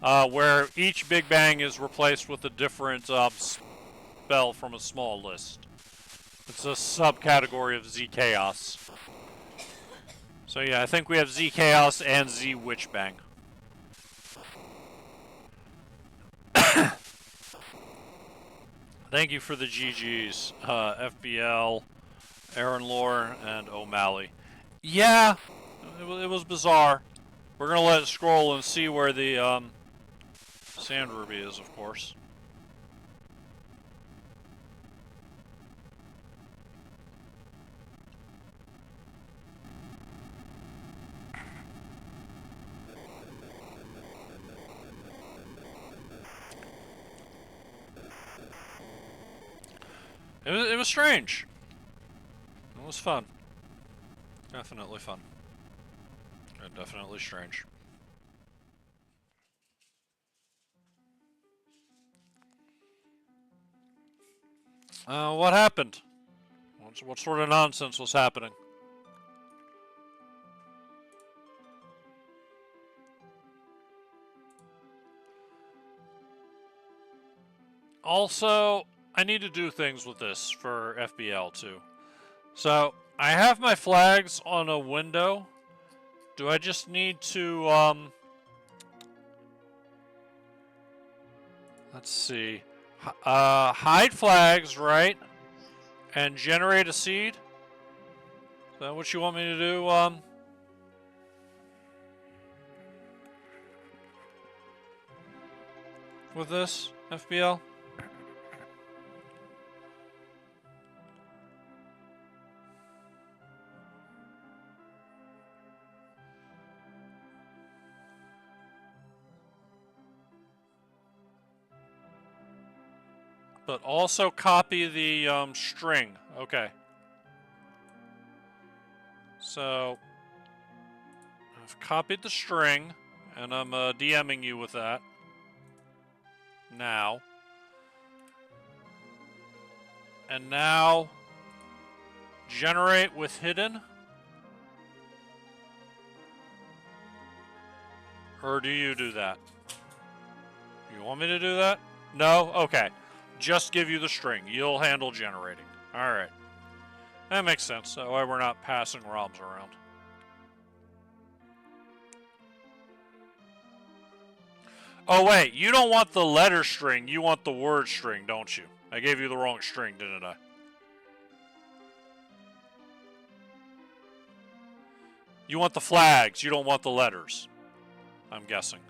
where each Big Bang is replaced with a different spell from a small list. It's a subcategory of Z Chaos. So yeah, I think we have Z Chaos and Z Witch Bang. Thank you for the GGs, FBL, Aaron Lore, and O'Malley. Yeah, it was bizarre. We're gonna let it scroll and see where the Sand Ruby is, of course. It was strange. It was fun. Definitely fun. And definitely strange. What happened? What sort of nonsense was happening? Also, I need to do things with this for FBL too. So, I have my flags on a window. Do I just need to, let's see. Hide flags, right? And generate a seed? Is that what you want me to do, with this, FBL? But also copy the string. Okay. So I've copied the string, and I'm DMing you with that now. And now generate with hidden. Or do you do that? You want me to do that? No? Okay. Just give you the string. You'll handle generating. Alright. That makes sense. That way we're not passing ROMs around. Oh wait, you don't want the letter string, you want the word string, don't you? I gave you the wrong string, didn't I? You want the flags, you don't want the letters. I'm guessing.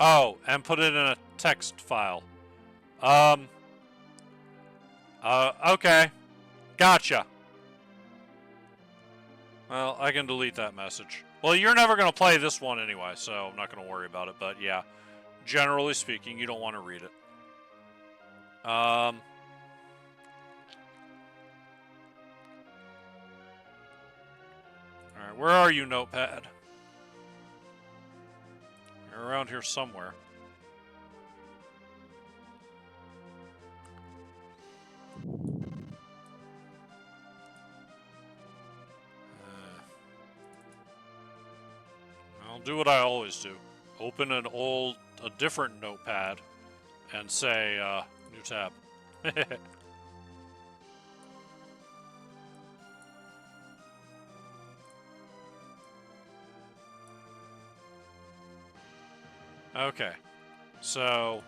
Oh, and put it in a text file. Okay. Gotcha. Well, I can delete that message. Well, you're never going to play this one anyway, so I'm not going to worry about it. But yeah, generally speaking, you don't want to read it. Alright, where are you, Notepad? You're around here somewhere. I'll do what I always do. Open a different notepad and say, new tab. Okay, so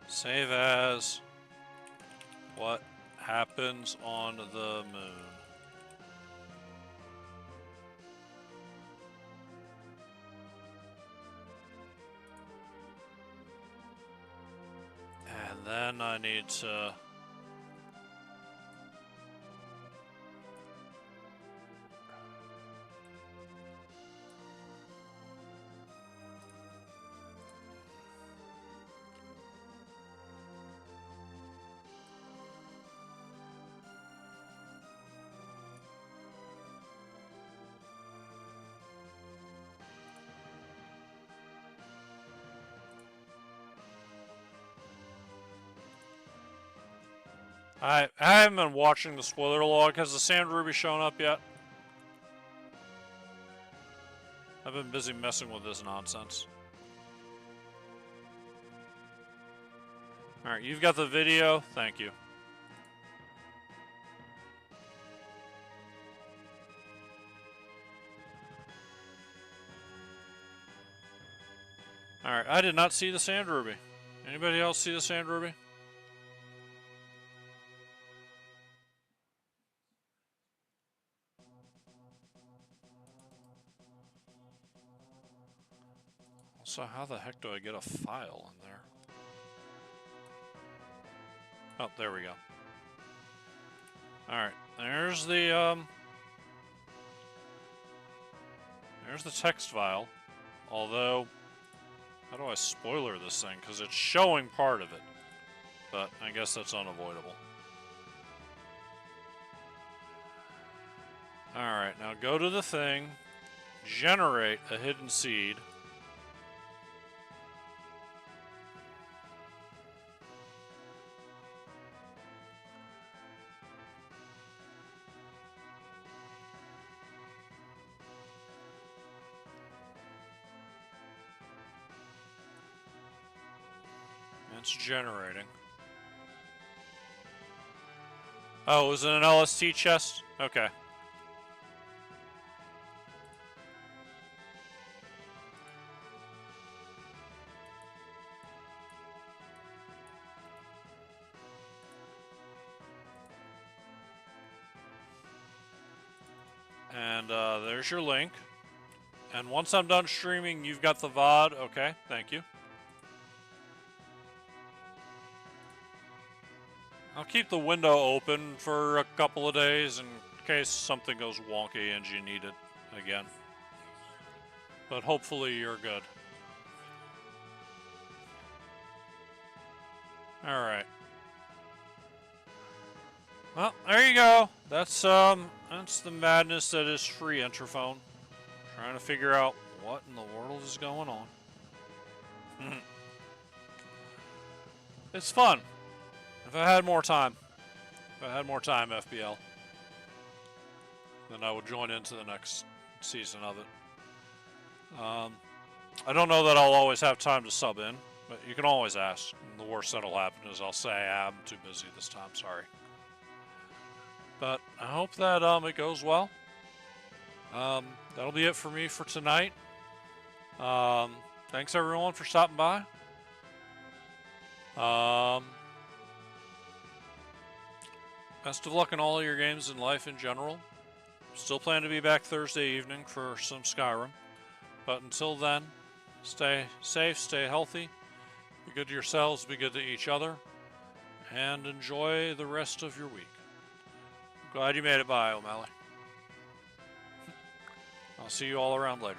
save as what happens on the moon. And then I need to I haven't been watching the spoiler log. Has the Sand Ruby shown up yet? I've been busy messing with this nonsense. Alright, you've got the video. Thank you. Alright, I did not see the Sand Ruby. Anybody else see the Sand Ruby? So how the heck do I get a file in there? Oh, there we go. Alright, there's the text file. Although, how do I spoiler this thing? Because it's showing part of it. But I guess that's unavoidable. Alright, now go to the thing, generate a hidden seed. It's generating. Oh, is it an LST chest? Okay. And there's your link. And once I'm done streaming, you've got the VOD. Okay, thank you. I'll keep the window open for a couple of days in case something goes wonky and you need it again. But hopefully you're good. Alright. Well, there you go. That's the madness that is FreeEnterPhone. Trying to figure out what in the world is going on. It's fun. If I had more time, FBL, then I would join into the next season of it. I don't know that I'll always have time to sub in, but you can always ask. And the worst that'll happen is I'll say, I'm too busy this time, sorry. But I hope that it goes well. That'll be it for me for tonight. Thanks everyone for stopping by. Best of luck in all of your games and life in general. Still plan to be back Thursday evening for some Skyrim. But until then, stay safe, stay healthy. Be good to yourselves, be good to each other. and enjoy the rest of your week. Glad you made it by, O'Malley. I'll see you all around later.